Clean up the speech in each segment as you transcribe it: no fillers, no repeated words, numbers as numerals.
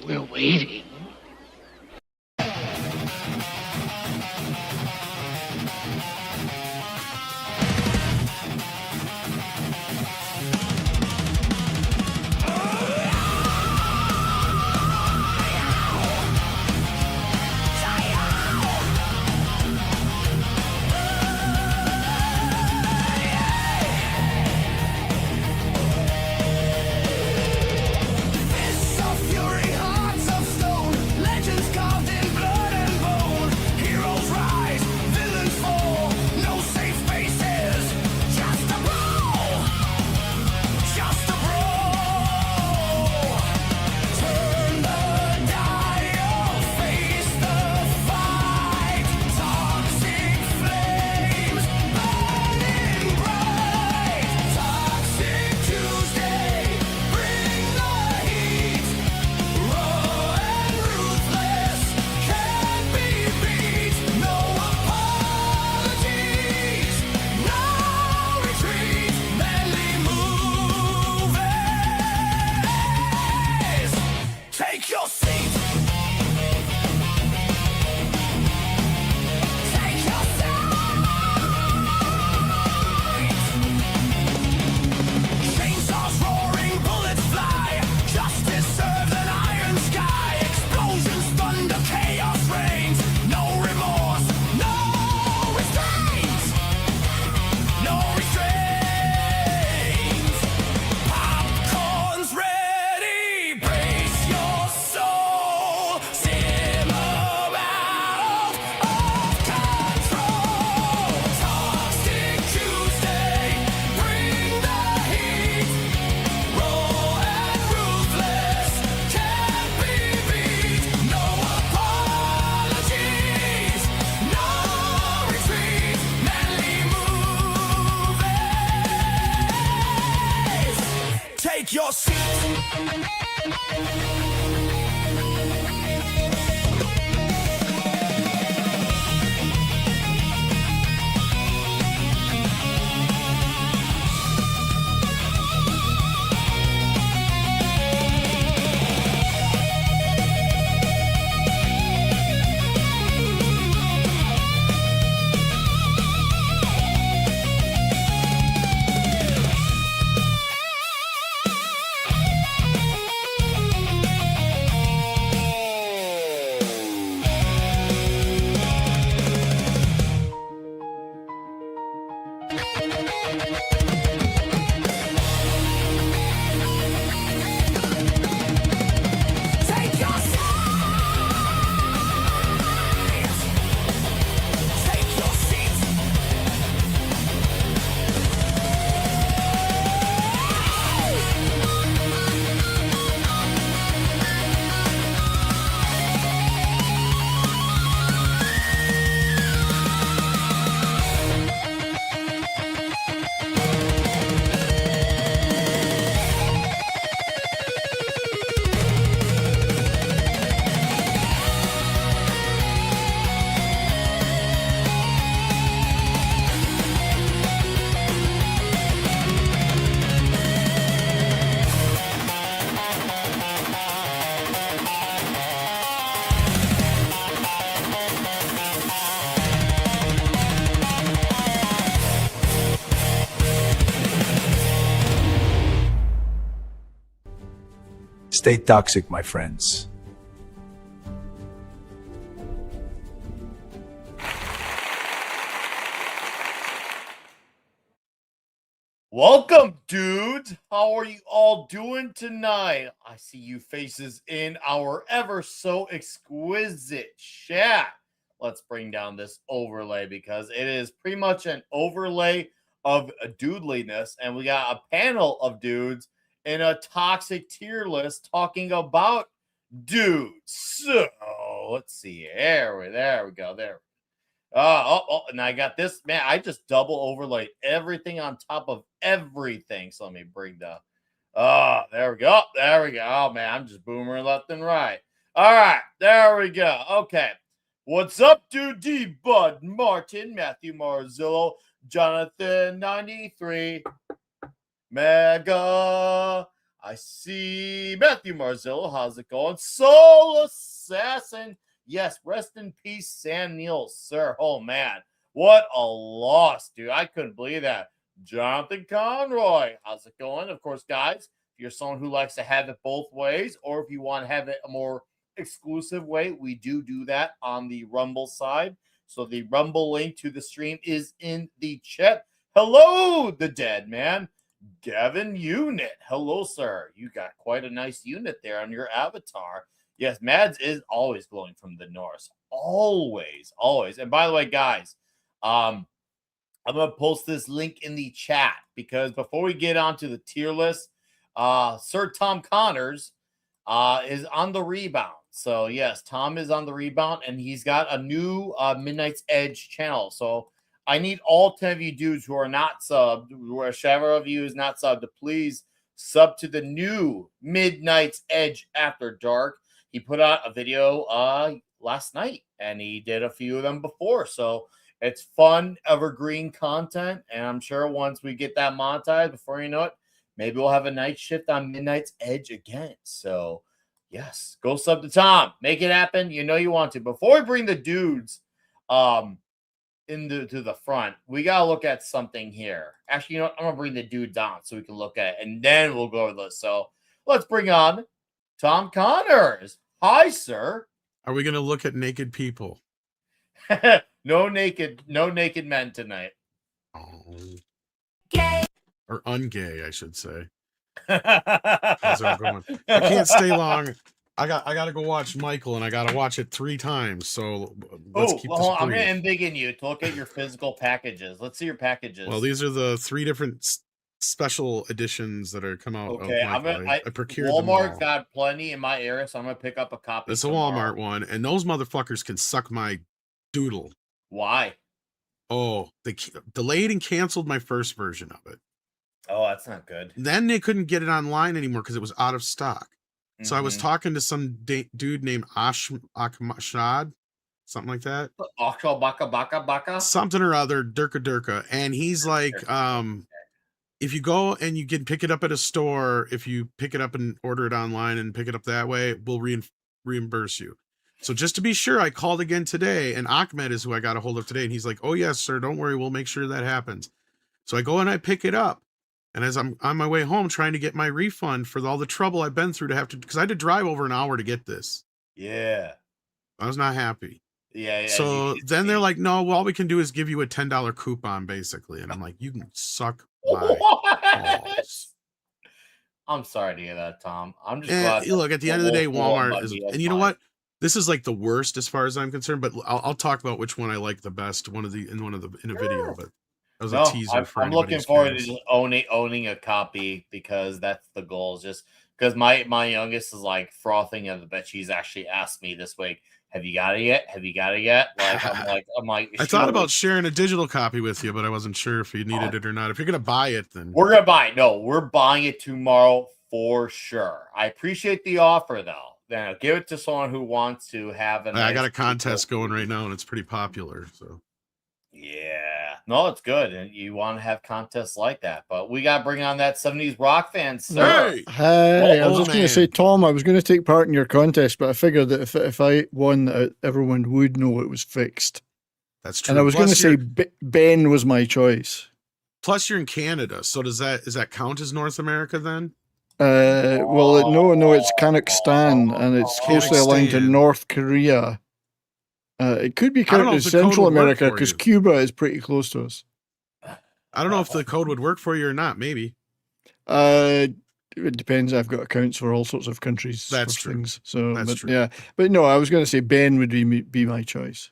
We're waiting. Take your seat. Stay toxic, my friends. Welcome, dudes. How are you all doing tonight? I see you faces in our ever so exquisite chat. Let's bring down this overlay because it is pretty much an overlay of dudeliness, and we got a panel of dudes in a toxic tier list talking about dudes. So let's see. There we go. There. And I got this. Man, I just double overlaid everything on top of everything. So let me bring the. There we go. There we go. Oh, man, I'm just boomering left and right. All right. There we go. Okay. What's up, dude? D Bud Martin, Matthew Marzillo, Jonathan 93, Mega. I see Matthew Marzillo. How's it going? Soul Assassin. Yes, rest in peace, Sam Neill, sir. Oh, man. What a loss, dude. I couldn't believe that. Jonathan Conroy. How's it going? Of course, guys, if you're someone who likes to have it both ways, or if you want to have it a more exclusive way, we do that on the Rumble side. So the Rumble link to the stream is in the chat. Hello, the dead man. Gavin Unit. Hello, sir. You got quite a nice unit there on your avatar. Yes, Mads is always glowing from the Norse. Always. And by the way, guys, I'm going to post this link in the chat because before we get on to the tier list, Sir Tom Connors is on the rebound. So, yes, Tom is on the rebound, and he's got a new Midnight's Edge channel. So, I need all 10 of you dudes who are not subbed, whichever of you is not subbed, to please sub to the new Midnight's Edge After Dark. He put out a video last night, and he did a few of them before. So, it's fun, evergreen content, and I'm sure once we get that monetized, before you know it, maybe we'll have a night shift on Midnight's Edge again. So, yes, go sub to Tom. Make it happen. You know you want to. Before we bring the dudes into the front, we got to look at something here. Actually, you know what? I'm going to bring the dude down so we can look at it, and then we'll go over this. So, let's bring on Tom Connors. Hi, sir. Are we going to look at naked people? No naked men tonight. Oh. Gay. Or ungay, I should say. How's it going? I can't stay long. I got to go watch Michael, and I got to watch it 3 times. So let's keep this brief. I'm going to embiggen you to look at your physical packages. Let's see your packages. Well, these are the 3 different special editions that are come out. Okay, I procured Walmart them got plenty in my area, so I'm going to pick up a copy. It's a Walmart one, and those motherfuckers can suck my doodle. Why? Oh, they delayed and canceled my first version of it. Oh, that's not good. Then they couldn't get it online anymore because it was out of stock. So I was talking to some dude named Ahmad, something like that. Baka. Something or other, Durka. And he's like, if you go and you can pick it up at a store, if you pick it up and order it online and pick it up that way, we'll reimburse you. So just to be sure, I called again today, and Ahmed is who I got a hold of today. And he's like, oh, yes, sir, don't worry. We'll make sure that happens. So I go and I pick it up. And as I'm on my way home trying to get my refund for all the trouble I've been through because I had to drive over an hour to get this. Yeah. I was not happy. Yeah. So then they're like, no, well, all we can do is give you a $10 coupon, basically. And I'm like, you can suck my balls. I'm sorry to hear that, Tom. I'm just glad. Look, at the end of the day, Walmart is, and you know what? This is like the worst as far as I'm concerned, but I'll talk about which one I like the best. In a video, but that was a teaser for. I'm looking forward to just owning a copy because that's the goal. Just because my youngest is like frothing at the bit. She's actually asked me this week, "Have you got it yet?" Like I'm like. I thought about sharing a digital copy with you, but I wasn't sure if you needed it or not. If you're gonna buy it, then we're gonna buy it. No, we're buying it tomorrow for sure. I appreciate the offer though. Then give it to someone who wants to have I got a contest going right now, and it's pretty popular. So, yeah, no, it's good, and you want to have contests like that. But we got to bring on that 70s rock fan, sir. Hey, I was just going to say, Tom, I was going to take part in your contest, but I figured that if I won, everyone would know it was fixed. That's true. And I was going to say Ben was my choice. Plus, you're in Canada, so does that count as North America then? Well, no, it's Kazakhstan, and it's closely aligned to North Korea. It could be counted as Central America because Cuba is pretty close to us. I don't know if the code would work for you or not. Maybe. It depends. I've got accounts for all sorts of countries. That's true. Things. So, that's true. Yeah, but no, I was going to say Ben would be my choice.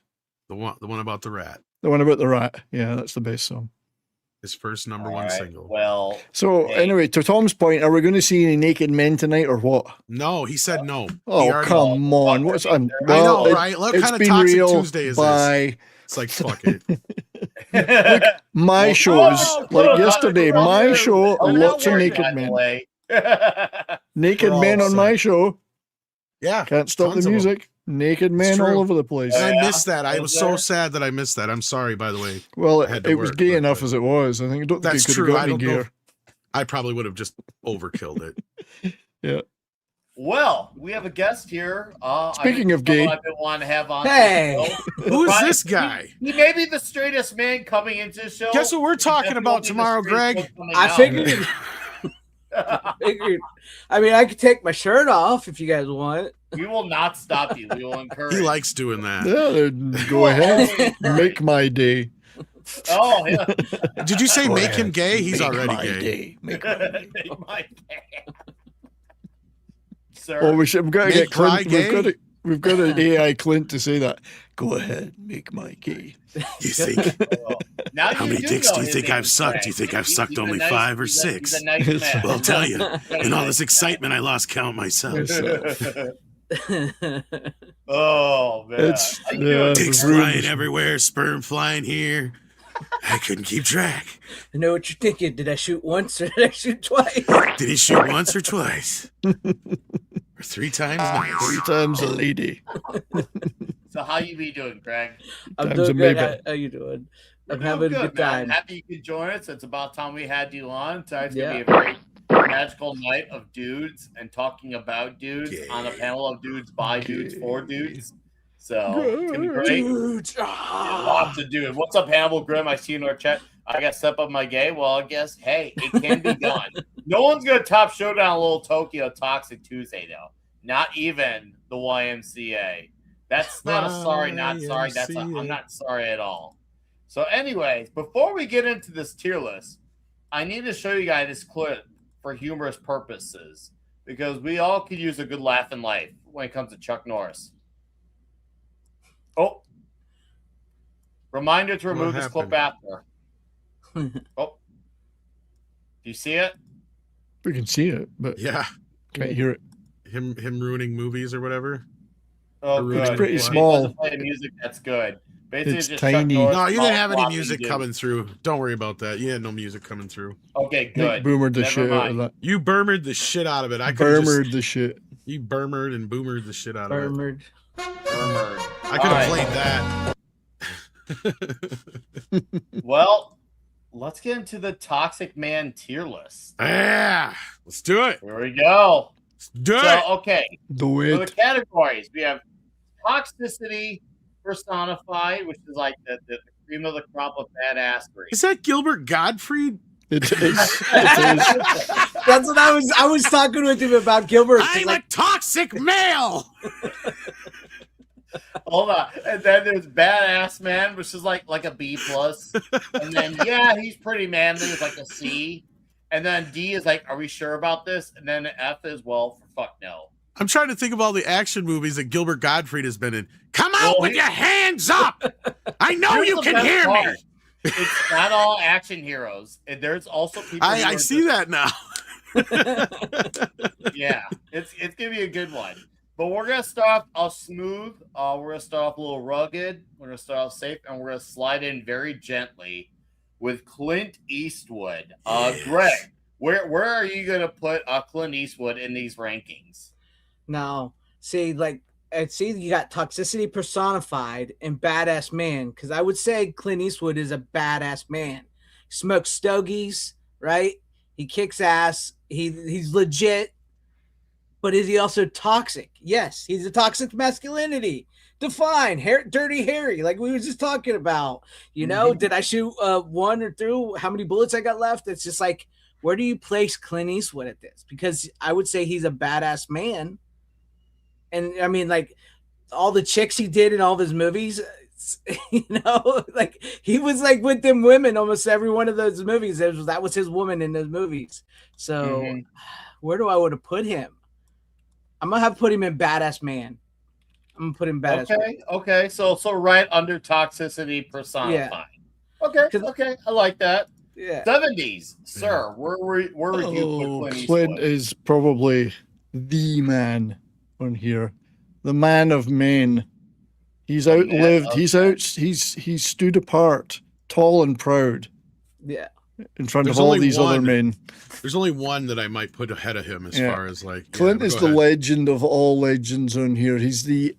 The one about the rat. The one about the rat. Yeah, that's the best song. His first number one single. Well, so anyway, to Tom's point, are we going to see any naked men tonight or what? No, he said no. Oh, come on. What's I know, right? What kind of Toxic Tuesday is this? It's like, fuck it. Look, my shows, like yesterday, my show, lots of naked men. Naked men on my show. Yeah. Can't stop the music. Naked men all over the place. And I missed that. I was so sad that I missed that. I'm sorry, by the way. Well, it was gay enough as it was. I don't think it could have got any gayer. I probably would have just overkilled it. Yeah. Well, we have a guest here. Speaking of gay, I've been wanting to have on. Hey, who is this guy? He may be the straightest man coming into the show. Guess what we're talking about tomorrow, Greg? I figured. I mean, I could take my shirt off if you guys want. We will not stop you. We will encourage. He likes doing that. Yeah, go ahead. Make my day. Oh, yeah. Did you say Go make ahead. him gay? He's Make already my gay. Day. Make my day. Make my day. Sir. Oh, we've got to Make get Cry Clint. gay? We've got an AI Clint to say that. Go ahead, make my gay. You think? Now How you many do dicks know do you his think name I've is sucked? Greg. Do you think I've sucked He's a only nice- 5 or he's a 6? nice man. Well, I'll tell you. In all this excitement, I lost count myself. Oh man, It's How you doing? Dicks ruined. flying everywhere, sperm flying here. I couldn't keep track. I know what you're thinking. Did I shoot once or did I shoot twice? Did he shoot once or twice? Or 3 times nice? 3 times a lady. So how you be doing, Greg? I'm Times a doing good. maybe. How you doing? I'm Doing having a good, good time. man. Happy you could join us. It's about time we had you on. Tonight's Yeah. gonna be a very magical night of dudes and talking about dudes on a panel of dudes by dudes for dudes. So it's gonna be great. Dudes. Lots of dudes. What's up, Hannibal Grimm? I see you in our chat. I got step up my gay. Well, I guess hey, it can be done. No one's gonna top Showdown Little Tokyo Toxic Tuesday though. Not even the YMCA. That's not a sorry, not sorry. That's a I'm not sorry at all. So, anyways, before we get into this tier list, I need to show you guys this clip for humorous purposes because we all could use a good laugh in life when it comes to Chuck Norris. Oh, reminder to remove this clip after. Oh, do you see it? We can see it, but Yeah. can't hear it. Him ruining movies or whatever. Oh, It's good. pretty If he small. doesn't play music, that's good. Basically, It's just Chuck tiny. Norris No, you didn't have any flopping music dude. coming through. Don't worry about that. You had no music coming through. Okay, Nick good. boomered the Never shit out of mind. that. You burmered the shit out of it. I could just, Burmered the shit. you burmered and boomered the shit out of it. Murmured. Murmured. I could have Alright. played that. Well, let's get into the Toxic Man tier list. Yeah, let's do it. Here we go. Let's do So, it. okay. Do So the it. categories we have toxicity personified, which is like the cream of the crop of badassery. Is that Gilbert Gottfried? It is. That's what I was talking with him about Gilbert. I'm Like, a toxic male. Hold on, and then there's badass man, which is like a B plus, and then yeah, he's pretty manly, it's like a C, and then D is like, are we sure about this? And then F is well, for fuck no. I'm trying to think of all the action movies that Gilbert Gottfried has been in. Come out with your hands up. I know Here's you the can best hear part. me. It's not all action heroes. And there's also people. who I are see that now. Yeah, it's gonna be a good one. But we're gonna start off smooth. We're gonna start off a little rugged. We're gonna start off safe, and we're gonna slide in very gently with Clint Eastwood. Greg, where are you gonna put Clint Eastwood in these rankings? now, see, like, see, you got toxicity personified and badass man. Because I would say Clint Eastwood is a badass man. He smokes stogies, right? He kicks ass. He's legit. But is he also toxic? Yes, he's a toxic masculinity. Define Dirty Harry, like we were just talking about. You know, did I shoot one or two? How many bullets I got left? It's just like, where do you place Clint Eastwood at this? Because I would say he's a badass man. And I mean, like all the chicks he did in all of his movies, you know, like he was like with them women almost every one of those movies. That was his woman in those movies. So where do I want to put him? I'm gonna have to put him in badass man. I'm gonna put him badass. Okay. So right under toxicity personified. Yeah. Okay. I like that. Yeah. 70s, sir. Where would you put Clint Clint Eastwood? is probably the man on here, the man of men. He's outlived. He's stood apart, tall and proud, Yeah. in front There's of all only these other one. men. There's only one that I might put ahead of him as Yeah. far as like Clint yeah, is go the ahead. legend of all legends on here. He's the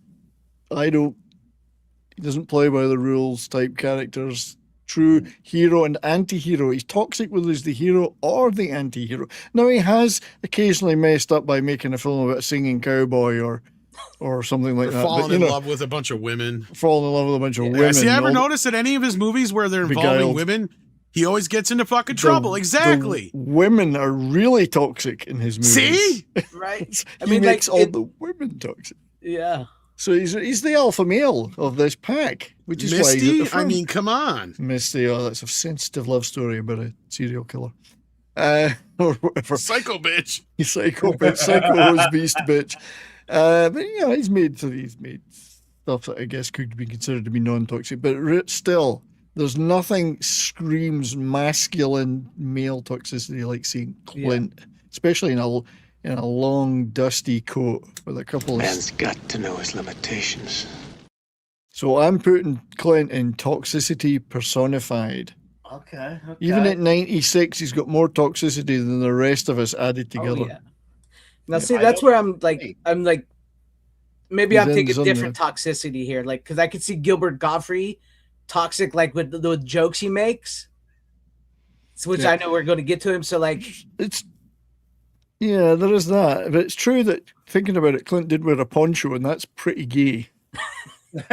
he doesn't play by the rules type characters. true hero and anti-hero. He's toxic whether he's the hero or the anti-hero. Now, he has occasionally messed up by making a film about a singing cowboy or something like that. Falling in love with a bunch of women. Falling in love with a bunch of women. See, I ever noticed that any of his movies where they're involving women, he always gets into fucking trouble. Exactly. The women are really toxic in his movies. See? Right. He makes all the women toxic. Yeah. So he's the alpha male of this pack, which is why he's at the front. I mean, come on. Misty, that's a sensitive love story about a serial killer. Or whatever. Psycho bitch. Psycho bitch. Psycho beast bitch. But he's made stuff that I guess could be considered to be non-toxic, but still, there's nothing screams masculine male toxicity like seeing Clint, especially in a long dusty coat with a couple of. Man's got to know his limitations. So I'm putting Clint in toxicity personified. Okay. Even at 96, he's got more toxicity than the rest of us added together. Oh, yeah. Now, see, that's where I'm like, maybe I'm taking different toxicity here, like, because I could see Gilbert Gottfried toxic, like with the jokes he makes, which I know we're going to get to him. So, like, there is that, but it's true that thinking about it, Clint did wear a poncho, and that's pretty gay.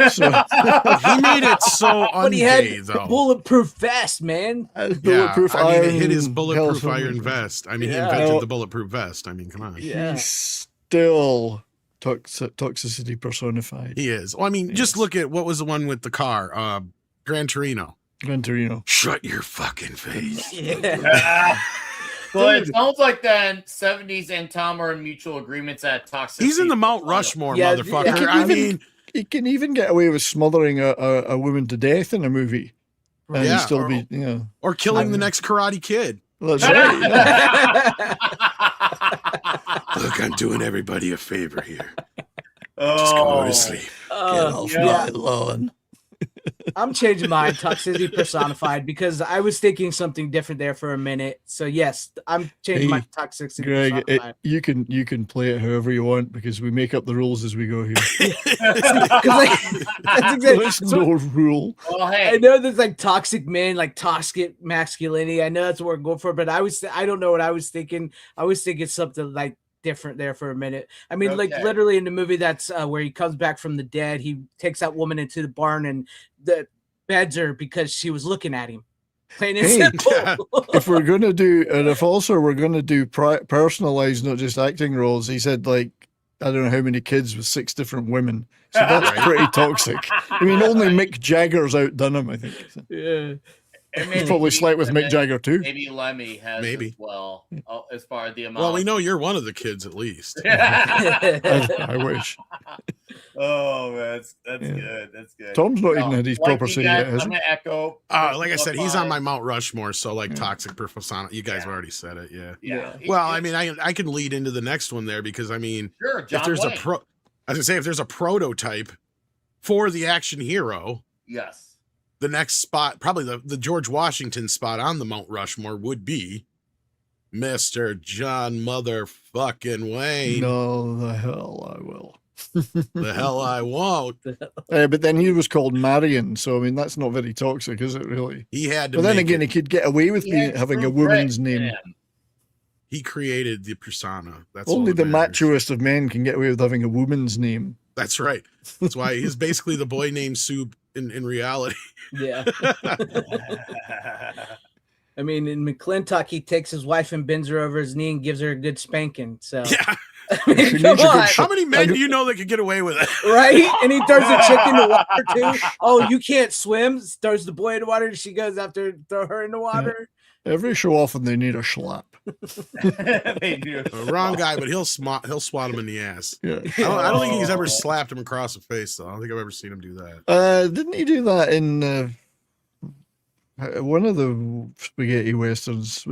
So he made it so ungay, though. Bulletproof vest, man. Bulletproof iron. It hit his bulletproof iron vest. I mean, he invented the bulletproof vest. I mean, come on. Yeah. He's still toxicity personified. He is. Well, I mean, just look at what was the one with the car, Gran Torino. Shut your fucking face. Yeah. Well, it sounds like then 70s and Tom are in mutual agreements that toxicity. He's in the Mount Rushmore, motherfucker. Yeah. I mean, he can even get away with smothering a woman to death in a movie, and still be or killing the next Karate Kid. That's right. Look, I'm doing everybody a favor here. Just go to sleep. Get off my lawn. I'm changing my toxicity personified because I was thinking something different there for a minute. So yes, I'm changing my toxicity. Greg, you can play it however you want because we make up the rules as we go here. That's exactly. There's no rule. Well, hey. I know there's like toxic men, like toxic masculinity. I know that's what we're going for, but I don't know what I was thinking. I was thinking something like different there for a minute. I mean, like literally in the movie that's where he comes back from the dead, he takes that woman into the barn and the beds her because she was looking at him. Plain and simple. If we're gonna do, and if also we're gonna do personalized, not just acting roles, he said like I don't know how many kids with 6 different women. So that's pretty toxic. I mean, only Mick Jagger's outdone him, I think. Yeah. He's probably slept with Mick Jagger too. Maybe Lemmy has as well, as far as the amount. Well, we know you're one of the kids at least. I wish. Oh, man, that's good. That's good. Tom's not even had his proper city yet, has I'm he? gonna echo. Like I said, he's on my Mount Rushmore, so like toxic persona. You guys have already said it, yeah. Well, I mean, I can lead into the next one there because I mean, John if there's Wayne. if there's a prototype for the action hero, yes. The next spot, probably the George Washington spot on the Mount Rushmore would be Mr. John Motherfucking Wayne. No, the hell I will. The hell I won't. But then he was called Marion, so I mean that's not very toxic, is it really? He had to. But then again, he could get away with having a woman's name. He created the persona. That's only the machoist of men can get away with having a woman's name. That's right. That's why he's basically the boy named Soup in reality. Yeah. I mean, in McClintock, he takes his wife and bends her over his knee and gives her a good spanking. So yeah. I mean, come on. How many men do you know that could get away with it? Right? And he throws the chick in the water too. Oh, you can't swim. Throws the boy in the water. She goes after throw her in the water. Every so often they need a slap. They do. Wrong guy, but he'll swat him in the ass. Yeah. I don't think he's ever slapped him across the face, though. I don't think I've ever seen him do that. Didn't he do that in one of the spaghetti westerns?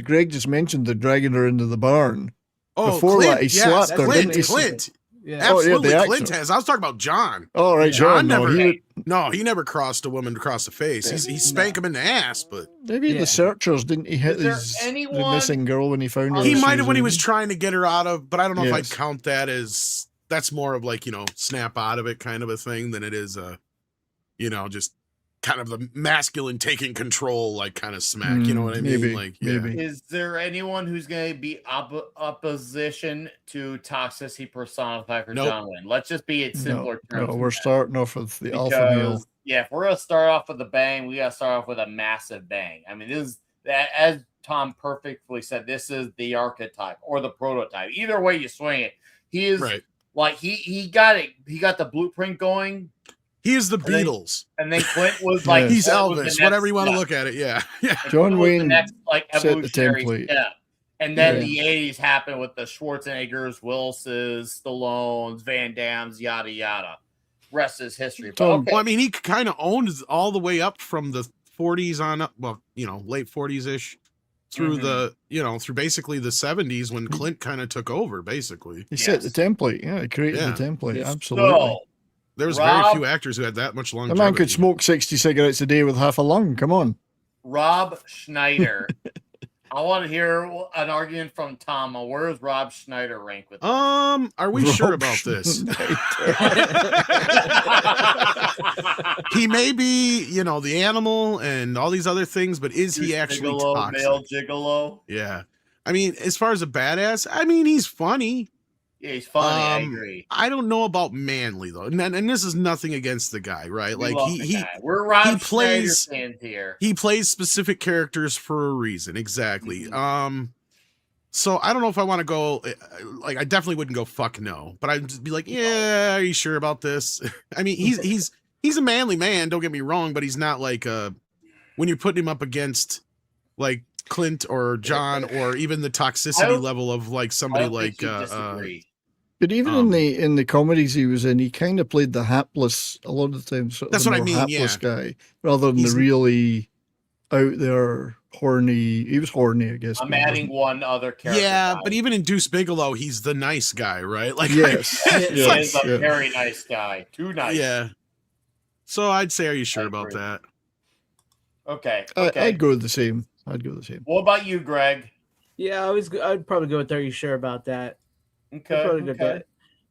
Greg just mentioned the dragging her into the barn. Oh, before Clint, that, he slapped her. Clint. Yeah. Absolutely, the Clint has. I was talking about John. Oh, right, John. He never crossed a woman across the face. He spanked him in the ass, but maybe the searchers didn't he hit the missing girl when he found her? He might have when he was trying to get her out of, but I don't know if I'd count that as that's more of like snap out of it kind of a thing than it is just kind of the masculine taking control, like kind of smack. You know what I mean? maybe, Like, yeah. maybe. Is there anyone who's going to be opposition to toxicity personified for Nope. John Wayne? Let's just be in simpler terms. No, we're starting off with the alpha male. Because, yeah, if we're going to start off with a bang, we got to start off with a massive bang. I mean, this is, as Tom perfectly said, this is the archetype or the prototype. Either way you swing it, he is like he got it. He got the blueprint going. He is the Beatles. And then Clint was like, he's Elvis, whatever you want to look at it. Yeah. John Wayne the next, like, set the template. Step. And then the 80s happened with the Schwarzeneggers, Wilsons, Stallones, Van Dammes, yada, yada. Rest is history. But, Well, I mean, he kind of owned all the way up from the 40s on up, well, you know, late 40s-ish through the, you know, through basically the 70s when Clint kind of took over, basically. He set the template. Yeah, he created the template. Absolutely. So, there's very few actors who had that much longevity. The man could smoke 60 cigarettes a day with half a lung. Come on. Rob Schneider. I want to hear an argument from Tom. Where does Rob Schneider rank with this? Are we sure about this? He may be, you know, the animal and all these other things, but is he actually toxic? Male gigolo? Yeah. I mean, as far as a badass, I mean, he's funny. Yeah, he's funny. I agree. I don't know about manly though, and this is nothing against the guy, right? We like love the guy. We're Rob Schneider fans here. He plays specific characters for a reason, exactly. So I don't know if I want to go. Like, I definitely wouldn't go fuck no, but I'd just be like, yeah, are you sure about this? I mean, he's a manly man. Don't get me wrong, but he's not like when you're putting him up against like Clint or John or even the toxicity level of like somebody like but even in the comedies he was in, he kind of played the hapless a lot of the time. Sort of that's what I mean. Hapless guy rather than the really out there horny. He was horny, I guess. I'm adding one other character. Yeah, but even in Deuce Bigelow, he's the nice guy, right? Like, yes, he is a very nice guy. Too nice. Yeah. So I'd say, are you sure about that? Okay. I'd go the same. I'd go the same. What about you, Greg? Yeah, I'd probably go with, are you sure about that? Okay.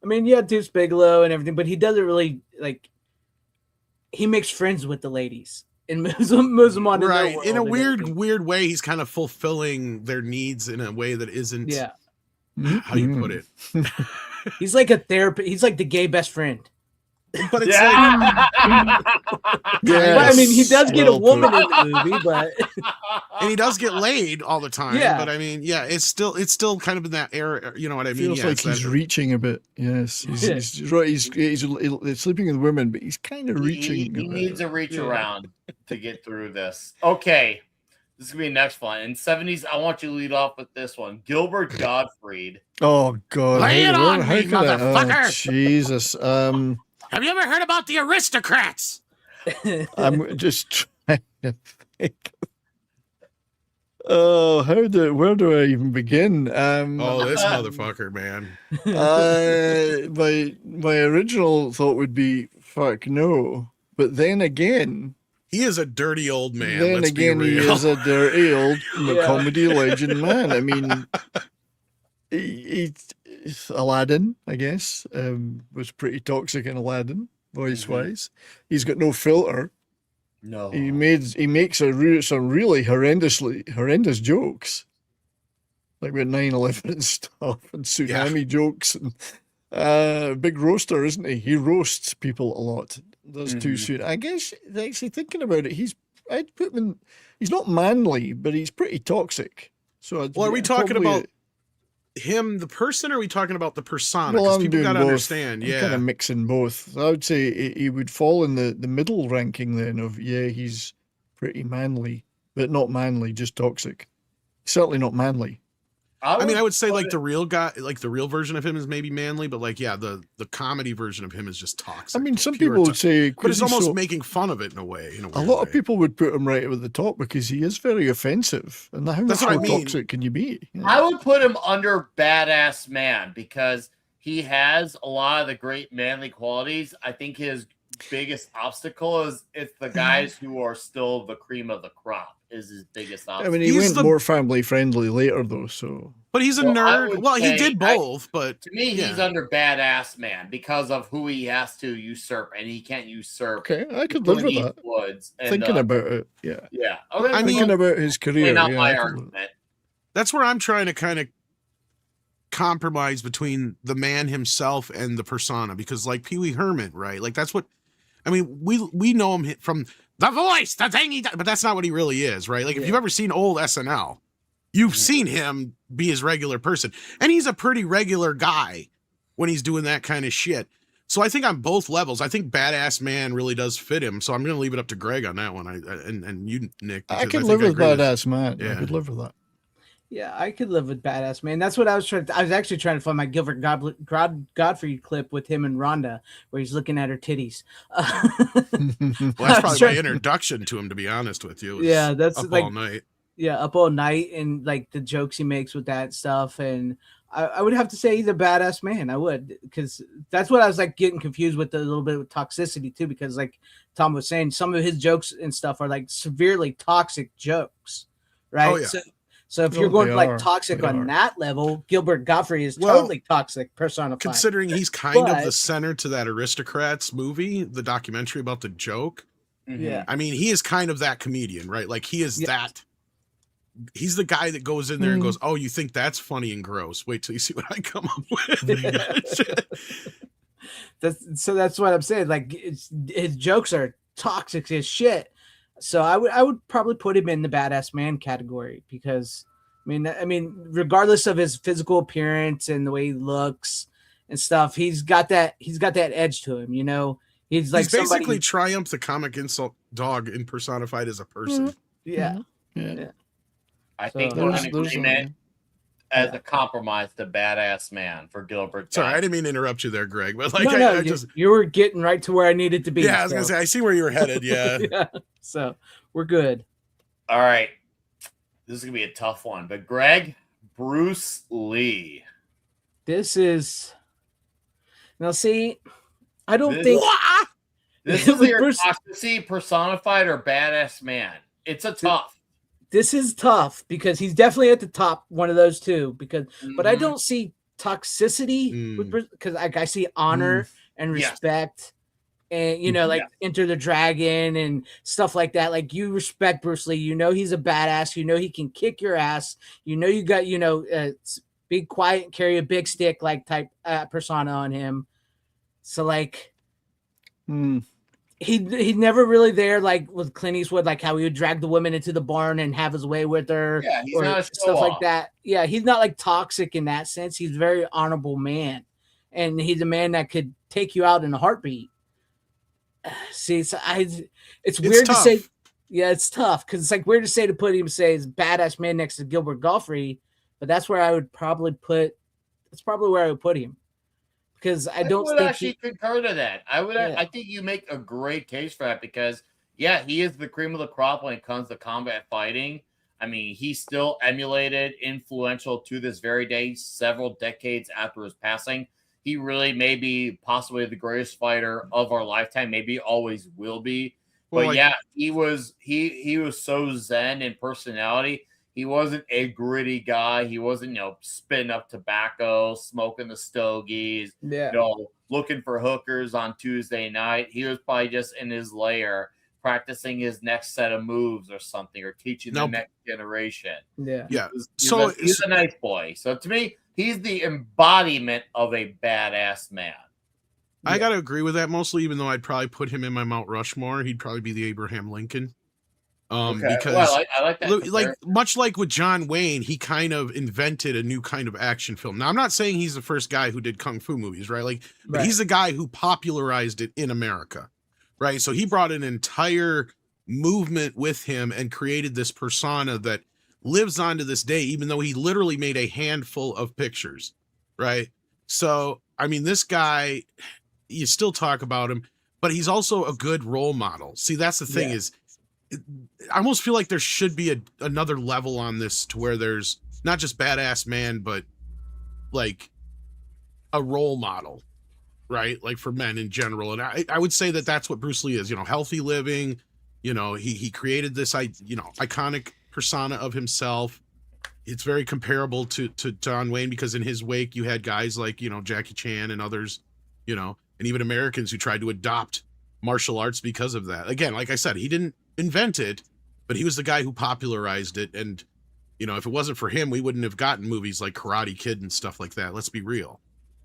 I mean, yeah, Deuce Bigelow and everything, but he doesn't really like. He makes friends with the ladies and moves them on. Right, in a weird way, he's kind of fulfilling their needs in a way that isn't. Yeah. How you put it? He's like a therapist. He's like the gay best friend. But it's I mean, he does get a woman in the movie, but and he does get laid all the time. Yeah. But I mean, yeah, it's still kind of in that era. You know what I mean? Feels like he's reaching a bit. Yes, he's right. He's sleeping with women, but he's kind of reaching. He needs a reach around to get through this. Okay, this is gonna be the next one. In 70s, I want you to lead off with this one. Gilbert Gottfried. Oh God! Lay it on me, motherfucker! Oh, Jesus. Have you ever heard about the aristocrats? I'm just trying to think. Oh, where do I even begin? This motherfucker, man. My original thought would be fuck no, but then again, he is a dirty old man. Then again, he is a dirty old comedy legend man. I mean, Aladdin, I guess, was pretty toxic in Aladdin, voice-wise. He's got no filter. No, he makes some really horrendous jokes, like with 9/11 and stuff, and tsunami jokes, and big roaster, isn't he? He roasts people a lot. Does too soon. I guess actually thinking about it, I'd put him in. He's not manly, but he's pretty toxic. So are we talking about him, the person, or are we talking about the persona? Well, because people got to understand. I'm kind of mixing both. I would say he would fall in the middle ranking then of he's pretty manly, but not manly, just toxic. Certainly not manly. I mean, I would say like the real guy, like the real version of him is maybe manly, but like, yeah, the comedy version of him is just toxic. I mean, some people would say, but it's almost making fun of it in a way. A lot of people would put him right at the top because he is very offensive. And how much more toxic can you be? Yeah. I would put him under badass man because he has a lot of the great manly qualities. I think his biggest obstacle is it's the guys who are still the cream of the crop is his biggest obstacle. I mean, he went more family friendly later though, so But he's a So I nerd. would Well, he say did both, but to me, he's yeah. under badass man because of who he has to usurp, and he can't usurp. Okay, I could live with that. Woods and, Thinking about it, yeah. yeah. Okay, I mean, Thinking about his career, not yeah. my I could live- argument. that's where I'm trying to kind of compromise between the man himself and the persona, because like Pee Wee Herman, right? Like that's what I mean. We know him from the voice, the thing he does, but that's not what he really is, right? Like if you've ever seen old SNL, you've seen him be his regular person, and he's a pretty regular guy when he's doing that kind of shit. So I think on both levels, I think badass man really does fit him. So I'm going to leave it up to Greg on that one. And you, Nick. I because could think live I with agree badass man. I Yeah. could live with that. Yeah, I could live with badass man. That's what I was trying to. I was actually trying to find my Gilbert Godfrey clip with him and Rhonda, where he's looking at her titties. Well, that's probably my introduction to him, to be honest with you. Yeah, that's up like all night. Yeah, up all night, and like the jokes he makes with that stuff. And I would have to say he's a badass man. I would, because that's what I was like getting confused with a little bit with toxicity too, because like Tom was saying, some of his jokes and stuff are like severely toxic jokes, right? Oh, yeah. So if you're going they like are. toxic They on are. that level, Gilbert Godfrey is Well, totally toxic personified. Considering he's kind of the But- center to that Aristocrats movie, the documentary about the joke. Yeah. I mean, he is kind of that comedian, right? Like he is that. He's the guy that goes in there and goes, "Oh, you think that's funny and gross? Wait till you see what I come up with." That's what I'm saying. Like his jokes are toxic as shit. So I would probably put him in the badass man category, because I mean, regardless of his physical appearance and the way he looks and stuff, he's got that edge to him, you know. He's like basically Triumph the comic insult dog personified as a person. Yeah. I think So- we're There's- in there's agreement as a compromise to badass man for Gilbert. Sorry, I Godfrey. didn't mean to interrupt you there, Greg, but like No, I just you were getting right to where I needed to be. I was gonna say I see where you were headed. Yeah. Yeah. So we're good. All right, this is gonna be a tough one, but Greg, Bruce Lee. This is now. See, I don't This- think This is With your Bruce- toxicity personified or badass man. It's a tough. this is tough, because he's definitely at the top, one of those two. But I Mhm. don't see toxicity with, because I see honor and Yes. respect, and you know, like Enter the Dragon and stuff like that. Like, you respect Bruce Lee. You know he's a badass. You know he can kick your ass. You know you got be quiet and carry a big stick like type persona on him. So like. He never really there, like with Clint Eastwood, like how he would drag the women into the barn and have his way with her, Yeah, he's or not a stuff like show-off. that. Yeah, he's not like toxic in that sense. He's a very honorable man, and he's a man that could take you out in a heartbeat. See, it's weird to tough. say. Yeah, it's tough, because it's like weird to say is badass man next to Gilbert Godfrey, but that's where I would probably put. That's probably where I would put him. Because I don't would think actually concur to that. Yeah. I think you make a great case for that, because he is the cream of the crop when it comes to combat fighting. I mean, he's still emulated, influential to this very day, several decades after his passing. He really may be possibly the greatest fighter of our lifetime, maybe always will be. Well, But like- he was so zen in personality. He wasn't a gritty guy. He wasn't, spitting up tobacco, smoking the stogies, Yeah. looking for hookers on Tuesday night. He was probably just in his lair practicing his next set of moves or something, or teaching the next generation. Yeah. Yeah. He's a nice boy. So to me, he's the embodiment of a badass man. I gotta agree with that mostly, even though I'd probably put him in my Mount Rushmore. He'd probably be the Abraham Lincoln. Because Well, I like that. like comparison. much like with John Wayne, he kind of invented a new kind of action film. Now, I'm not saying he's the first guy who did kung fu movies, right? Like, but Right. he's the guy who popularized it in America, right? So he brought an entire movement with him and created this persona that lives on to this day, even though he literally made a handful of pictures, right? So, I mean, this guy, you still talk about him, but he's also a good role model. See, that's the thing is, I almost feel like there should be another level on this, to where there's not just badass man, but like a role model, right? Like for men in general. And I would say that that's what Bruce Lee is, healthy living, he created this, iconic persona of himself. it's very comparable to John Wayne, because in his wake you had guys like, Jackie Chan and others, and even Americans who tried to adopt martial arts because of that. Again, like I said, he didn't invent it, but he was the guy who popularized it. And if it wasn't for him, we wouldn't have gotten movies like Karate Kid and stuff like that. Let's be real,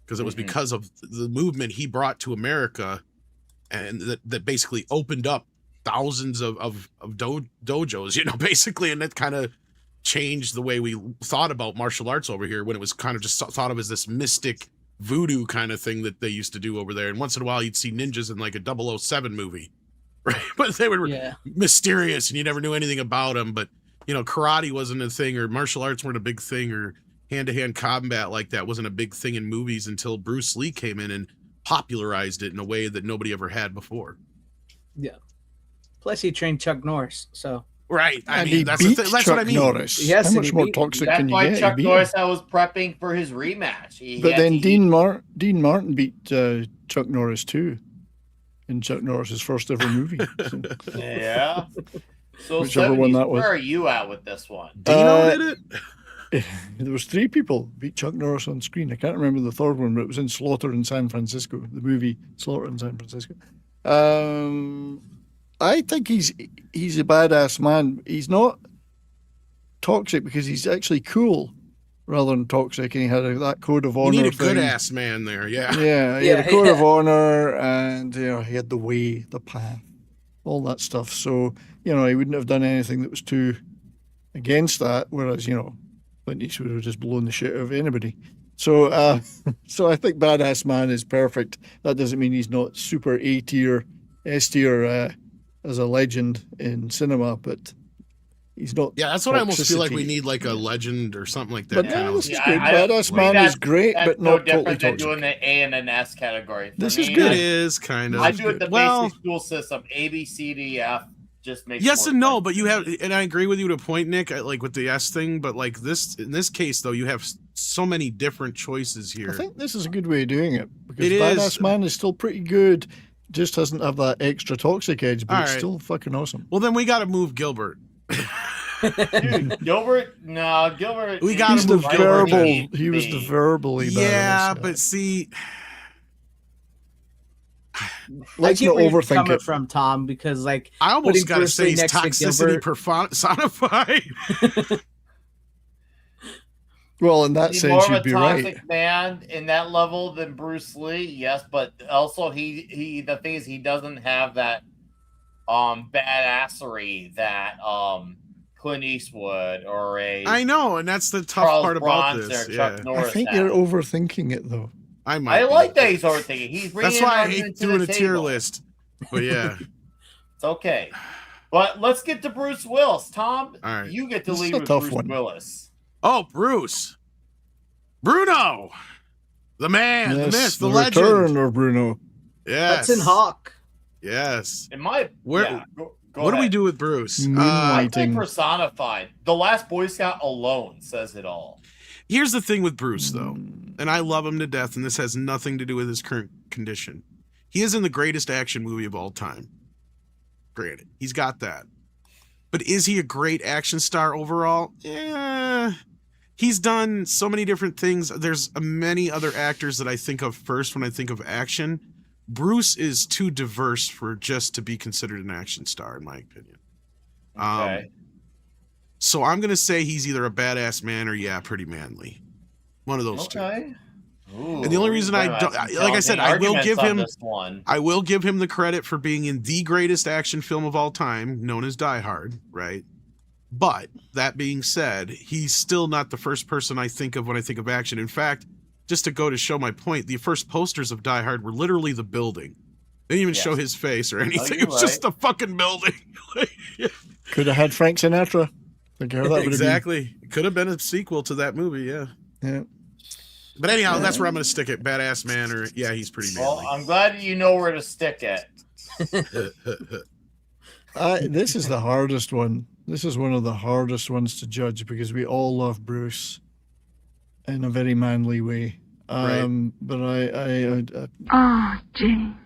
because it was because of the movement he brought to America, and that basically opened up thousands of dojos, basically, and that kind of changed the way we thought about martial arts over here, when it was kind of just thought of as this mystic voodoo kind of thing that they used to do over there. And once in a while you'd see ninjas in like a 007 movie, right? But they were mysterious and you never knew anything about them. But karate wasn't a thing, or martial arts weren't a big thing, or hand-to-hand combat like that wasn't a big thing in movies until Bruce Lee came in and popularized it in a way that nobody ever had before. Yeah. Plus he trained Chuck Norris, so right. I And mean, he that's beat that's Chuck what I mean. Norris. Yes, How and much he more beat- toxic That's can you why get? Chuck He beat Norris him. was prepping for his rematch. He But had then to Dean Martin beat Chuck Norris too in Chuck Norris's first ever movie. So, Yeah. So Whichever one 70s, that was. where are you at with this one? Dino did it. there was 3 people beat Chuck Norris on screen. I can't remember the third one, but it was in Slaughter in San Francisco, the movie Slaughter in San Francisco. I think he's a badass man. He's not toxic because he's actually cool rather than toxic, and he had that code of honor. You need a thing. good ass man there. Yeah. Yeah, he had a code of honor, and he had the way, the path, all that stuff. So he wouldn't have done anything that was too against that. Whereas Clint Eastwood would have just blown the shit out of anybody. So so I think badass man is perfect. That doesn't mean he's not super A tier, S tier as a legend in cinema, but he's not. Yeah, that's what I almost feel like we toxicity. need, like a legend or something like that. But kind no, of. this is good. Badass man is great, that's but no not totally different than toxic. doing the A and an S category. For This me, is good. It is kind of. I do it the well, basic school system: A, B, C, D, F. Just makes yes more and no, sense. but you have, and I agree with you to a point, Nick. Like with the S thing, but like in this case though, you have so many different choices here. I think this is a good way of doing it because It badass is. man is still pretty good. Just doesn't have that extra toxic edge, but All it's right. still fucking awesome. Well, then we got to move Gilbert. Dude, Gilbert. We got He's him the with Gilbert. verbal. He was the verbally Yeah, badass. but see, Let's I get not where you're overthink coming it. from, Tom, because like I almost putting got to Bruce say Lee he's next to toxicity Gilbert- personified. Well, in that Is he sense, more of you'd a be toxic right. man in that level than Bruce Lee? Yes, but also he the thing is he doesn't have that badassery that Clint Eastwood or a I know, and that's the tough Charles part about Bronson this. or Yeah, Chuck I Norris. think has. you're overthinking it, though. I might. I be. like that he's overthinking. He's bringing That's why I an hate argument to doing the a tier table. list. But yeah, It's okay. But let's get to Bruce Willis. Tom, All right. you get to This is lead a with tough Bruce one. Willis. oh Bruno, the man, the Yes, myth, the return legend. of Bruno. Yes, Hudson Hawk. Yes. In my Where- yeah, go What do we ahead. do with Bruce? I say Moonlighting. personified. The Last Boy Scout alone says it all. Here's the thing with Bruce, though, and I love him to death, and this has nothing to do with his current condition. He is in the greatest action movie of all time. Granted, he's got that. But is he a great action star overall? Yeah. He's done so many different things. There's many other actors that I think of first when I think of action. Bruce is too diverse for just to be considered an action star, in my opinion. Okay. So I'm going to say he's either a badass man or, pretty manly. One of those two. Okay. Ooh, And the only reason I wow, don't- some like I said, challenging I will arguments give on him- this one. I will give him the credit for being in the greatest action film of all time, known as Die Hard, right? But that being said, he's still not the first person I think of when I think of action. In fact, just to go to show my point, the first posters of Die Hard were literally the building. They didn't even Yes. show his face or anything. you're It was just the fucking building. Could have had Frank Sinatra. Think how that would have Exactly. It could have been a sequel to that movie, yeah. been. Yeah. But anyhow, that's where I'm going to stick it. Badass man, or he's pretty Well, manly. I'm glad you know where to stick it. This is the hardest one. This is one of the hardest ones to judge because we all love Bruce in a very manly way. Right. But Jane.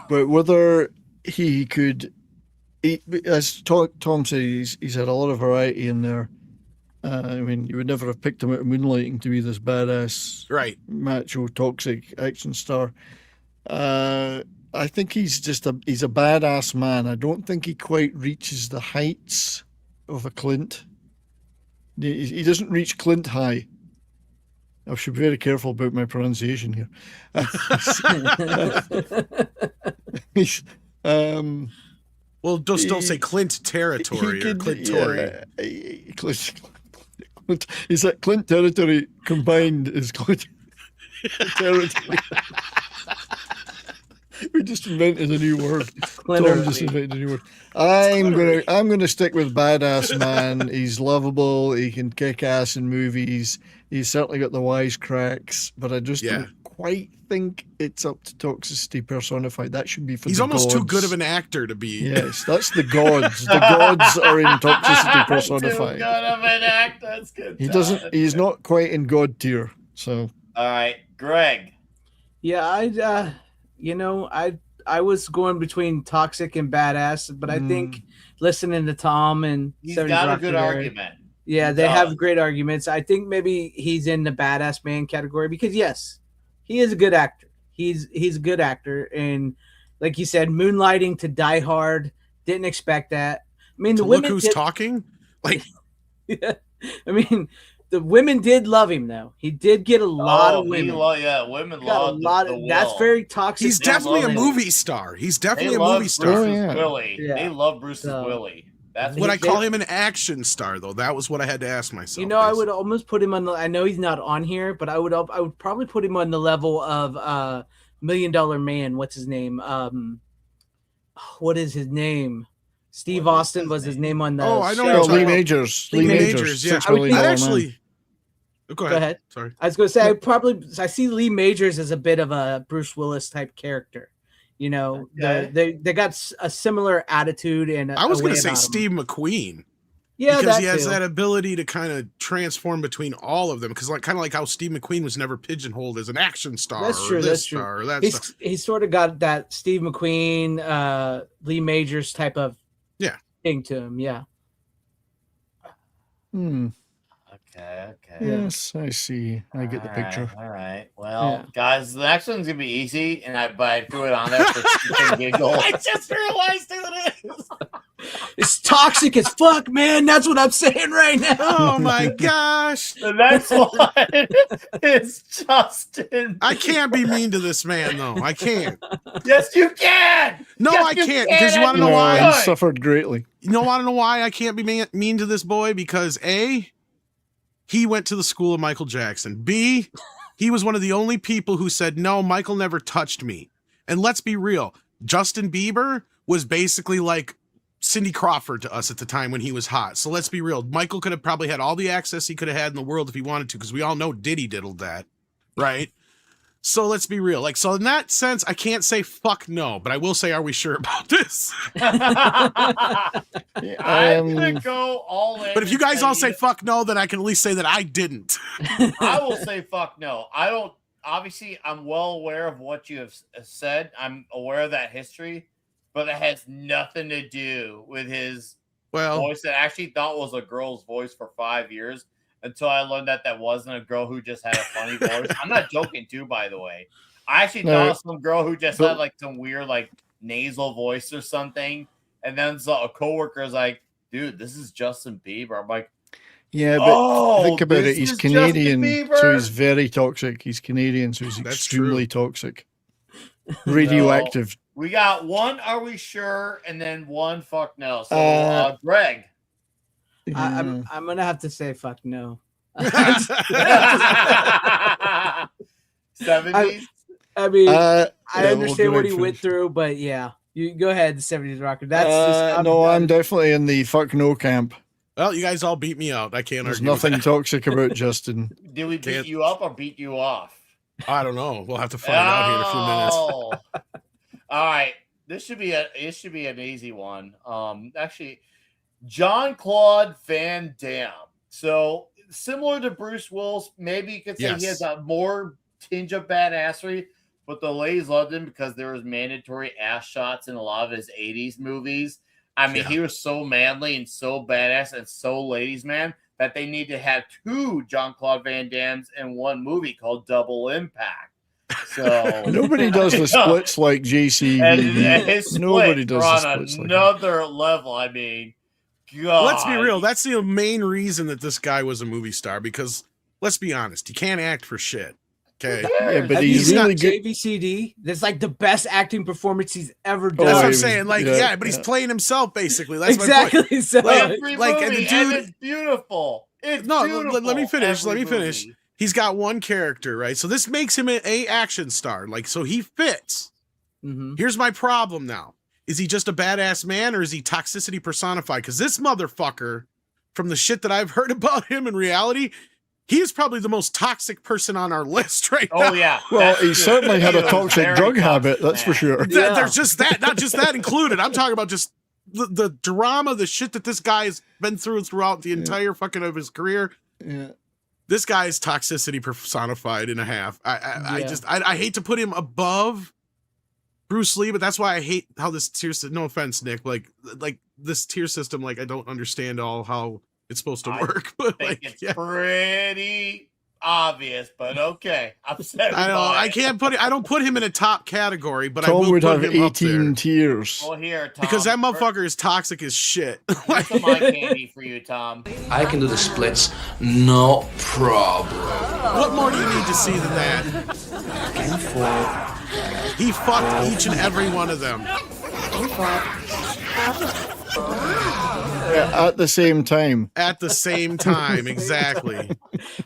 but whether he could, as Tom said, he's had a lot of variety in there. I mean, you would never have picked him out of Moonlighting to be this badass, Right. macho, toxic action star. I think he's a badass man. I don't think he quite reaches the heights of a Clint. He doesn't reach Clint high. I should be very careful about my pronunciation here. He's, Well, just don't say Clint territory or Clint Tory. Clint, is that Clint territory combined is Clint territory? We just invented a new word. Tom just invented a new word. I'm gonna stick with badass man. He's lovable. He can kick ass in movies. He's certainly got the wisecracks, but I just don't quite think it's up to toxicity personified. That should be for He's the almost gods. too good of an actor to be. Yes, that's the gods. The gods are in toxicity personified. Too good of an act. That's good. He doesn't. He's not quite in god tier. So. All right, Greg. Yeah, I was going between toxic and badass, but I think listening to Tom and He's got a good argument. Yeah, they have great arguments. I think maybe he's in the badass man category because yes, he is a good actor. He's a good actor, and like you said, moonlighting to Die Hard. Didn't expect that. I mean, the Look women who's talking. Like, yeah, I mean, the women did love him though. He did get a lot of women. Women love a lot of. That's very toxic. He's definitely a movie star. He's definitely a movie star. Willie. Yeah. They love Bruce's Willie. That's Would I call him an action star though? That was what I had to ask myself. You know, I would almost put him on the. I know he's not on here, but I would probably put him on the level of $1 Million Man. What's his name? What is his name? Steve Austin was his name on the. Oh, I know. show. Lee Majors. Lee Majors. Yeah, $6 million I man. actually. Go ahead. Go ahead. Sorry. I was going to say I see Lee Majors as a bit of a Bruce Willis type character. You know, they got a similar attitude, and I was going to say Steve McQueen. Yeah, because he that has too. that ability to kind of transform between all of them. Because kind of like how Steve McQueen was never pigeonholed as an action star. That's or true. This That's star true. Or that star. He's sort of got that Steve McQueen, Lee Majors type of thing to him. Yeah. Okay. Yes, I see. I get the picture. All right. Well, guys, the next one's gonna be easy, and I threw it on there for a giggle. I just realized who it is. It's toxic as fuck, man. That's what I'm saying right now. Oh my gosh. The next one is Justin. I can't be mean to this man though. I can't. Yes, you can. No, Yes, I you can't. can. Because you want to know No, why? he suffered greatly. You want to know why I can't be mean to this boy? Because A, he went to the school of Michael Jackson. B, he was one of the only people who said, no, Michael never touched me. And let's be real. Justin Bieber was basically like Cindy Crawford to us at the time when he was hot. So let's be real. Michael could have probably had all the access he could have had in the world if he wanted to, because we all know Diddy diddled that, right? So let's be real. Like, so in that sense, I can't say fuck no, but I will say, are we sure about this? I'm gonna go all in. But if you guys all say fuck no, then I can at least say that I didn't. I will say fuck no. I don't. Obviously, I'm well aware of what you have said. I'm aware of that history, but it has nothing to do with his voice that I actually thought was a girl's voice for 5 years until I learned that wasn't a girl who just had a funny voice. I'm not joking too, by the way. I actually thought it was some girl who just had like some weird like nasal voice or something. And then a coworker is like, dude, this is Justin Bieber. I'm like, yeah, but think about it. this He's is Canadian, Justin Bieber? so he's very toxic. He's Canadian, so he's That's extremely toxic. Radioactive. We got one, are we sure? And then one, fuck no. So, Greg. I'm gonna have to say fuck no. 70s. I mean, I we'll understand go what he ahead went first. through, but yeah, you go ahead. The 70s rocker. That's just, no, I'm definitely in the fuck no camp. Well, you guys all beat me out. I can't There's argue. nothing toxic about Justin. Did we beat you up or beat you off? I don't know. We'll have to find out here in a few minutes. All right. This should be an easy one. Actually, Jean-Claude Van Damme. So similar to Bruce Willis, maybe you could say he has a more tinge of badassery, but the ladies loved him because there was mandatory ass shots in a lot of his 80s movies. I mean, he was so manly and so badass and so ladies man that they need to have 2 Jean-Claude Van Dammes in one movie called Double Impact. So Nobody does the splits like JCV. and his Nobody splits does are the on splits like another level. I mean, God. Let's be real. That's the main reason that this guy was a movie star, because let's be honest, he can't act for shit. Okay. Yeah, but Have you he's seen really good. JVCD? That's like the best acting performance he's ever done. Oh, That's what I'm he saying. was- Like, yeah, yeah, but he's yeah. playing himself basically. That's my point. exactly. So Like, Every like, movie, and the and dude. it's beautiful. It's No, beautiful. let me finish. Let every me finish. movie. He's got one character, right? So this makes him a action star. Like, so he fits. Mhm. Here's my problem now. Is he just a badass man, or is he toxicity personified? Because this motherfucker, from the shit that I've heard about him in reality, he is probably the most toxic person on our list right now. Oh yeah. Well, that's he true. certainly had He a was toxic very drug toxic, habit, that's for man. sure. Yeah. There's just that, not just that included. I'm talking about just the drama, the shit that this guy's been through throughout the entire fucking of his career. Yeah. This guy's toxicity personified in a half. I hate to put him above Bruce Lee, but that's why I hate how this tier system, no offense, Nick, like this tier system, like I don't understand all how it's supposed to I work, but think like, it's yeah. pretty obvious, but okay. I'm sad I know about I it. can't put it. I don't put him in a top category, but I Tom will would put have him up there 18 tiers. Well, here, Tom. because that motherfucker is toxic as shit. Here's some eye candy for you, Tom. I can do the splits, no problem. What more do you need to see than that? He fucked each and every one of them. Yeah, at the same time. At the same time, exactly.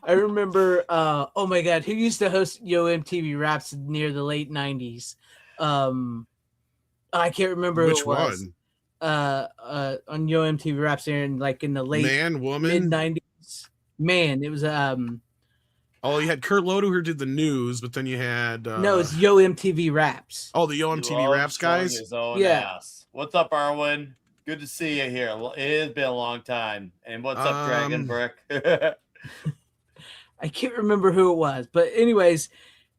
I remember, oh my God, who used to host Yo MTV Raps near the late 90s? I can't remember Which who it was. one? On Yo MTV Raps there in like in the late Man, mid woman. 90s. Man, it was Oh, you had Kurt Loder who did the news, but then you had no, it's Yo MTV Raps. oh, the Yo He MTV loves Raps showing guys. his own Yeah. ass. What's up, Arwen? Good to see you here. It has been a long time. And what's up, Dragon Brick? I can't remember who it was, but anyways,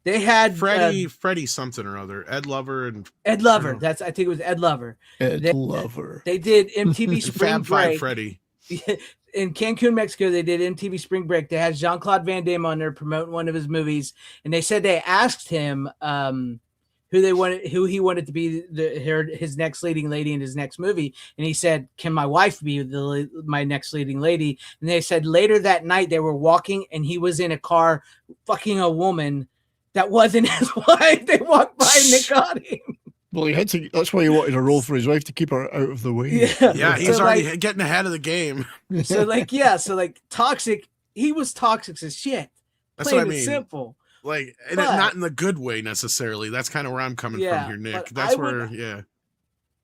they had Freddie something or other. Ed Lover and Ed Lover. Oh. That's I think it was Ed Lover. Ed They- Lover. They did MTV Spring Fab Five Break. Freddie. In Cancun, Mexico, they did MTV Spring Break. They had Jean-Claude Van Damme on there promoting one of his movies, and they said they asked him who he wanted to be his next leading lady in his next movie, and he said, "Can my wife be my next leading lady?" And they said later that night they were walking, and he was in a car fucking a woman that wasn't his wife. They walked by and they got him. Well, he had to. That's why he wanted a role for his wife to keep her out of the way. Yeah, he's So, already like- getting ahead of the game. So like toxic. He was toxic as shit. That's Plain what I and mean. simple. Like, and But- not in the good way necessarily. That's kind of where I'm coming Yeah, from here, Nick. but That's I would- where, yeah.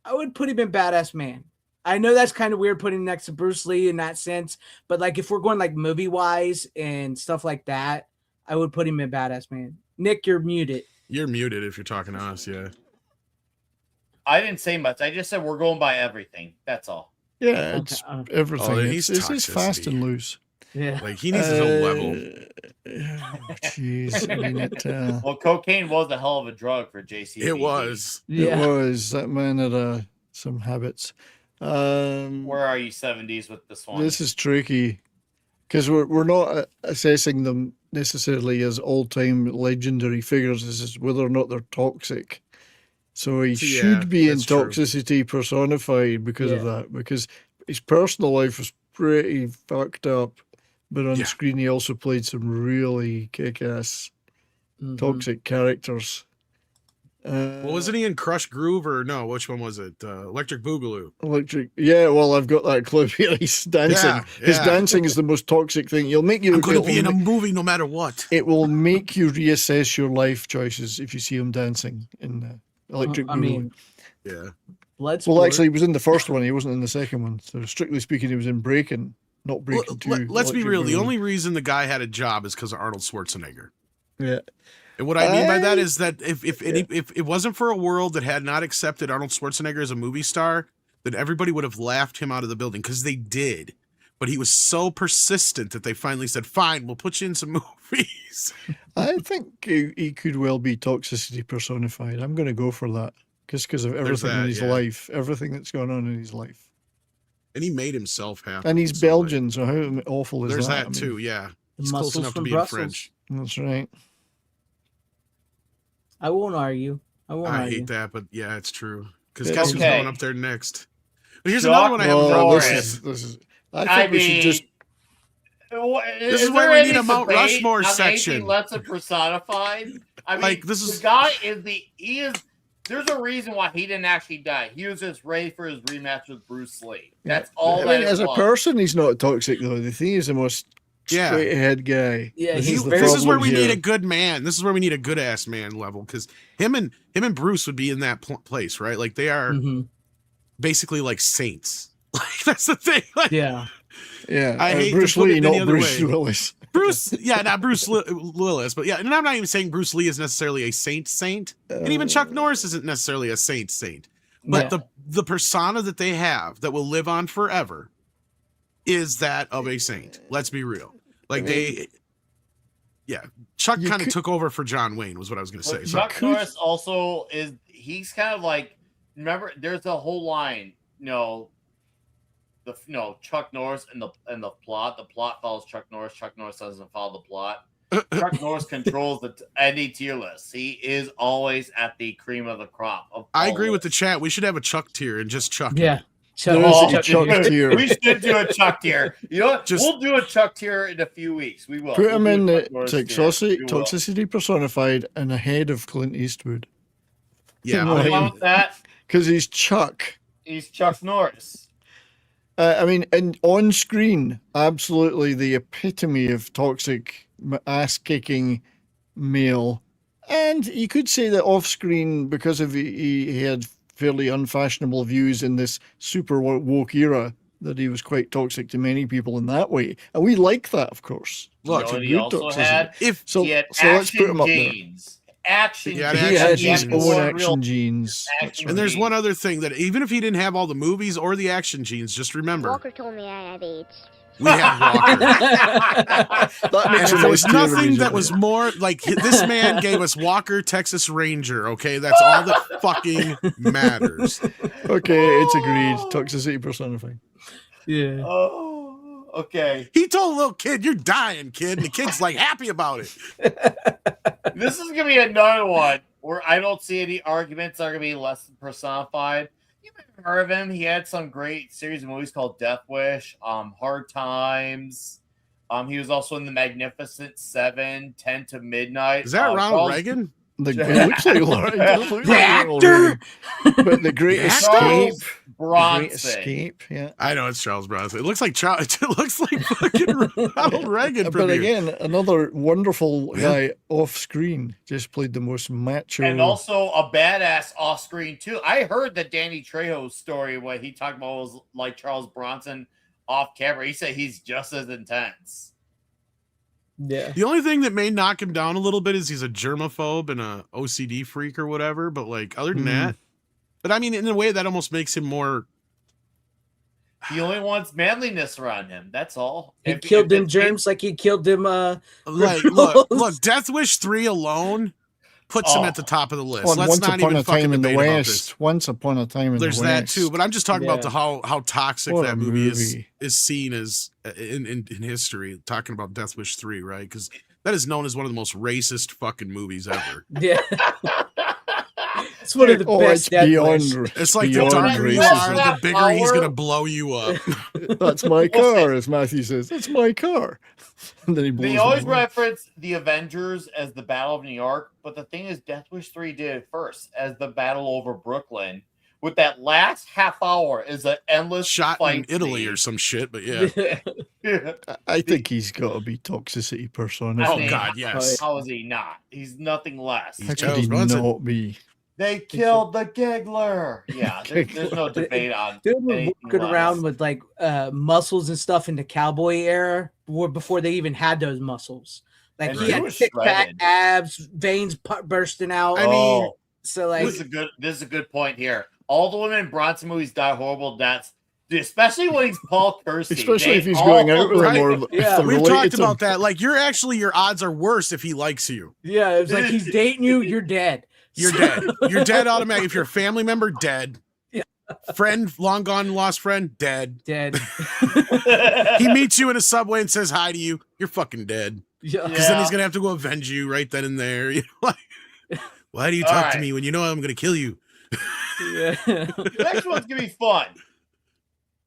I would put him in badass man. I know that's kind of weird putting him next to Bruce Lee in that sense, but like if we're going like movie wise and stuff like that, I would put him in badass man. Nick, you're muted. You're muted if you're talking to us, yeah. I didn't say much. I just said we're going by everything. That's all. Yeah, it's Okay, everything. Oh, it's he's it's fast toxicity. and loose. Yeah. Like, he needs his own level. Jeez, I mean it. Well, cocaine was a hell of a drug for JC. It was. Yeah. It was that man had some habits. Where are you 70s with this one? This is tricky because we're not assessing them necessarily as all-time legendary figures. This is whether or not they're toxic. So he Yeah, should be in that's true. toxicity personified because of Yeah. that. Because his personal life was pretty fucked up, but on Yeah. screen he also played some really kick-ass Mhm. toxic characters. Well, wasn't he in Crush Groove or no? Which one was it? Electric Boogaloo. Electric? Yeah, well, I've got that clip here. He's dancing. Yeah, His yeah. dancing is the most toxic thing. You'll make you. I'm going to it'll be in a ma- movie no matter what. It will make you reassess your life choices if you see him dancing in Electric I Boogaloo. mean, Yeah. blood. Well, actually, he was in the first one. He wasn't in the second one. So, strictly speaking, he was in Breaking, not Breaking 2. Let's be Electric real. The Boogaloo. only reason the guy had a job is because of Arnold Schwarzenegger. Yeah. And what I mean by that is that if it wasn't for a world that had not accepted Arnold Schwarzenegger as a movie star, then everybody would have laughed him out of the building, because they did. But he was so persistent that they finally said, "Fine, we'll put you in some movies." I think he could well be toxicity personified. I'm going to go for that. Just because of everything in that, his yeah. life, everything that's going on in his life. And he made himself happen. And he's so, like, Belgian, so how awful is there's that? that I mean, too. Yeah, The he's close muscles enough to from being Brussels. French. That's right. I won't argue. I argue. hate that, but yeah, it's true. Because Yeah. guess who's Okay. going up there next? But here's Chuck another one I have a problem Norris. with. This is. I think we should just. This is where we need a Mount Rushmore section. Lesser personified. I mean, Like, this is- the guy is. There's a reason why he didn't actually die. He was just ready for his rematch with Bruce Lee. That's all. I that mean, it as a was. person, he's not toxic though. The thing is the most Yeah. straight ahead guy. Yeah, this he's is the very- This is where problem we need here. a good man. This is where we need a good ass man level, because him and Bruce would be in that place, right? Like they are Mhm. basically like saints. Like that's the thing. Like, Yeah. Yeah, I hate to Bruce put it Lee, any not other Bruce way. Willis. Bruce, yeah, not Bruce Willis, but yeah, and I'm not even saying Bruce Lee is necessarily a saint, and even Chuck Norris isn't necessarily a saint. But Yeah. the persona that they have that will live on forever is that of a saint. Let's be real. Like Chuck You kind of could- took over for John Wayne, was what I was going to say. But So, Chuck Norris also is. He's kind of like. Remember, there's a whole line. Chuck Norris and the plot. The plot follows Chuck Norris. Chuck Norris doesn't follow the plot. Chuck Norris controls the Andy tier list. He is always at the cream of the crop. I agree with the chat. We should have a Chuck tier and just Chuck. Yeah. There is Oh, a Chuck tier. We should do a Chuck tier. You know what? Just- We'll do a Chuck tier in a few weeks. We will. Put We'll him do a in the Chuck Norris tier. toxicity, We will. toxicity personified and ahead of Clint Eastwood Yeah, No, I'm I- fine with that. because he's Chuck. He's Chuck Norris. I mean, and on screen, absolutely the epitome of toxic, ass kicking male. And you could say that off screen, because of he had fairly unfashionable views in this super woke era, that he was quite toxic to many people in that way. And we like that, of course. Look, You know what he good also toxicity. had? if So, He had so let's put him up there. genes. Action Yeah, genes. He had action his genes. own Real action genes. That's action right. and there's genes. one other thing that even if he didn't have all the movies or the action genes, just remember Walker told me I had AIDS. we had Walker. That And makes if a there was nice tier nothing that immediately. was more like this man gave us Walker Texas Ranger. Okay, that's all that fucking matters. Okay, it's agreed. Toxicity personified. Yeah. Oh, okay. He told a little kid, "You're dying, kid," and the kid's like happy about it. This is gonna be another one where I don't see any arguments that are gonna be less than personified. You may have heard of him. He had some great series of movies called Death Wish, Hard Times. He was also in The Magnificent Seven, 10 to Midnight. Is that Ronald Charles- Reagan? It looks like Lauren. It does look The like Ronald actor! Reagan. But the Great The Escape. Charles The Great Bronson. Escape. Yeah. I know it's Charles Bronson. It looks like It looks like fucking Ronald Reagan. But from here. again, another wonderful guy off screen just played the most macho. And also a badass off screen too. I heard that Danny Trejo's story, what he talked about was like Charles Bronson off camera. He said he's just as intense. Yeah. The only thing that may knock him down a little bit is he's a germaphobe and a OCD freak or whatever. But like other than that, but I mean, in a way that almost makes him more. He only wants manliness around him. That's all. He If- killed if them it- germs like he killed them Like look, Death Wish 3 alone puts him Oh. at the top of the list. On Let's Once not Upon even a fucking Time in the debate about this. West. Once Upon a Time in There's the that West. too, but I'm just talking about Yeah. how toxic What that a movie movie. is seen as in history. Talking about Death Wish 3, right? Because that is known as one of the most racist fucking movies ever. Yeah. It's one of the Oh, best it's Death beyond. Wish. It's like the beyond darker you racism. are, the bigger he's gonna blow you up. That's my car, as Matthew says. It's my car. And then he blows They him always away. reference the Avengers as the Battle of New York, but the thing is, Death Wish 3 did it first as the battle over Brooklyn. With that last half hour is an endless Shot fight in Italy scene. or some shit, but yeah. I think he's got to be toxicity persona. Oh think- God, yes. How is he not? He's nothing less. He's How Charles could he Bronson. not be? They killed the giggler. Yeah, there's no debate on Dude was anything walking less. around with like muscles and stuff in the cowboy era before they even had those muscles. Like And he he had was thick back shredded. abs, veins bursting out. I mean, so like this is a good point here. All the women in Bronson movies die horrible deaths, especially when he's Paul Kersey. Especially They if he's all going out with him right. or if Yeah. they're We've related talked to him. about that. Like your odds are worse if he likes you. yeah, it was like he's dating you, you're dead. You're dead. You're dead automatically. If you're a family member, dead. Yeah. Friend, long gone, lost friend, dead. Dead. He meets you in a subway and says hi to you. You're fucking dead. Yeah. Because then he's gonna have to go avenge you right then and there. You know, like, why do you All talk to right. me when you know I'm gonna kill you? Yeah. The next one's gonna be fun,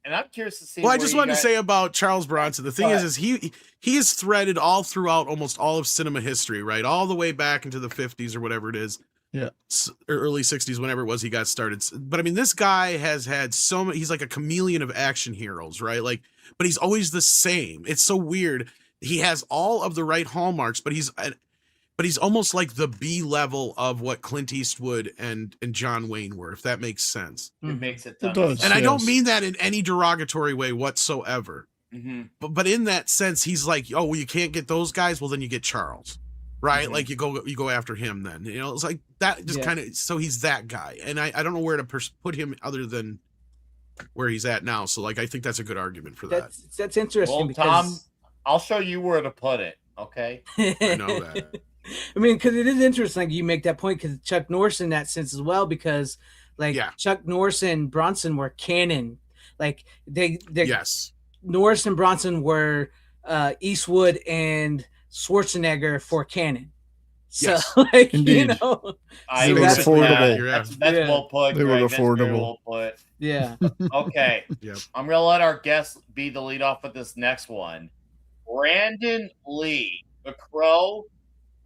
and I'm curious to see. Well, I where just you wanted to guys- say about Charles Bronson. The thing Go is he is threaded all throughout almost all of cinema history, right? All the way back into the 50s or whatever it is. Yeah. Or early 60s, whenever it was he got started. But I mean, this guy has had so many, he's like a chameleon of action heroes, right? Like, but he's always the same. It's so weird. He has all of the right hallmarks, but he's almost like the B level of what Clint Eastwood and John Wayne were, if that makes sense. It makes it. It does. And I don't Yes. mean that in any derogatory way whatsoever. Mm-hmm. But in that sense, he's like, oh, well, you can't get those guys. Well, then you get Charles, right? Mhm. Like you go after him. Then it's like that. Just Yeah. kind of. So he's that guy, and I don't know where to put him other than where he's at now. So like I think that's a good argument for that. That's interesting Well, because Tom, I'll show you where to put it. Okay. I know that. I mean, because it is interesting. Like you make that point because Chuck Norris in that sense as well, because like Yeah. Chuck Norris and Bronson were canon. Like they Yes. Norris and Bronson were Eastwood and Schwarzenegger for canon. So Yes. like Indeed. you know, I They were that's- affordable. That's Yeah. well put. They were Greg. That's very affordable. well put. yeah. Okay. Yep. I'm gonna let our guest be the lead off with this next one. Brandon Lee, The Crow,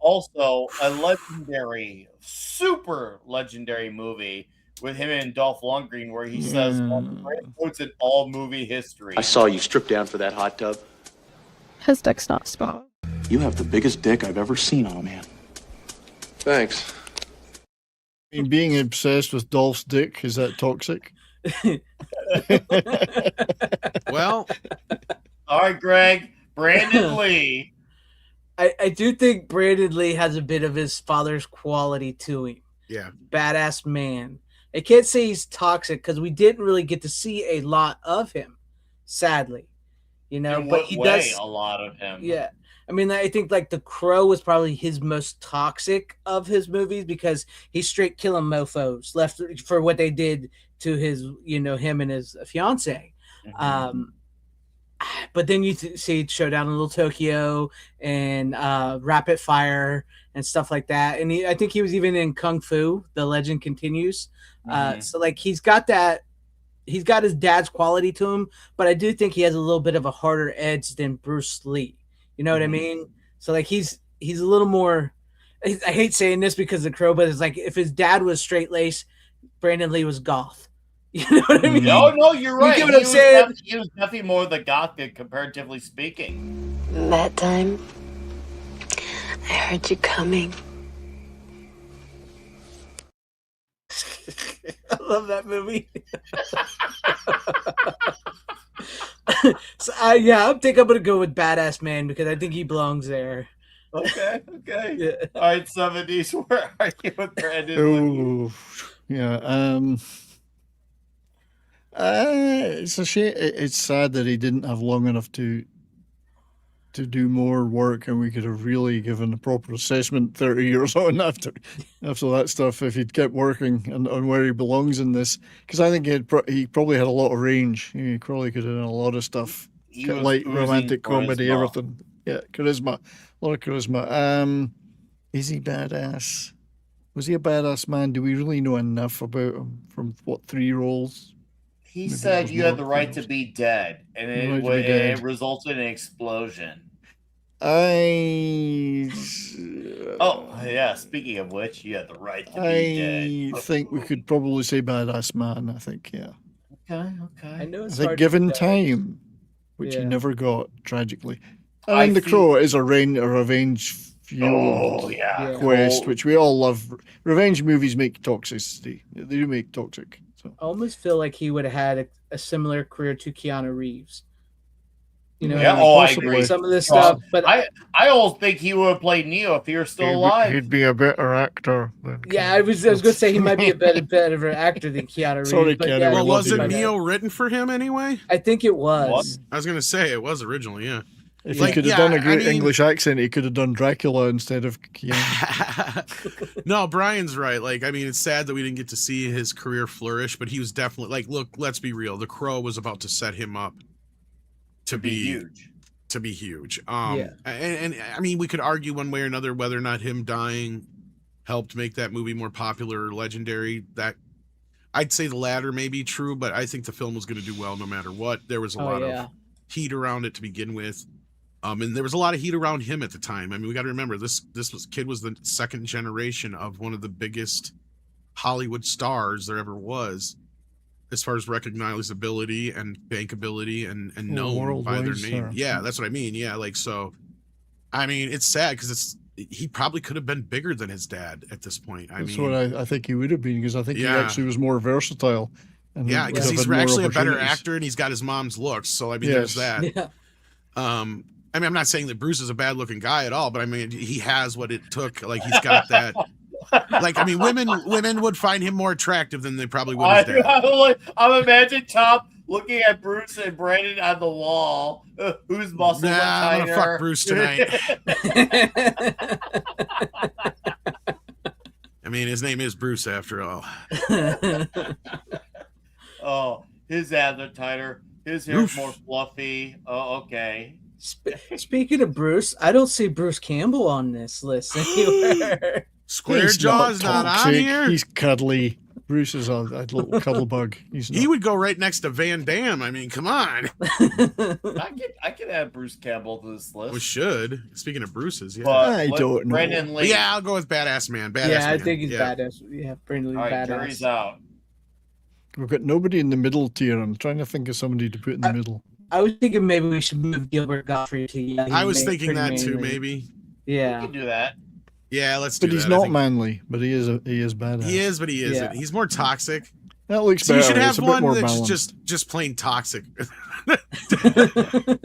also a legendary, super legendary movie with him and Dolph Lundgren, where he says quotes in all movie history. I saw you strip down for that hot tub. His dick's not small. You have the biggest dick I've ever seen on a man. Thanks. I mean, being obsessed with Dolph's dick, is that toxic? Well, All right, Greg. Brandon Lee. I do think Brandon Lee has a bit of his father's quality to him. yeah. Badass man. I can't say he's toxic because we didn't really get to see a lot of him, sadly. You know, In but what he way? does. A lot of him. Yeah. I mean, I think like The Crow was probably his most toxic of his movies because he's straight killing mofos left for what they did to his, him and his fiance. Mhm. But then you see Showdown in Little Tokyo and Rapid Fire and stuff like that. And I think he was even in Kung Fu, The Legend Continues. Mhm. So like he's got his dad's quality to him, but I do think he has a little bit of a harder edge than Bruce Lee. You know what I Mhm. mean? So like he's a little more. I hate saying this because of The Crow, but it's like if his dad was straight laced, Brandon Lee was goth. You know what I mean? No, you're right. get what I'm saying? He was definitely more the gothic, comparatively speaking. That time, I heard you coming. I love that movie. So I think I'm gonna go with Badass Man because I think he belongs there. Okay. Yeah. All right, 70s. Where are you with Brandon Lee? Oh, yeah. It's a shame. It's sad that he didn't have long enough to do more work, and we could have really given a proper assessment 30 years on after that stuff if he'd kept working and on where he belongs in this. Because I think he probably had a lot of range. He probably could have done a lot of stuff, He was light oozing romantic comedy, charisma. everything. Yeah, charisma, a lot of charisma. Is he badass? Was he a badass man? Do we really know enough about him from 3 roles? He Maybe said there's you had more the right to things. be dead, and The it, right to be dead. it resulted in an explosion. I Oh, yeah. Speaking of which, you had the right to be I dead. think we could probably say badass man. I think, yeah. Okay. I know I it's think hard given to judge. time, which he Yeah. never got tragically. I And The feel- Crow is a revenge fueled Oh, yeah. Yeah. quest, Cool. which we all love. Revenge movies make toxicity. They do make toxic. So I almost feel like he would have had a similar career to Keanu Reeves. You know, Yeah, what I mean? oh, I possibly. agree. Some of this Well, stuff, but I almost think he would have played Neo if he were still alive. He'd be a better actor. Than yeah, I was going to say he might be a better actor than Keanu Reeves. Sorry, but Keanu, yeah, we Well, love wasn't you. Neo written for him anyway? I think it was. What? I was gonna say it was originally, yeah. If Like, he could have yeah, done a I great mean- English accent, he could have done Dracula instead of Keanu. No, Brian's right. Like, I mean, it's sad that we didn't get to see his career flourish, but he was definitely like, look, let's be real. The Crow was about to set him up to be huge. To be huge. Yeah. And I mean, we could argue one way or another whether or not him dying helped make that movie more popular or legendary. That I'd say the latter may be true, but I think the film was going to do well no matter what. There was a lot of heat around it to begin with. And there was a lot of heat around him at the time. I mean, we got to remember this kid was the second generation of one of the biggest Hollywood stars there ever was, as far as recognizability and bankability and known by their name. Yeah, that's what I mean. Yeah, like, so, I mean, it's sad because he probably could have been bigger than his dad at this point. That's what I think he would have been, because I think he actually was more versatile. And yeah, because he's actually a better actor and he's got his mom's looks. So, I mean, there's that. Yeah. I mean, I'm not saying that Bruce is a bad looking guy at all, but I mean, he has what it took. Like, he's got that. Like, I mean, women would find him more attractive than they probably would his dad. I'm imagining Tom looking at Bruce and Brandon on the wall. Whose muscles are tighter? I'm gonna fuck Bruce tonight. I mean, his name is Bruce after all. Oh, his abs are tighter. His hair's more fluffy. Oh, okay. Speaking of Bruce, I don't see Bruce Campbell on this list anywhere. Square Jaw's not on here. He's cuddly. Bruce is a little cuddle bug. He would go right next to Van Damme. I mean, come on. I could add Bruce Campbell to this list. We should. Speaking of Bruce's, yeah. But I don't know. Brandon Lee. Yeah, I'll go with Badass Man. Badass Yeah, I Man. think he's badass. Yeah, Brandon Lee, All right, badass. jury's out. We've got nobody in the middle tier. I'm trying to think of somebody to put in the middle. I was thinking maybe we should move Gilbert Gottfried to. Yeah, I was thinking that too, maybe. Yeah, we can do that. Yeah, let's do that. But he's not manly. But he is badass. He is, but he isn't. Yeah. He's more toxic. That looks so better. You should have it's one that's balanced. just plain toxic. Because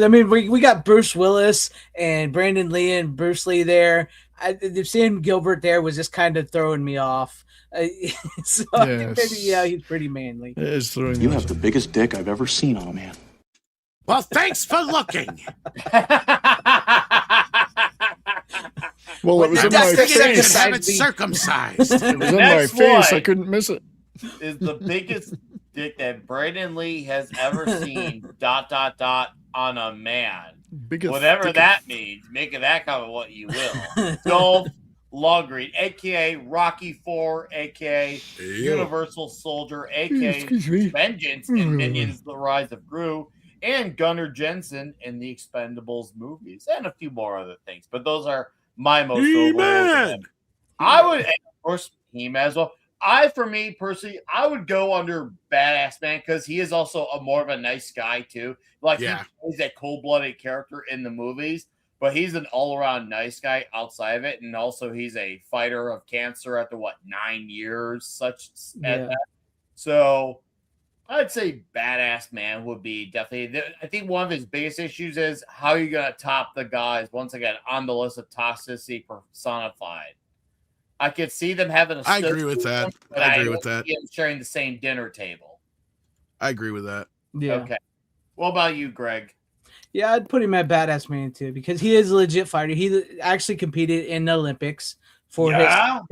I mean, we got Bruce Willis and Brandon Lee and Bruce Lee there. Seeing Gilbert there was just kind of throwing me off. So I think maybe, he's pretty manly. It is throwing. You have the biggest dick I've ever seen on a man. Well, thanks for looking. Well, it was in my face. Have it circumcised. It was in my face. I couldn't miss it. Is the biggest dick that Brandon Lee has ever seen. ... on a man. Whatever that means. Make of that comment what you will. Dolph Lundgren, aka Rocky 4, aka Universal Soldier, aka Vengeance in Minions: The Rise of Gru, and Gunnar Jensen in the Expendables movies, and a few more other things. But those are my most overall. I would, and of course, He-Man as well. For me personally, I would go under Badass Man because he is also more of a nice guy too. Like he plays that cold-blooded character in the movies, but he's an all-around nice guy outside of it, and also he's a fighter of cancer after 9 years, as that. So I'd say Badass Man would be definitely. I think one of his biggest issues is how you're gonna top the guys once again on the list of toxicity personified. I could see them having a. I agree with that. I agree with that. Sharing the same dinner table. I agree with that. Yeah. Okay. What about you, Greg? Yeah, I'd put him at Badass Man too because he is a legit fighter. He actually competed in the Olympics for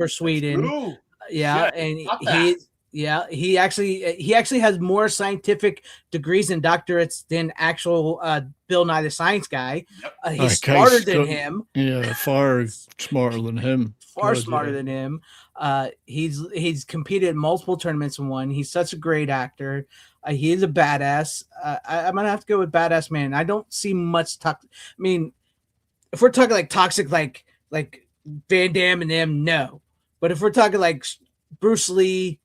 Sweden. Yeah, and he actually has more scientific degrees and doctorates than actual Bill Nye the Science Guy. He's smarter than him. Yeah, far smarter than him. Far smarter than him. He's competed in multiple tournaments and won. He's such a great actor. He is a badass. I'm gonna have to go with Badass Man. I don't see much toxic. I mean, if we're talking like toxic, like Van Damme and them, no. But if we're talking like Bruce Lee,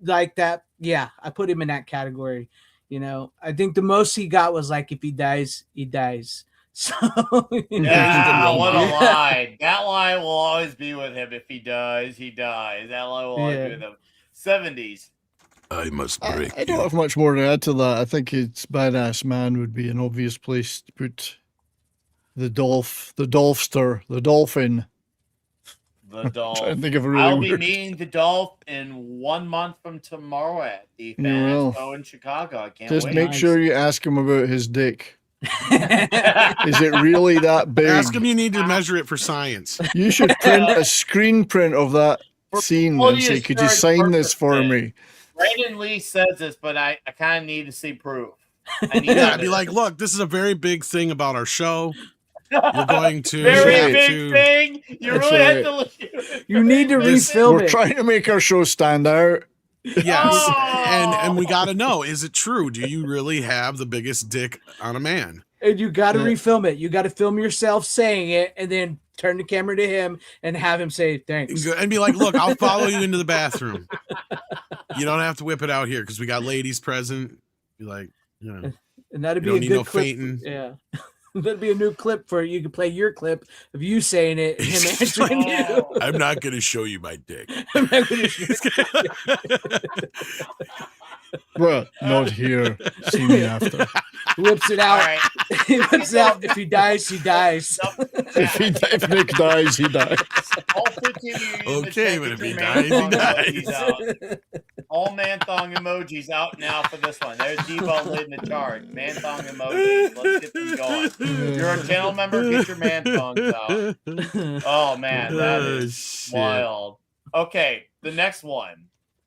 like that, yeah, I put him in that category. You know, I think the most he got was like if he dies, he dies. So yeah, what a line. That line will always be with him. If he dies, he dies. That line will always be with him. 70s. I must break. I don't have much more to add to that. I think it's Badass Man would be an obvious place to put the Dolphster, the Dolphin. The Dolph. I'm trying to think of a really I'll be weird... meeting the Dolph in 1 month from tomorrow at the Fan Expo in Chicago. I can't just wait. make sure you ask him about his dick. Is it really that big? Ask him. You need to measure it for science. You should print a screen print of that For scene quality and say, "Could you assurance sign this for purposes, me?" Brandon Lee says this, but I kind of need to see proof. I need Yeah, I'd be like, look, this is a very big thing about our show. You're going to very have big to- thing. You That's really right. have to look. You need to refilm We're it. trying to make our show stand out. Yes, Oh! and we got to know: is it true? Do you really have the biggest dick on a man? And you got to Yeah. refilm it. You got to film yourself saying it, and then turn the camera to him and have him say thanks. And be like, look, I'll follow you into the bathroom. You don't have to whip it out here because we got ladies present. Be like, you know, And that'd you be don't a need good no clip. fainting. Yeah. That'd be a new clip for you. You could play your clip of you saying it and him answering you. Oh. I'm not going to show you my dick. I'm not gonna show Well, not here. See me after. Whips it All out. right. He whips it out. If he dies, he dies. If Nick dies, he dies. All 15 of you Okay, but if he dies, he man-thong dies. emojis out. All man-thong emojis out now for this one. There's Debo leading the charge. Man-thong emojis. Let's get them going. You're a channel member, get your man-thongs out. Oh, man, that is Shit. wild. Okay, the next one.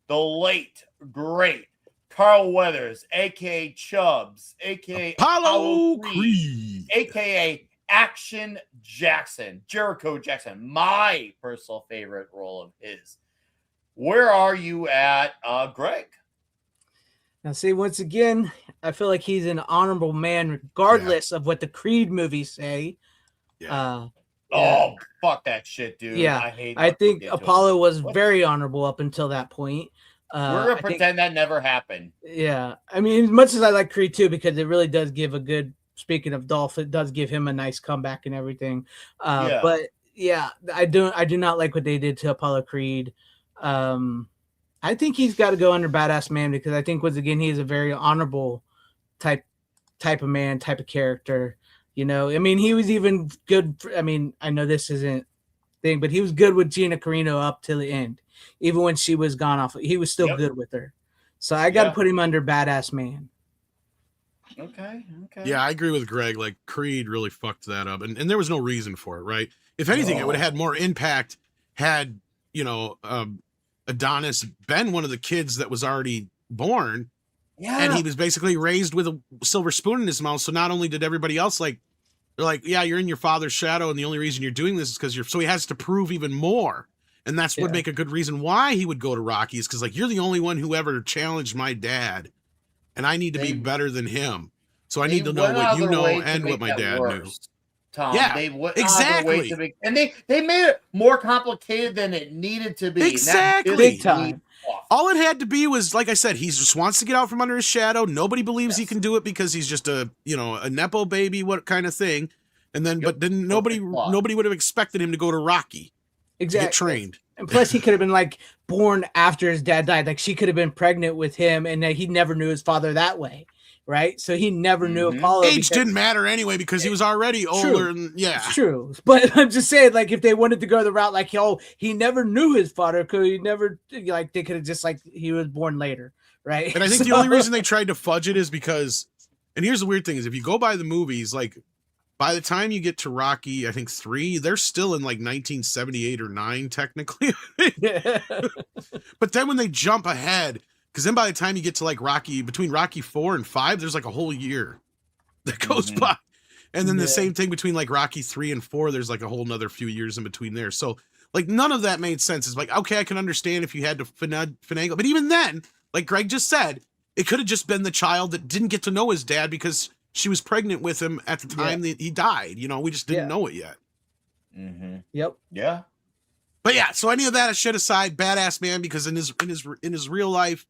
The late, great Carl Weathers, a.k.a. Chubbs, a.k.a. Apollo Creed, Creed. a.k.a. Action Jackson, Jericho Jackson, my personal favorite role of his. Where are you at, Greg? Now, see, once again, I feel like he's an honorable man, regardless of what the Creed movies say. Yeah. Oh, fuck that shit, dude. Yeah, I hate I what think they did to him. Apollo was What? very honorable up until that point. We're I gonna think- pretend that never happened. Yeah, I mean, as much as I like Creed too, because it really does give a good. Speaking of Dolph, it does give him a nice comeback and everything. Yeah. But yeah, I do not like what they did to Apollo Creed. I think he's got to go under Badass Man because I think once again he is a very honorable type of man, type of character. You know, I mean, he was even good. I mean, I know this isn't thing, but he was good with Gina Carino up till the end. Even when she was gone off, he was still Yep. good with her. So I got to Yeah. put him under Badass Man. Okay. Yeah, I agree with Greg. Like Creed really fucked that up, and there was no reason for it, right? If anything, it would have had more impact had Adonis been one of the kids that was already born, Yeah. and he was basically raised with a silver spoon in his mouth. So not only did everybody else they're like, yeah, you're in your father's shadow, and the only reason you're doing this is because so he has to prove even more. And that's would Yeah. make a good reason why he would go to Rocky is because like you're the only one who ever challenged my dad, and I need to be They- better than him. So I They need to know went out what of you their way know to and what make my that dad knew. worse, Tom. Yeah, They went out of their way exactly. to make, and they made it more complicated than it needed to be. and that Exactly. really Big time. peed off. All it had to be was, like I said, he just wants to get out from under his shadow. Nobody believes he Yes. can do it because he's just a nepo baby, what kind of thing. And then, Yep. but then nobody plot. would have expected him to go to Rocky to Exactly. get trained. And plus, he could have been like born after his dad died. Like she could have been pregnant with him, and he never knew his father that way, right? So he never knew Mhm. Apollo. Age because- didn't matter anyway because he was already older. And yeah, It's true, but I'm just saying, like, if they wanted to go the route, like, he never knew his father, because he never, like, they could have just, like, he was born later, right? and I think the So- only reason they tried to fudge it is because, and here's the weird thing is if you go by the movies, like by the time you get to Rocky, I think 3, they're still in like 1978 or 9 technically. But then when they jump ahead, because then by the time you get to like between Rocky 4 and 5, there's like a whole year that goes Mhm. by. And then the Yeah. same thing between like Rocky 3 and 4, there's like a whole nother few years in between there. So like none of that made sense. It's like, okay, I can understand if you had to finagle. But even then, like Greg just said, it could have just been the child that didn't get to know his dad because she was pregnant with him at the time that he died. We just didn't Yeah. know it yet. Mm-hmm. Yep. Yeah. But yeah, so any of that shit aside, Badass Man, because in his real life,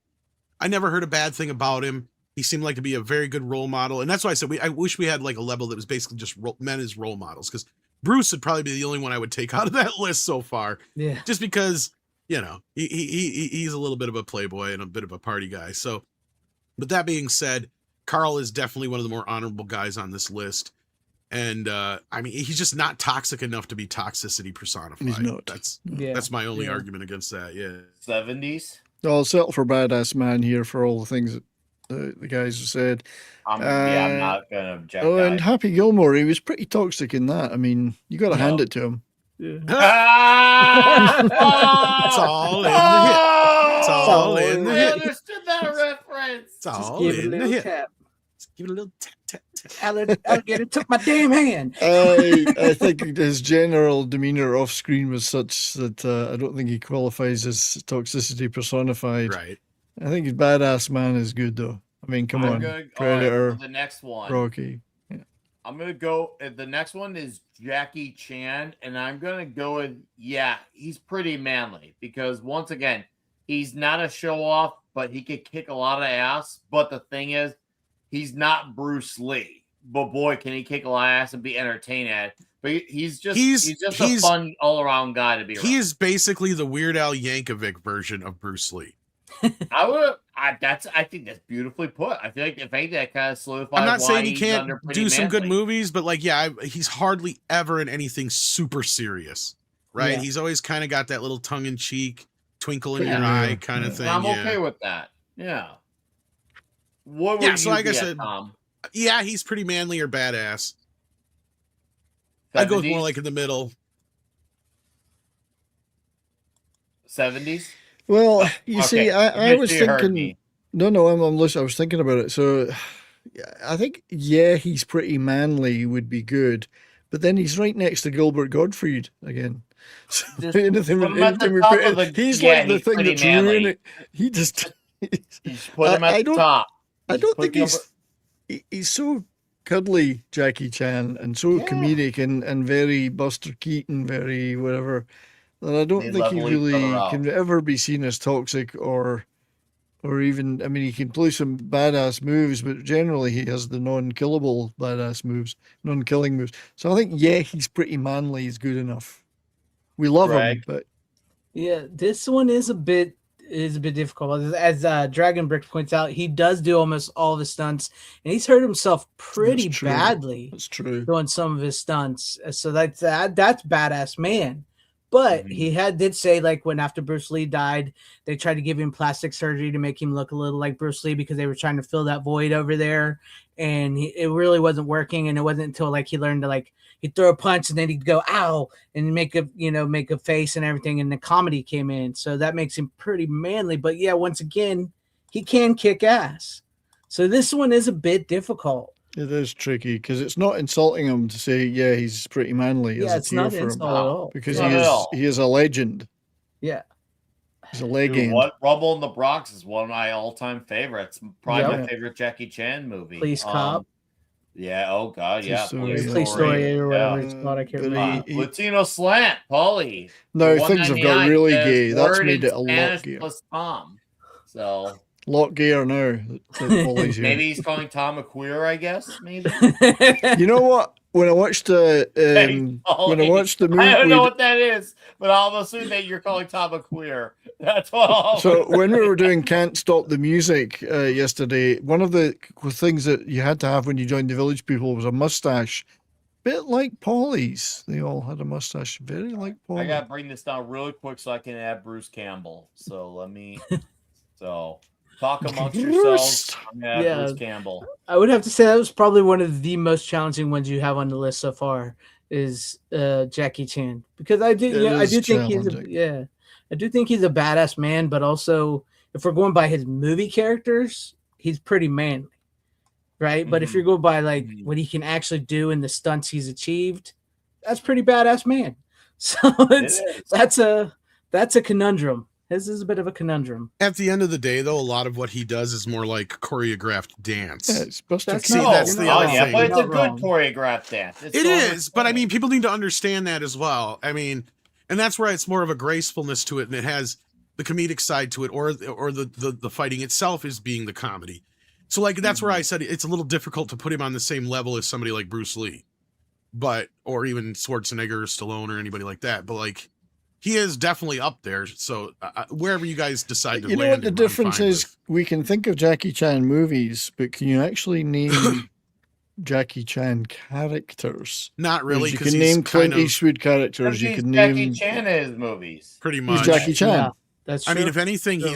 I never heard a bad thing about him. He seemed like to be a very good role model, and that's why I said I wish we had like a level that was basically just men as role models. Because Bruce would probably be the only one I would take out of that list so far, Yeah. just because he's a little bit of a playboy and a bit of a party guy. So, but that being said, Carl is definitely one of the more honorable guys on this list. And I mean, he's just not toxic enough to be toxicity personified. He's not. Yeah. That's my only Yeah. argument against that. Yeah. 70s. I'll settle for Badass Man here for all the things that the guys have said. I'm not gonna object. Oh, and Happy Gilmore, he was pretty toxic in that. I mean, you got to hand it to him. Yeah. It's all in the hit. It's all in the I hit. understood that reference. It's all give it a in the little hit. tap. Just give it a little tap, tap, tap. Alligator took my damn hand. I think his general demeanor off screen was such that I don't think he qualifies as toxicity personified. Right. I think his badass man is good though. I mean, come on, Predator, the next one. Rocky. I'm gonna go. The next one is Jackie Chan, and I'm gonna go with he's pretty manly because once again, he's not a show off, but he could kick a lot of ass. But the thing is, he's not Bruce Lee. But boy, can he kick a lot of ass and be entertained at it. But he's just a fun all around guy to be around. He is basically the Weird Al Yankovic version of Bruce Lee. I think that's beautifully put. I feel like if anything, that kind of solidifies. I'm not why saying he he's can't under do pretty some good manly. movies, but like, he's hardly ever in anything super serious, right? Yeah. He's always kind of got that little tongue in cheek, twinkle in your eye kind of thing. And I'm okay with that. Yeah. What would Yeah, you so like be I at, said, Tom? yeah, he's pretty manly or badass. I go with more 70s? like in the middle. 70s? Well, you see, Okay. I was You heard thinking. me. No, I'm listening. I was thinking about it. So, I think he's pretty manly would be good, but then he's right next to Gilbert Gottfried again. So Just anything, put him at the anything we top put of in, the- he's yeah, like the he's thing pretty that's manly. ruining. He just. Just put him at I the don't- top. I don't Just think put he's so cuddly, Jackie Chan, and so comedic and very Buster Keaton, very whatever. That I don't They think he level each really other out. can ever be seen as toxic or even. I mean, he can play some badass moves, but generally he has the non-killable badass moves, non-killing moves. So I think he's pretty manly. He's good enough. We love him, Greg? but Yeah, this one is a bit difficult. As Dragon Brick points out, he does do almost all of his stunts, and he's hurt himself pretty That's true. badly that's true. doing some of his stunts. So that's badass man. But he did say, like, when after Bruce Lee died, they tried to give him plastic surgery to make him look a little like Bruce Lee because they were trying to fill that void over there, and it really wasn't working. And it wasn't until like he learned to like he'd throw a punch and then he'd go ow and make a face and everything, and the comedy came in. So that makes him pretty manly. But yeah, once again, he can kick ass. So this one is a bit difficult. It is tricky because it's not insulting him to say, he's pretty manly. Yeah, as a it's not tier for him, insult at all. because Not at all. he is a legend. Yeah. He's a Dude, legend. what Rumble in the Bronx is one of my all-time favorites. Probably Yep. my favorite Jackie Chan movie. Police Cop. Yeah. Oh God. Police Yeah. Story, Police Story or whatever Yeah. it's called. I can't But remember. Latino Slant, Paulie. Now things have got 199 really says gay. That's word made in it a lot Spanish gayer. plus Tom. So Lot gayer now. that Paulie's here. maybe he's calling Tom a queer. I guess maybe. You know what? When I watched Hey, when I Paulie, watched the movie, I don't know what that is, but I'll assume that you're calling Tom a queer. That's all. so when we were doing Can't Stop the Music yesterday, one of the things that you had to have when you joined the Village People was a mustache. Bit like Paulie's. They all had a mustache, very like Paulie. I gotta bring this down really quick so I can add Bruce Campbell. So let me. So talk amongst yourselves. I'm gonna add Yeah. Bruce Campbell. I would have to say that was probably one of the most challenging ones you have on the list so far is Jackie Chan, because I do think he's a badass man, but also if we're going by his movie characters, he's pretty manly, right? But if you're going by like what he can actually do and the stunts he's achieved, that's pretty badass man. So that's a conundrum. This is a bit of a conundrum. At the end of the day, though, a lot of what he does is more like choreographed dance. Yeah, it's Buster That's Keaton. See, that's you're the not other wrong. thing. But it's a You're not good wrong. choreographed dance. It's It so is, but I mean, entertaining. people need to understand that as well. I mean, and that's where it's more of a gracefulness to it, and it has the comedic side to it, or the fighting itself is being the comedy. So, like, that's where I said it's a little difficult to put him on the same level as somebody like Bruce Lee, or even Schwarzenegger or Stallone or anybody like that. But like, he is definitely up there. So wherever you guys decide to You know land what the him, I'm difference fine is? with. We can think of Jackie Chan movies, but can you actually name Jackie Chan characters? Not really, You because can he's name Clint kind of Eastwood characters. You He's can Jackie name. Chan in his movies. pretty He's much. Jackie Chan. Yeah. That's I true. mean, if anything, True.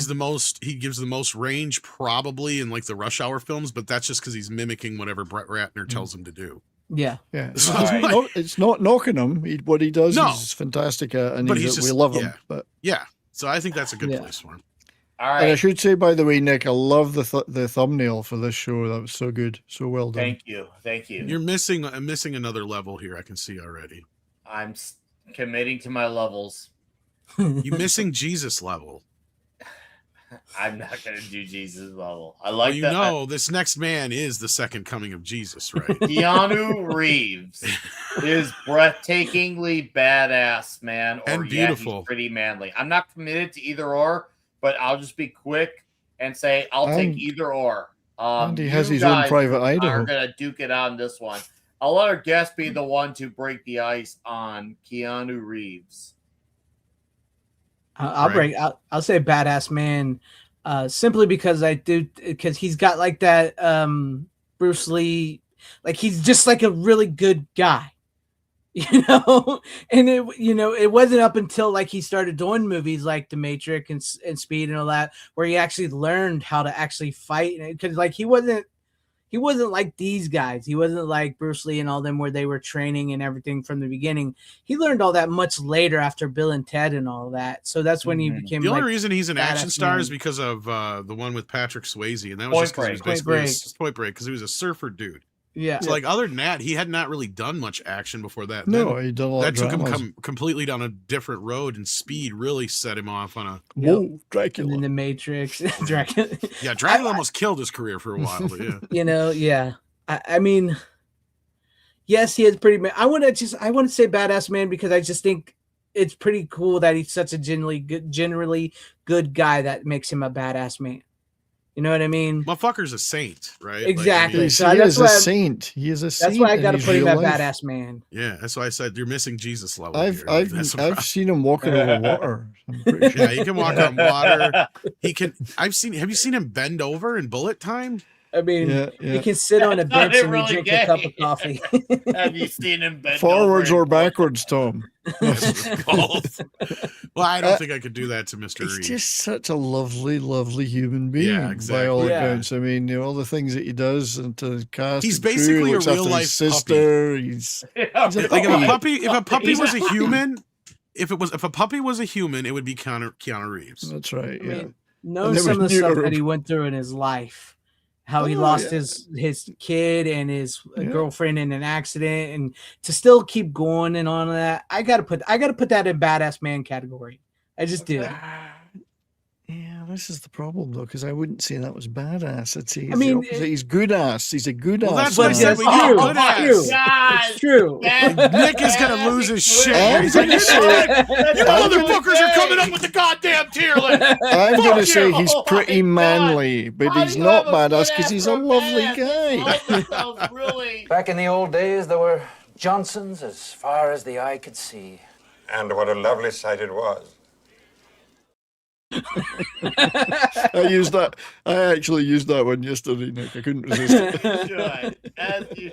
he gives the most range probably in like the Rush Hour films, but that's just because he's mimicking whatever Brett Ratner tells him to do. Yeah. Yeah, So, it's not knocking him. What he does, No. he's fantastic at, and But we he's just- love him. yeah. But yeah. So I think that's a good Yeah. place for him. All and I right. should say, by the way, Nick, I love the thumbnail for this show. That was so good, so well done. Thank you. Thank you. You're missing another level here. I can see already. I'm committing to my levels. You missing Jesus level. I'm not going to do Jesus level. I Well, like you that. know, this next man is the second coming of Jesus, right? Keanu Reeves is breathtakingly badass, man. And Yeah, beautiful. he's pretty manly. I'm not committed to either or, but I'll just be quick and say I'll take either or. And he you has his own guys private are Idaho. going to duke it on this one. I'll let our guest be the one to break the ice on Keanu Reeves. I'll say badass man, simply because he's got like that Bruce Lee, like he's just like a really good guy, you know. And it wasn't up until like he started doing movies like The Matrix and Speed and all that where he actually learned how to actually fight, because like he wasn't like these guys. He wasn't like Bruce Lee and all them where they were training and everything from the beginning. He learned all that much later after Bill and Ted and all that. So that's when he became The only reason he's an action badass star man. is because of the one with Patrick Swayze, and that was just because he was basically Point Break, because he was a surfer dude. Yeah. So like other than that, he had not really done much action before that. No, Then he done a lot that of took him dramas. completely down a different road, and Speed really set him off on a. Whoa, Dracula. And then The Matrix, Dracula. Yeah, Dracula almost killed his career for a while. But yeah, Yeah. I mean, yes, he is pretty. I want to say badass man because I just think it's pretty cool that he's such a generally good guy that makes him a badass man. You know what I mean? motherfucker's a saint, right? Exactly. He So is a saint. He is a saint. That's why I got to in put him real at life. badass man. Yeah, that's why I said you're missing Jesus level. I've seen him walking over water. I'm pretty sure. Yeah, he can walk on water. He can. Have you seen him bend over in bullet time? I mean, Yeah. he can sit on a bench and really drink gay. a cup of coffee. Have you seen him bend Forwards over or and- backwards, Tom? Both. Well, I don't think I could do that to Mr. He's Reed. just such a lovely, lovely human being. Yeah, By all exactly. accounts, I mean, all the things that he does and to the cast. He's and crew, basically a looks after real his life sister. He's Yeah, He's a Like puppy. if a puppy He's was a a puppy. human, if a puppy was a human, it would be Keanu Reeves. That's right. I Yeah. mean, knowing And there some of was the stuff neither that of- he went through in his life, how he Oh, lost yeah. his kid and his Yeah. girlfriend in an accident, and to still keep going and on that, I gotta put that in badass man category. I just do. Yeah, this is the problem though, because I wouldn't say that was badass. I'd say he's mean, the opposite. He's good ass. He's a good Well, ass. that's what I man. said. Yes, We true. got good ass. It's true. Nick is gonna lose his shit. I'm He's like, gonna say- you motherfuckers are coming up with the goddamn tier list. I'm Fuck going to say you. he's Oh pretty my manly, but How he's do you not have a badass good because ass he's for a lovely badass? guy. That sounds really. Back in the old days, there were Johnsons as far as the eye could see. And what a lovely sight it was. I actually used that one yesterday, Nick. I couldn't resist it. As you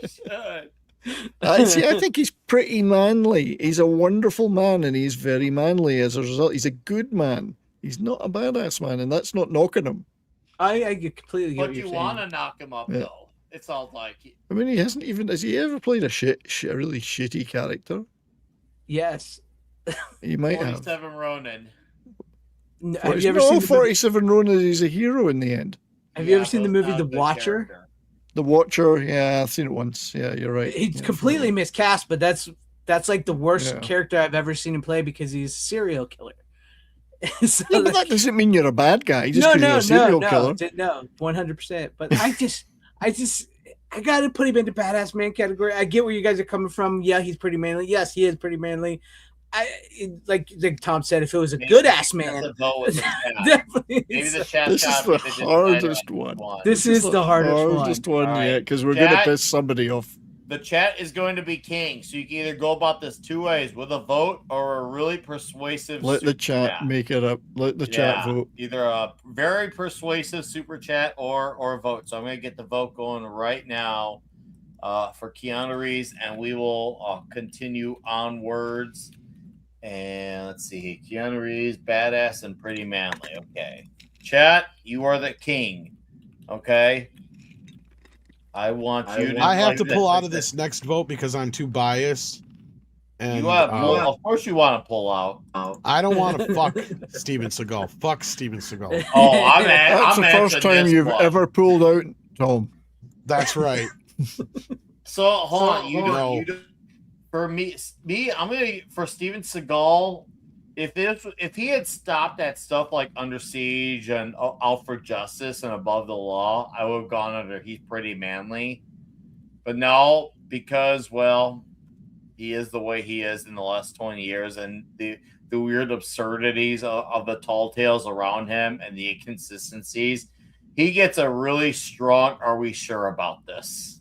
should. I think he's pretty manly. He's a wonderful man, and he's very manly as a result. He's a good man. He's not a badass man, and that's not knocking him. I completely get But what you you're want saying. to knock him up, Yeah. though. It's all like. I mean, he hasn't even. Has he ever played a really shitty character? Yes. He might have. 47 Ronin. Have you ever no, seen the 47 Ronin is a hero in the end. Have you ever seen the but movie not The a good Watcher? character. The Watcher, yeah, I've seen it once. Yeah, you're right. He's Yeah, completely miscast, but that's like the worst Yeah. character I've ever seen him play because he's a serial killer. So Yeah, but that doesn't mean you're a bad guy. Just no, 'cause you're a serial killer. no, 100%. But I gotta put him into badass man category. I get where you guys are coming from. Yeah, he's pretty manly. Yes, he is pretty manly. Like Tom said, if it was a Maybe good ass that's man, a vote with the chat. definitely. Maybe the chat. This is the hardest one. This is the hardest one. One All yet, right. because we're going to Chat. piss somebody off. The chat is going to be king, so you can either go about this two ways: with a vote or a really persuasive. Let the super chat make it up. Let the chat Yeah, vote. either a very persuasive super chat or a vote. So I'm going to get the vote going right now for Keanu Reeves, and we will continue onwards. And let's see. Keanu Reeves, badass and pretty manly. Okay. Chat, you are the king. Okay. I want you to. I have like to this, pull like out of this next vote because I'm too biased. And You want to pull? Of course, you want to pull out. I don't want to fuck Steven Seagal. Fuck Steven Seagal. Oh, That's the first time you've ever pulled out, Tom. That's right. So hold on, you for me, I'm gonna for Steven Seagal. If he had stopped at stuff like Under Siege and Out for Justice and Above the Law, I would have gone under He's Pretty Manly. But no, because he is the way he is in the last 20 years, and the weird absurdities of the tall tales around him and the inconsistencies. He gets a really strong, are we sure about this?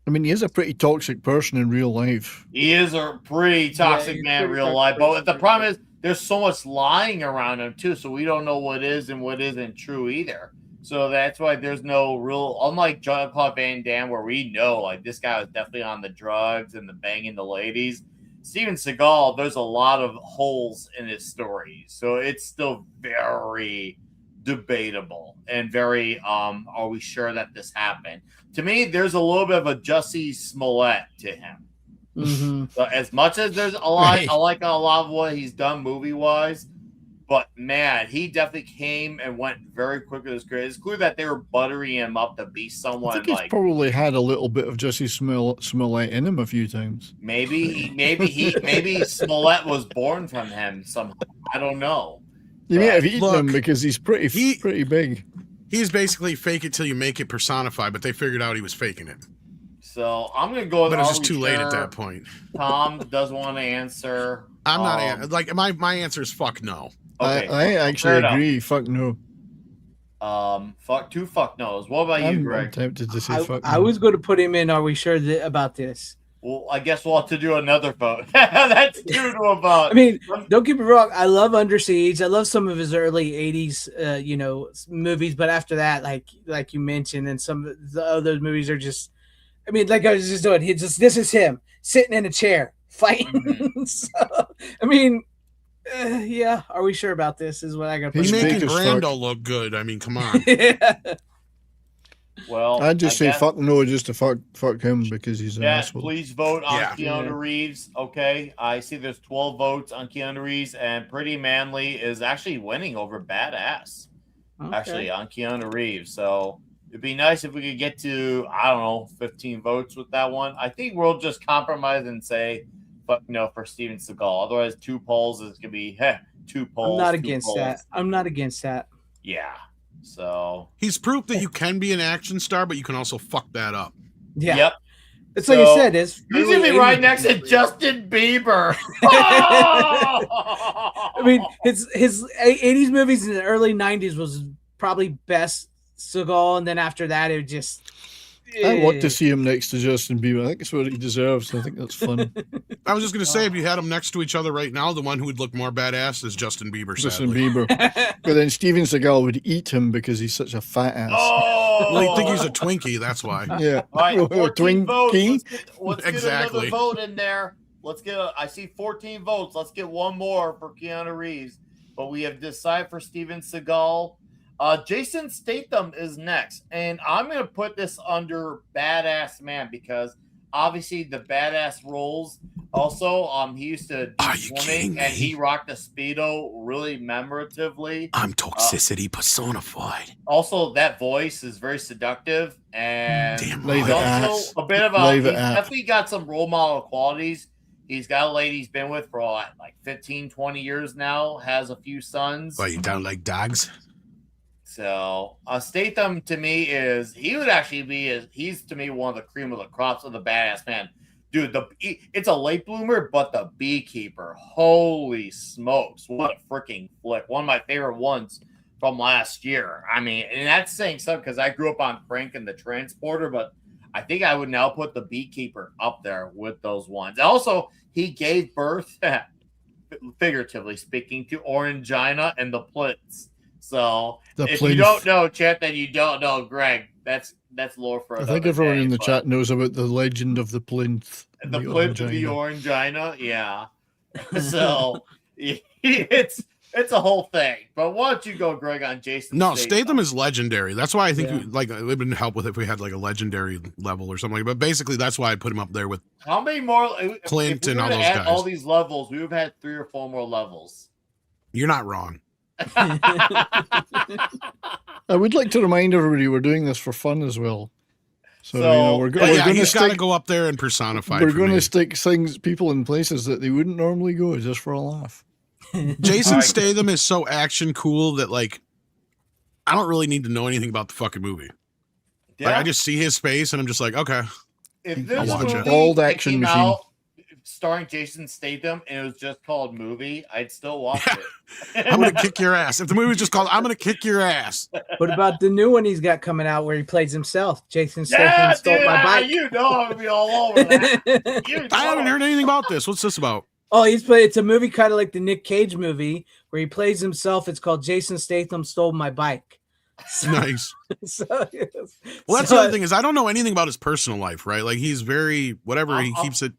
I mean, he is a pretty toxic person in real life. He is a pretty toxic man in real life. But the problem is there's so much lying around him, too, so we don't know what is and what isn't true either. So that's why there's no real, unlike Jean-Claude Van Damme, where we know, like, this guy was definitely on the drugs and the banging the ladies. Steven Seagal, there's a lot of holes in his story. So it's still very debatable and very, are we sure that this happened? To me, there's a little bit of a Jussie Smollett to him. Mm-hmm. So as much as there's a lot, I like a lot of what he's done movie-wise, but man, he definitely came and went very quickly with his career. It's clear that they were buttering him up to be someone I think he's probably had a little bit of Jussie Smollett in him a few times. Maybe Smollett was born from him somehow. I don't know. You may have eaten him because he's pretty big. He's basically fake it till you make it personified, but they figured out he was faking it. So I'm gonna go. But it's just too late at that point. Tom doesn't want to answer. I'm not like my answer is fuck no. Okay, I actually agree. Fuck no. Fuck no's. What about you, Greg? I'm tempted to say fuck no. I was going to put him in. Are we sure about this? Well, I guess we'll have to do another vote. That's two to a vote. I mean, don't get me wrong. I love Under Siege. I love some of his early '80s, movies. But after that, like you mentioned, and some of the other movies are just. I mean, like I was just doing. This is him sitting in a chair fighting. Mm-hmm. So, I mean, yeah. Are we sure about this? Is what I got. He's making Brando look good. I mean, come on. Yeah. Well, I'd just say fuck no, just to fuck him because he's an asshole. Please vote on Keanu Reeves. Okay, I see there's 12 votes on Keanu Reeves, and Pretty Manly is actually winning over Badass. Okay. Actually, on Keanu Reeves. So it'd be nice if we could get to 15 votes with that one. I think we'll just compromise and say fuck no for Steven Seagal. Otherwise, 2 polls is gonna be 2 polls. I'm not against that. I'm not against that. Yeah. So he's proof that you can be an action star, but you can also fuck that up. Yeah. Yep. It's like you said. He's gonna be right next to Justin Bieber. I mean, his 80s movies in the early 90s was probably best Seagal, and then after that, it just. I want to see him next to Justin Bieber. I think it's what he deserves. I think that's fun. I was just going to say, if you had them next to each other right now, the one who would look more badass is Justin Bieber. Justin Bieber. But then Steven Seagal would eat him because he's such a fat ass. Oh! Well, you think he's a Twinkie, that's why. Yeah. All right, 14 votes. Let's get Exactly. another vote in there. I see 14 votes. Let's get one more for Keanu Reeves. But we have decided for Steven Seagal. Jason Statham is next, and I'm going to put this under Badass Man because obviously the badass roles. Also, he used to do swimming, and he rocked a Speedo really memoratively. I'm toxicity personified. Also, that voice is very seductive, and Damn he's right. also a bit of he's definitely got some role model qualities. He's got a lady he's been with for like 15, 20 years now, has a few sons. Why, you don't like dogs? So Statham to me he's to me one of the cream of the crops of the badass man. Dude, it's a late bloomer, but the Beekeeper, holy smokes, what a freaking flick. One of my favorite ones from last year. I mean, and that's saying something because I grew up on Frank and the Transporter, but I think I would now put the Beekeeper up there with those ones. Also, he gave birth, figuratively speaking, to Orangina and the Plits. So if you don't know, chat, then you don't know Greg. That's lore for I think everyone in the chat knows about the legend of the plinth. The plinth of the Orangina, yeah. So it's a whole thing. But why don't you go, Greg, on Jason? No, Statham is legendary. That's why I think Yeah. it would help with if we had like a legendary level or something. But basically, that's why I put him up there with How many more? Clint if we and were all to those add guys. all these levels, we would have had 3 or 4 more levels. You're not wrong. I would like to remind everybody we're doing this for fun as well. So, you know, we're Well, yeah, going to he's got to stick. go up there and personify. We're for going me. to stick people in places that they wouldn't normally go just for a laugh. Jason Statham is so action cool that like I don't really need to know anything about the fucking movie. Yeah. Like, I just see his face and I'm just like, okay. If I'll this watch it. movie Bald that action came machine. out starring Jason Statham and it was just called movie, I'd still watch it. I'm gonna kick your ass. If the movie was just called I'm gonna kick your ass. What about the new one he's got coming out where he plays himself? Jason Statham Yeah, stole dude, my bike. you know I'm gonna be all over that. You know. I haven't heard anything about this. What's this about? Oh, it's a movie kind of like the Nick Cage movie where he plays himself. It's called Jason Statham Stole My Bike. Nice. So, Well, that's the other thing is I don't know anything about his personal life, right? Like he's very whatever. He keeps it.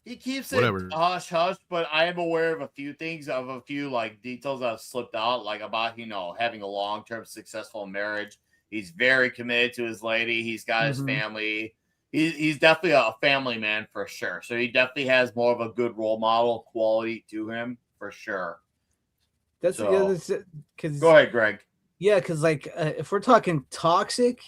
He keeps Whatever. it hush hush, but I am aware of a few things, of a few like details that have slipped out, like about having a long term successful marriage. He's very committed to his lady. He's got his family. He's definitely a family man for sure. So he definitely has more of a good role model quality to him for sure. That's So, because go ahead, Greg. Yeah, because like if we're talking toxic,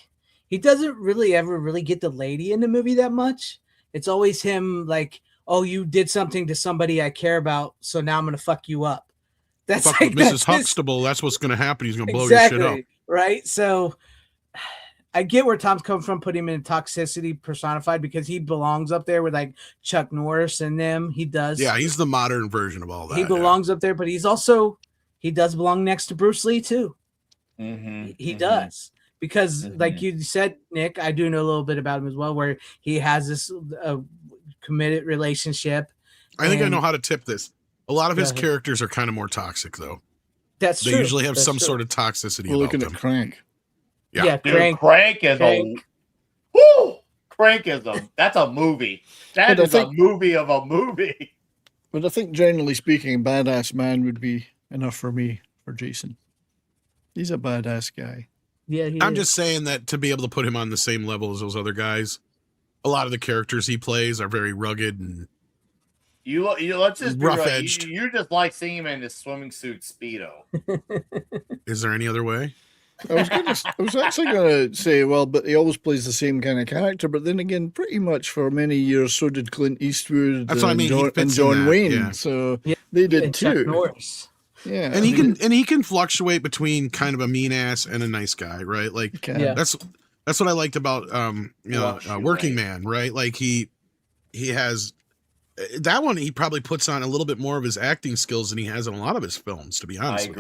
he doesn't really ever really get the lady in the movie that much. It's always him like, oh, you did something to somebody I care about, so now I'm gonna fuck you up. That's Fuck like with Mrs. that's his- Huxtable. That's what's gonna happen. He's gonna blow exactly, your shit up. right? So I get where Tom's coming from, putting him in toxicity personified because he belongs up there with like Chuck Norris and them. He does. Yeah, he's the modern version of all that. He belongs up there, but he does belong next to Bruce Lee too. He does because, like you said, Nick, I do know a little bit about him as well, where he has this committed relationship. I think I know how to tip this. A lot of his characters are kind of more toxic, though. That's they true. usually have That's some true. sort of toxicity. We're about looking them. at Crank. Yeah, Dude, Crank is that's a movie. That is a movie of a movie. But I think generally speaking, badass man would be enough for me for Jason. He's a badass guy. Yeah, I'm just saying that to be able to put him on the same level as those other guys, a lot of the characters he plays are very rugged and You let's just be real. rough-edged. You just like seeing him in his swimming suit speedo. Is there any other way? I was actually going to say, well, but he always plays the same kind of character. But then again, pretty much for many years, so did Clint Eastwood. That's what I mean. He and fits in John that, Wayne. yeah. So they did and too. Chuck Norris. Yeah, And he can fluctuate between kind of a mean ass and a nice guy, right? Like that's what I liked about Working Man, right? Like he has that one. He probably puts on a little bit more of his acting skills than he has in a lot of his films. To be honest,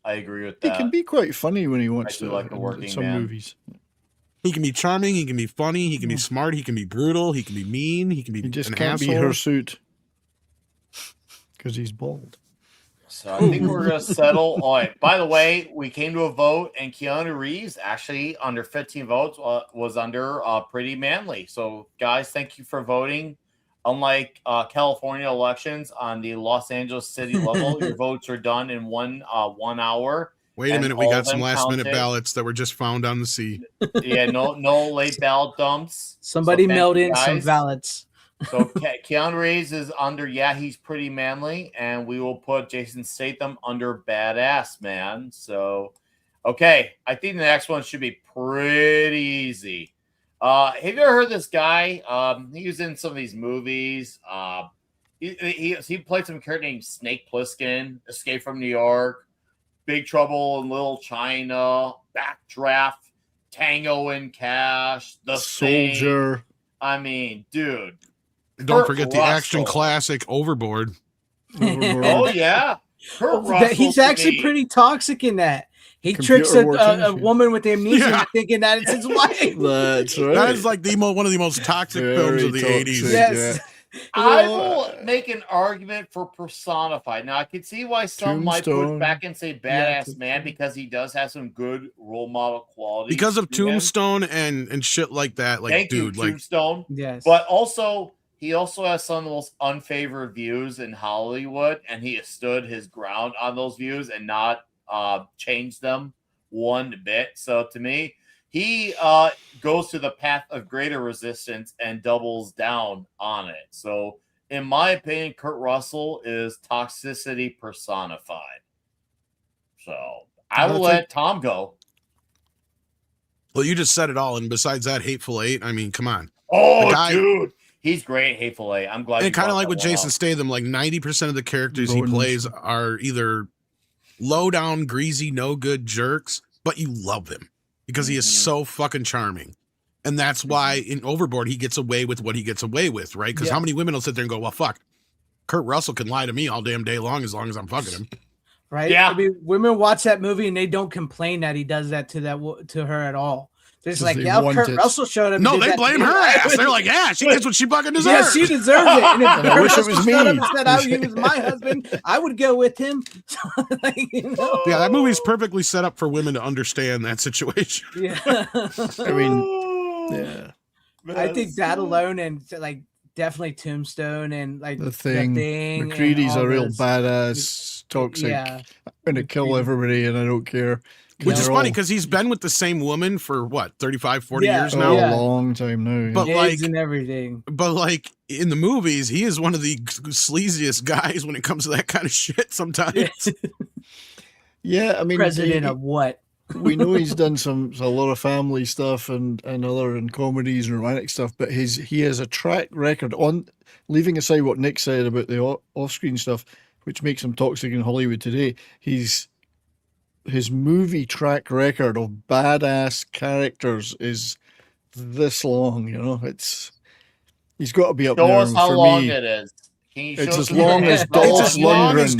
I agree with He that. can be quite funny when he wants to. like a Working some Man. movies. He can be charming. He can be funny. He can be smart. He can be brutal. He can be mean. He can be He just an can't asshole. be Hirsute because he's bald. So I think we're gonna settle. All right. By the way, we came to a vote, and Keanu Reeves actually under 15 votes was under Pretty Manly. So guys, thank you for voting. Unlike California elections on the Los Angeles city level, your votes are done in 1 hour. Wait a and minute, we all got of some them last minute counted. ballots that were just found on the sea. Yeah, no late ballot dumps. Somebody So thank mailed you, in some guys. ballots. So Keanu Reeves is under, he's Pretty Manly, and we will put Jason Statham under Badass Man. So, okay, I think the next one should be pretty easy. Have you ever heard this guy? He was in some of these movies. He played some character named Snake Plissken, Escape from New York, Big Trouble in Little China, Backdraft, Tango and Cash, The Thing. Soldier. I mean, dude. Don't Kurt forget the Russell. action classic Overboard. Oh yeah, Kurt Russell He's to actually me. pretty toxic in that. He Computer tricks a working. woman with amnesia Yeah. into thinking that it's his wife. That's right. That is like one of the most toxic films of the Very 80s. toxic, Yes. I Well, will make an argument for personified. Now I can see why some might push Tombstone. back and say badass man because he does have some good role model qualities. Because of to him. Tombstone and shit like that. Like, Thank dude, you, like Tombstone. Yes. But also he also has some of the most unfavored views in Hollywood, and he has stood his ground on those views and not changed them one bit. So to me, he goes to the path of greater resistance and doubles down on it. So in my opinion, Kurt Russell is toxicity personified. So I will let Tom go. Well, you just said it all. And besides that, Hateful Eight, I mean, come on. Oh, dude. He's great, Hateful Eight. I'm glad. And kind of like with Jason Statham, like 90% of the characters he plays are either low down, greasy, no good jerks, but you love him because he is so fucking charming. And that's why in Overboard, he gets away with what he gets away with, right? Because how many women will sit there and go, well, fuck, Kurt Russell can lie to me all damn day long as I'm fucking him. Right? Yeah. I mean, women watch that movie and they don't complain that he does that to her at all. They're just like, yeah, Kurt Russell showed up. No, they blame her ass. They're like, yeah, she gets what she fucking deserves. Yeah, she deserves it. And if I wish it was me. Showed up and said he was my husband, I would go with him. Like, Yeah, that movie's perfectly set up for women to understand that situation. Yeah. I mean, yeah. I think that alone, and like definitely Tombstone and like the thing McCready's a real badass, toxic. Yeah. I'm gonna kill everybody and I don't care. Which is funny because he's been with the same woman for what, 35, 40 years now? A long time now. But like, and everything. But like in the movies, he is one of the sleaziest guys when it comes to that kind of shit sometimes. Yeah, I mean, president of what? We know he's done a lot of family stuff and comedies and romantic stuff, but he has a track record on, leaving aside what Nick said about the off-screen stuff, which makes him toxic in Hollywood today. His movie track record of badass characters is this long, you know. He's got to be up there. Show us how long me. It is. Can you it's show as long as Dolph Lundgren's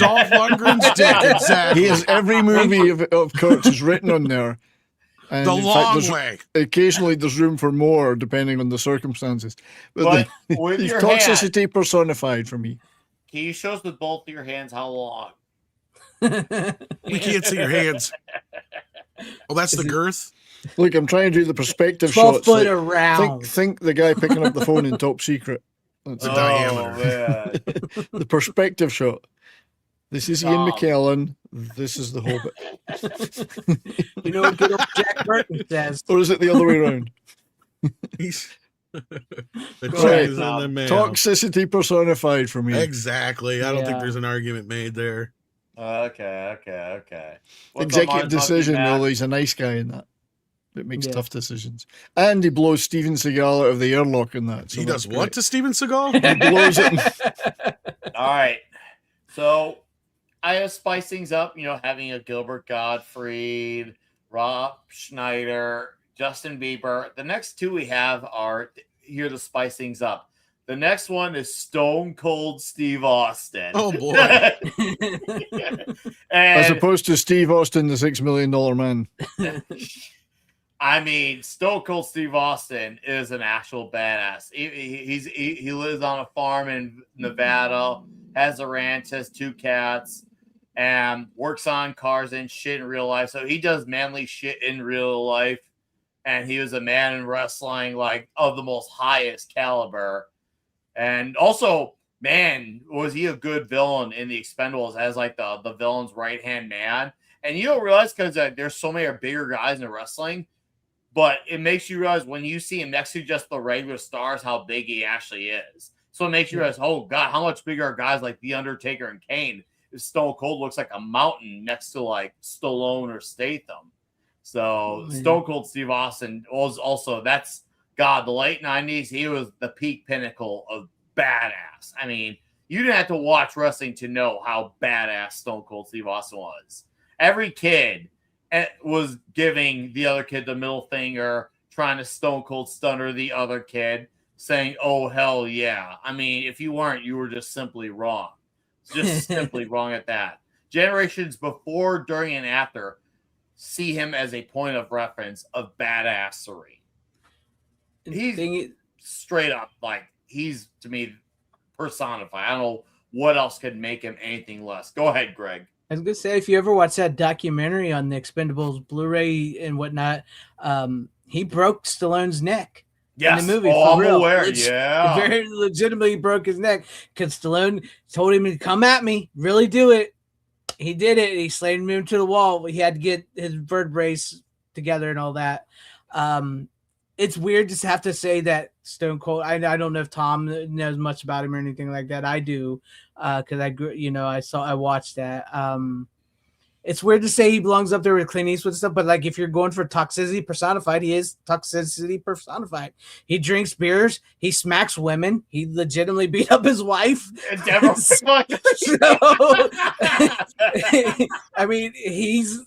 dick. Exactly. He has every movie of Kurt's is written on there. And the long way. Occasionally, there's room for more depending on the circumstances. But with your toxicity hand, personified for me. Can you show us with both of your hands how long? We can't see your hands. Oh, that's the girth? Look, I'm trying to do the perspective 12 shots. foot around. Think the guy picking up the phone in Top Secret. That's the diameter. Man. The perspective shot. This is Ian McKellen. This is the Hobbit. You know what good old Jack Burton says. Or is it the other way around? Toxicity personified for me. Exactly. I don't think there's an argument made there. Okay. What's Executive decision, though, he's a nice guy in that. It makes tough decisions. And he blows Steven Seagal out of the airlock in that. So he does what to Steven Seagal? He blows it. All right. So I have spice things up, having a Gilbert Gottfried, Rob Schneider, Justin Bieber. The next two we have are here to spice things up. The next one is Stone Cold Steve Austin. Oh, boy. As opposed to Steve Austin, the $6 million man. I mean, Stone Cold Steve Austin is an actual badass. He lives on a farm in Nevada, has a ranch, has 2 cats, and works on cars and shit in real life. So he does manly shit in real life. And he was a man in wrestling, like, of the most highest caliber. And also, man, was he a good villain in the Expendables as like the villain's right-hand man. And you don't realize because there's so many bigger guys in wrestling, but it makes you realize when you see him next to just the regular stars how big he actually is. So it makes you realize, oh, God, how much bigger are guys like The Undertaker and Kane? Stone Cold looks like a mountain next to like Stallone or Statham. So Stone Cold Steve Austin was also, that's, God, the late 90s, he was the peak pinnacle of badass. I mean, you didn't have to watch wrestling to know how badass Stone Cold Steve Austin was. Every kid was giving the other kid the middle finger, trying to Stone Cold stunner the other kid, saying, oh, hell yeah. I mean, if you weren't, you were just simply wrong. Just simply wrong at that. Generations before, during, and after see him as a point of reference of badassery. He's straight up, like, he's, to me, personified. I don't know what else could make him anything less. Go ahead, Greg. I was going to say, if you ever watch that documentary on the Expendables Blu-ray and whatnot, he broke Stallone's neck. Yes. In the movie, I'm real. aware. Yeah. Very legitimately broke his neck because Stallone told him to come at me, really do it. He did it. He slammed him to the wall. He had to get his vertebrae together and all that. It's weird to have to say that Stone Cold. I don't know if Tom knows much about him or anything like that. I do, because I watched that. It's weird to say he belongs up there with Clint Eastwood and stuff, but like if you're going for toxicity personified, he is toxicity personified. He drinks beers, he smacks women, he legitimately beat up his wife. I mean, he's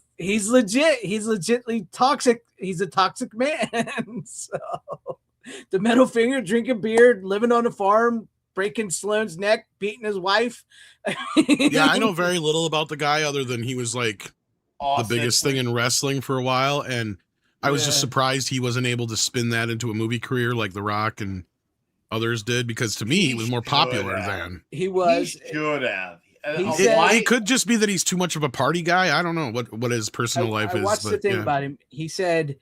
legit. He's legitimately toxic. He's a toxic man. So the middle finger, drinking beer, living on a farm, breaking Stallone's neck, beating his wife. Yeah, I know very little about the guy other than he was like the biggest thing in wrestling for a while, and I was just surprised he wasn't able to spin that into a movie career like The Rock and others did, because to me he was more popular than he was. He should have. It could just be that he's too much of a party guy. I don't know what his personal life is. I watched the thing about him. He said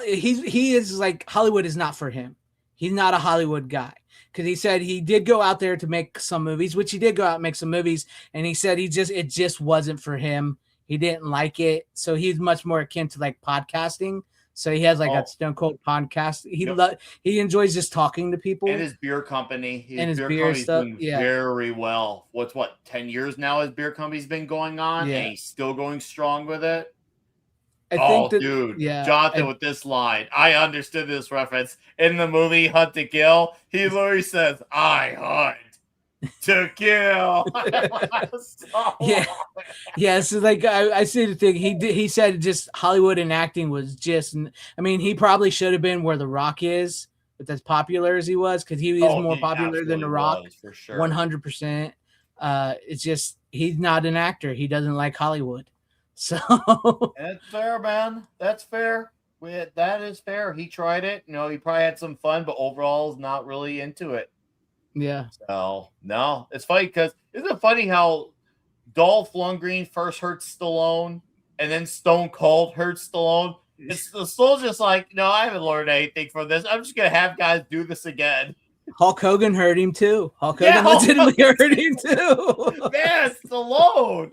he is like Hollywood is not for him. He's not a Hollywood guy. Because he said he did go out there to make some movies, which he did go out and make some movies, and he said it just wasn't for him. He didn't like it, so he's much more akin to like podcasting. So he has like a Stone Cold podcast. He enjoys just talking to people. And his beer company. His beer stuff. Doing very well. What's 10 years now his beer company's been going on, and he's still going strong with it. Jonathan with this line. I understood this reference. In the movie Hunt to Kill, he literally says, I hunt to kill. So like I see the thing. He said just Hollywood and acting was just, I mean, he probably should have been where The Rock is, but as popular as he was, because he is more popular than The Rock, for sure. 100%. It's just he's not an actor. He doesn't like Hollywood. So that's fair, man. That's fair. That is fair. He tried it. He probably had some fun, but overall is not really into it. Yeah. So no, it's funny because isn't it funny how Dolph Lundgren first hurt Stallone and then Stone Cold hurt Stallone? It's the Stallone's just like, no, I haven't learned anything from this. I'm just gonna have guys do this again. Hulk Hogan hurt him too. Hulk Hogan legitimately hurt him too. Man, Stallone.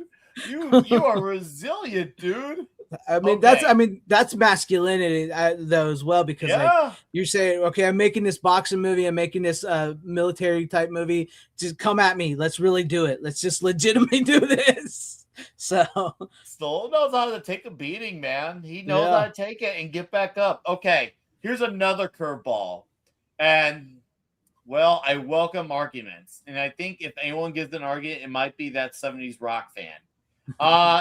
You are resilient, dude. That's masculinity though as well, because like you're saying, okay, I'm making this boxing movie, I'm making this military type movie. Just come at me. Let's really do it. Let's just legitimately do this. So Stallone knows how to take a beating, man. He knows how to take it and get back up. Okay, here's another curveball, and well, I welcome arguments, and I think if anyone gives an argument, it might be that 70s rock fan.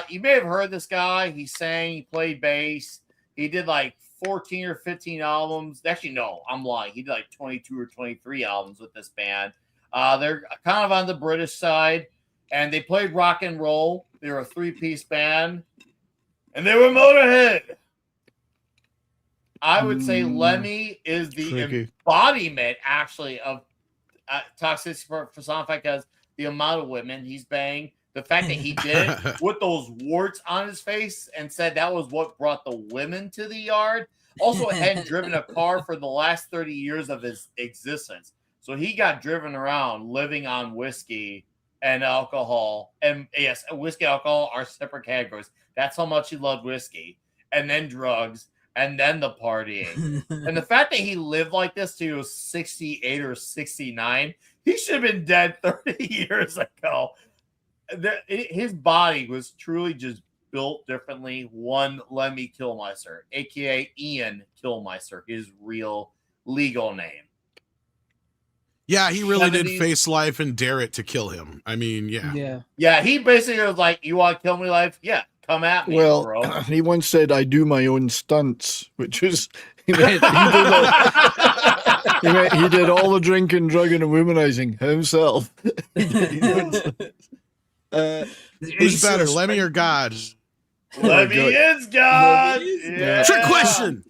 You may have heard this guy. He sang, he played bass. He did like 14 or 15 albums. Actually, no, I'm lying. He did like 22 or 23 albums with this band. They're kind of on the British side, and they played rock and roll. They were a 3-piece band, and they were Motorhead. I would say Lemmy is the embodiment, actually, of toxicity personified, because the amount of women he's banged. The fact that he did it with those warts on his face and said that was what brought the women to the yard. Also, hadn't driven a car for the last 30 years of his existence. So he got driven around living on whiskey and alcohol. And yes, whiskey and alcohol are separate categories. That's how much he loved whiskey. And then drugs. And then the partying. And the fact that he lived like this till he was 68 or 69, he should have been dead 30 years ago. His body was truly just built differently. One Lemmy Kilmister, aka Ian Kilmister, his real legal name. Yeah, he really did face life and dare it to kill him. I mean, yeah. He basically was like, "You want to kill me, life? Yeah, come at me." Well, bro. He once said, "I do my own stunts," which was he did all the drinking, drugging, and womanizing himself. Who's better, Lemmy or God? Lemmy is God. Yeah. Trick question.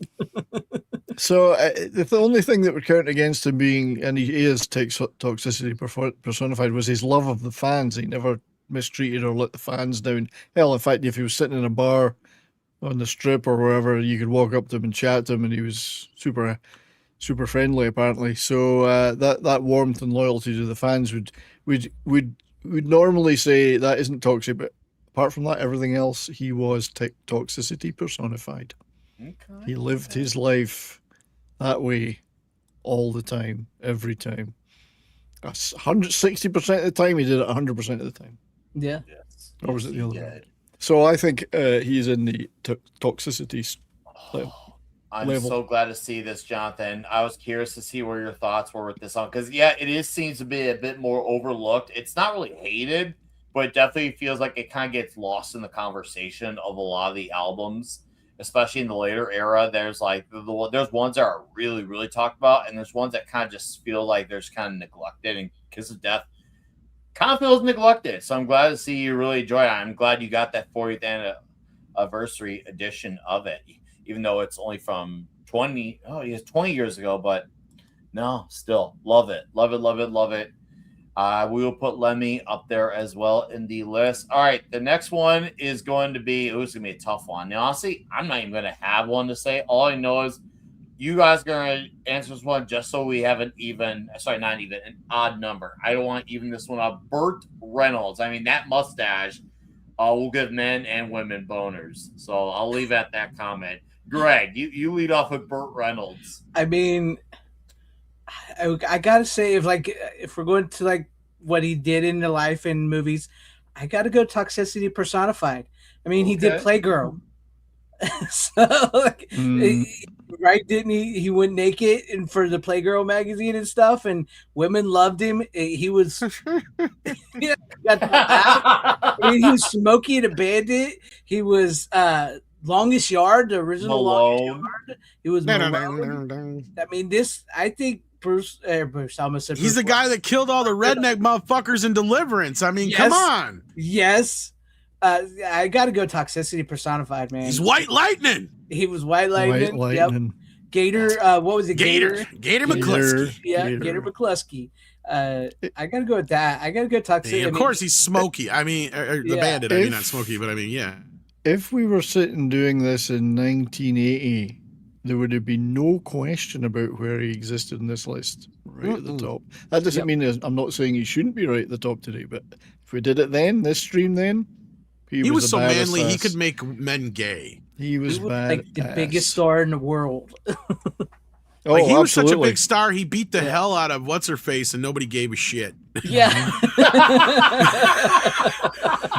So the only thing that would count against him being, and he is toxicity personified, was his love of the fans. He never mistreated or let the fans down. Hell, in fact, if he was sitting in a bar on the strip or wherever, you could walk up to him and chat to him, and he was super super friendly apparently. So that warmth and loyalty to the fans would normally say that isn't toxic, but apart from that, everything else, he was toxicity personified. Okay. He lived his life that way all the time, every time. 160% of the time, he did it 100% of the time. Yeah. Yes. Or was it the other Yes, he way? did. So I think he's in the toxicity I'm level. so glad to see this, Jonathan. I was curious to see where your thoughts were with this song because, yeah, seems to be a bit more overlooked. It's not really hated, but it definitely feels like it kind of gets lost in the conversation of a lot of the albums, especially in the later era. There's like there's ones that are really, really talked about, and there's ones that kind of just feel like they're just kind of neglected. And Kiss of Death kind of feels neglected. So I'm glad to see you really enjoy it. I'm glad you got that 40th anniversary edition of it. Even though it's only from 20 years ago, but no, still love it. Love it, love it, love it. We will put Lemmy up there as well in the list. All right, the next one is going to be, it's going to be a tough one. Now, honestly, I'm not even going to have one to say. All I know is you guys are going to answer this one just so we have an odd number. I don't want to even this one up. Burt Reynolds. I mean, that mustache will give men and women boners. So I'll leave at that comment. Greg, you lead off with Burt Reynolds. I mean, I gotta say, if we're going to like what he did in the life and movies, I gotta go toxicity personified. I mean, he did Playgirl, so right? Didn't he? He went naked and for the Playgirl magazine and stuff, and women loved him. He was, yeah, I mean, he was Smokey the Bandit. He was Longest Yard, the original Longest Yard. It was Malone. I mean, I think Bruce, I almost said he's the guy that killed all the redneck motherfuckers in Deliverance. I mean, come on. Yes. I got to go toxicity personified, man. He's White Lightning. He was White Lightning. White Lightning. Yep. Gator, what was it? Gator McCluskey. Yeah, Gator McCluskey. I gotta go with that. I gotta go toxicity. Of course, he's Smokey. I mean, the Bandit. I mean, not Smokey, but I mean, yeah. If we were sitting doing this in 1980, there would have been no question about where he existed in this list, right at the top. That doesn't mean I'm not saying he shouldn't be right at the top today, but if we did it then, this stream then, he was so manly, he could make men gay. He was like the biggest star in the world. Like he was such a big star, he beat the hell out of what's her face, and nobody gave a shit. Yeah.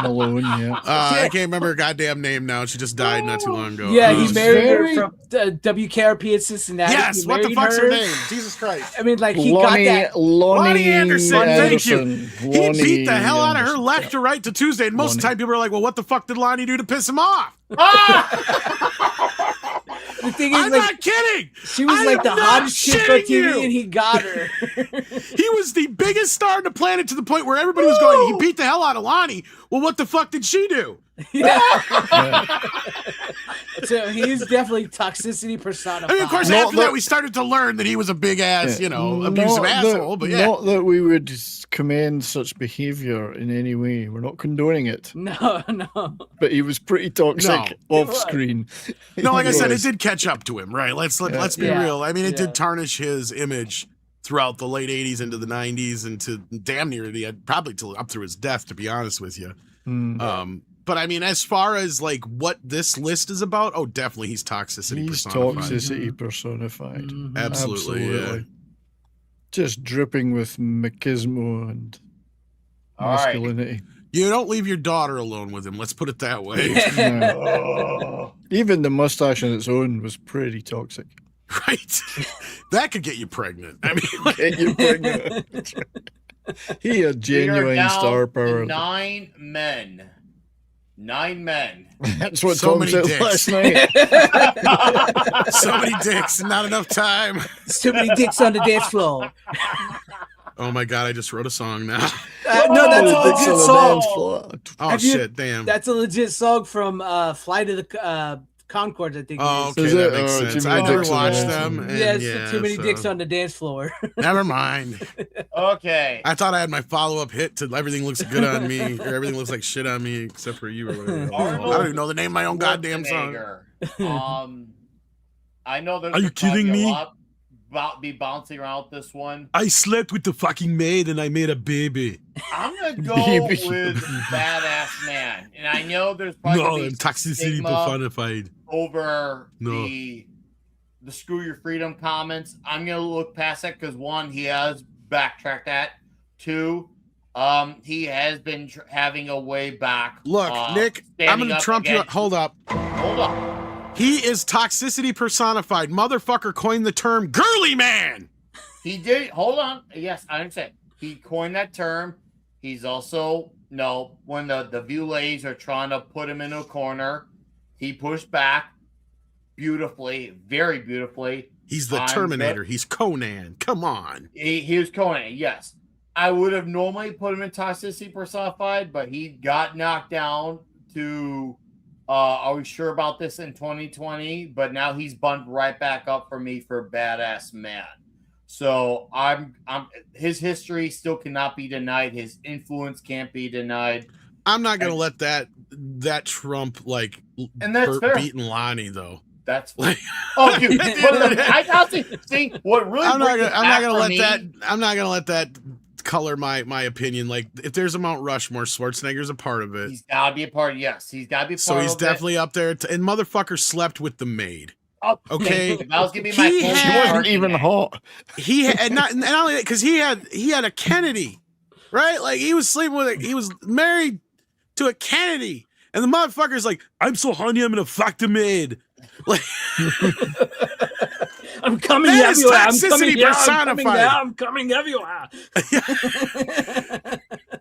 Malone, yeah. I can't remember her goddamn name now. She just died not too long ago. Yeah, he married her from WKRP in Cincinnati. Yes, what the fuck's her name? Jesus Christ. I mean, like he got that. Lonnie Anderson, thank you. Lonnie He beat the hell out of her left to right to Tuesday, and most of the time people are like, well, what the fuck did Lonnie do to piss him off? The thing is, I'm not kidding. She was like the hottest chick on TV, and he got her. He was the biggest star on the planet to the point where everybody was going, he beat the hell out of Lonnie. Well, what the fuck did she do? Yeah. So he's definitely toxicity personified. I mean, of course, after that, we started to learn that he was a big ass, abusive asshole. But yeah, not that we would commend such behavior in any way. We're not condoning it. No. But he was pretty toxic off screen. No, like I said, it did catch up to him, right? Let's be real. I mean, it did tarnish his image throughout the late 80s into the 90s and to damn near probably till up through his death, to be honest with you. But I mean, as far as like what this list is about, oh, definitely he's toxicity personified. Toxicity personified. Absolutely. Yeah. Just dripping with machismo and masculinity. Right. You don't leave your daughter alone with him. Let's put it that way. Even the mustache on its own was pretty toxic. Right. That could get you pregnant. I mean, get you pregnant. He had genuine star power. 9 men. 9 men. That's what Tom said last night. So many dicks, not enough time. So many dicks on the dance floor. Oh my god, I just wrote a song now. No, that's a legit song. Oh shit, damn. That's a legit song from Flight of the Conchords, I think. Oh, okay, that makes sense. I never watched them. Yes, too many dicks on the dance floor. Never mind. Okay. I thought I had my follow-up hit to everything looks good on me, or everything looks like shit on me, except for you or whatever. I don't even know the name of my own goddamn song. I know there's Are you kidding me? be bouncing around with this one. I slept with the fucking maid and I made a baby. I'm gonna go Baby. with badass man, and I know there's probably No, gonna be I'm toxicity stigma personified. over No. the screw your freedom comments. I'm gonna look past that because one, he has backtracked that. Two, he has been having a way back. Look, Nick, I'm standing gonna up trump you. against- Hold up. Hold up. He is toxicity personified. Motherfucker coined the term girly man. He did. Hold on. Yes, I understand. He coined that term. He's also when the Vulays are trying to put him in a corner, he pushed back beautifully, very beautifully. He's the Terminator. He's Conan. Come on. He was Conan. Yes, I would have normally put him in toxicity personified, but he got knocked down to. Are we sure about this in 2020? But now he's bumped right back up for me for badass man. So I'm his history still cannot be denied. His influence can't be denied. I'm not gonna let that trump like And that's Burt fair. beating Lonnie though. That's oh, dude. I got to see what really. I'm not brings it gonna back for let me- that. I'm not gonna let that color my opinion. Like if there's a Mount Rushmore, Schwarzenegger's a part of it. He's got to be a part. Yes, he's got to be a part. So he's of definitely up there. And motherfucker slept with the maid. Oh, Okay. that was gonna be my. He closing She wasn't argument. even hot. He had, and not only that, because he had a Kennedy, right? Like he was sleeping with he was married to a Kennedy, and the motherfucker's like, I'm so horny, I'm gonna fuck the maid. Like I'm coming That is everywhere. I'm coming toxicity here. I'm coming personified. there. I'm coming everywhere.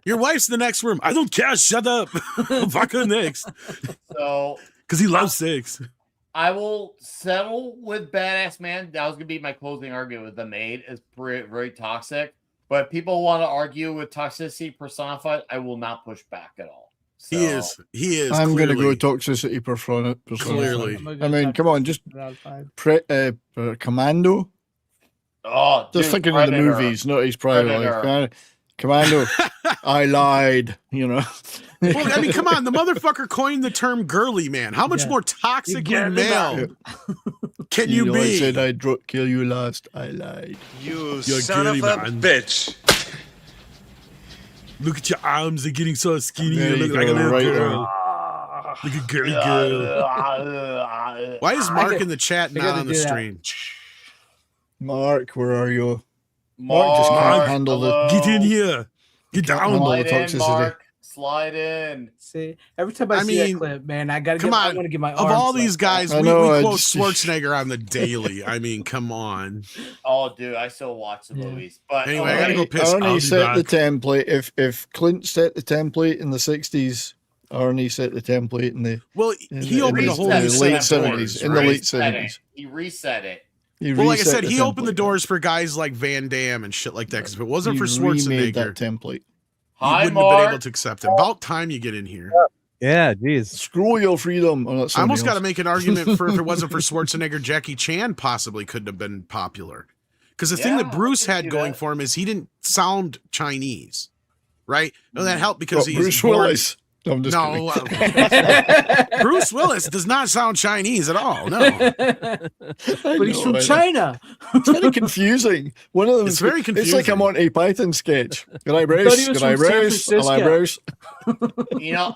your wife's in the next room. I don't care. Shut up. Fuck her next. So Because he loves sex. I will settle with badass man. That was gonna be my closing argument with the maid. Is very toxic. But if people want to argue with toxicity personified, I will not push back at all. So, He is. I'm going to clearly. go toxicity personified. Clearly. I mean, come on, just Commando. Oh, Just dude, thinking Predator. of the movies, not his private Predator. life. Commando, I lied, you know. Well, I mean, come on. The motherfucker coined the term girly man. How much more toxically male can you I be? said I'd kill you last. I lied. You You're son of girly, a man. bitch. Look at your arms. They're getting so skinny. There You you look like a go, little right girl. Like a girly girl. Why is Mark in the chat I not gotta on the do that. stream? Mark, where are you? Mark just can't Mark, handle the. hello. Get in here. Get Can't down. handle the Slide in, toxicity. Mark. Slide in. See, every time I I see mean, that clip, man, I gotta Come I on. want to get my Of arms all like these guys, I we know, I quote just- Schwarzenegger on the daily. I mean, come on. Oh, dude, I still watch the movies. But Anyway, I gotta go piss. Arnie I'll be set the back. template. If Clint set the template in the 60s, Arnie set the template in the Well, he opened a whole reset new it. set late of 70s. doors, In the right? late reset it. 70s. He reset it. He Well, like I reset said, the he opened the template. doors for guys like Van Damme and shit like that. Because if it wasn't He for remade that Schwarzenegger, template. he Hi, wouldn't have been able Mark. to accept it. About time you get in here. Yeah, geez. Screw your freedom. Oh, that's I almost got somebody to make an argument for if it wasn't for Schwarzenegger, Jackie Chan possibly couldn't have been popular. Because the thing that Yeah, Bruce I can had see going that. for him is he didn't sound Chinese, right? No, that helped else. because Got he's Bruce born- Willis. No, I'm just No, kidding. Bruce Willis does not sound Chinese at all. No, but he's from China. It's very confusing. One of them. It's very It's like confusing. a Monty Python sketch. Good eye, thought Bruce. he was Good eye, from San Bruce. Good eye, Francisco. Bruce. You know,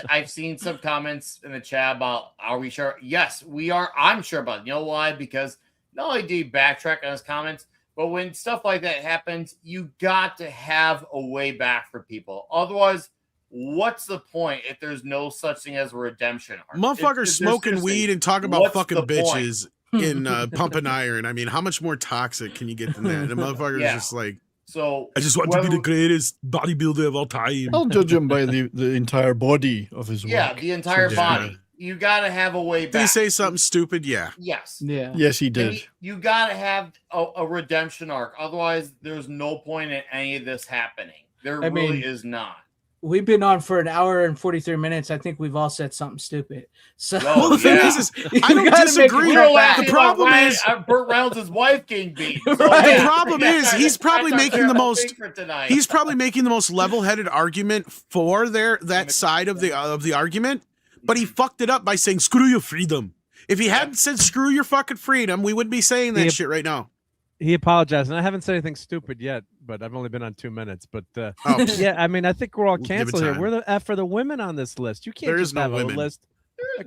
I've seen some comments in the chat about, are we sure? Yes, we are. I'm sure about it. You know why? Because not only do you backtrack on his comments, but when stuff like that happens, you got to have a way back for people. Otherwise, what's the point if there's no such thing as a redemption arc? motherfuckers There's smoking seriously- weed and talking about what's fucking the point? bitches in pumping iron. I mean, how much more toxic can you get than that? And the motherfucker's Yeah. just like, So I just want to be whether- the greatest bodybuilder of all time. I'll judge him by the entire body of his work. yeah, the entire Yeah. body. You got to have a way Did he back. say something stupid? Yeah. Yes. Yeah. Yes, he And did. you got to have a redemption arc. Otherwise, there's no point in any of this happening. There I really mean- is not. We've been on for an hour and 43 minutes. I think we've all said something stupid. So Well, the thing yeah. is you I don't gotta make disagree. it We were back. laughing The problem about is- Burt Reynolds' wife getting beat. So, Right. The problem is he's probably that's our making the whole most. thing for tonight. He's probably making the most level-headed argument for that side of the argument, but he fucked it up by saying "screw your freedom." If he hadn't said screw your fucking freedom, we wouldn't be saying that shit right now. He apologized, and I haven't said anything stupid yet, but I've only been on 2 minutes. But yeah, I mean, I think we're all We'll give it canceled here. time. Where the F are the women on this list? You can't There just is no have women. a list.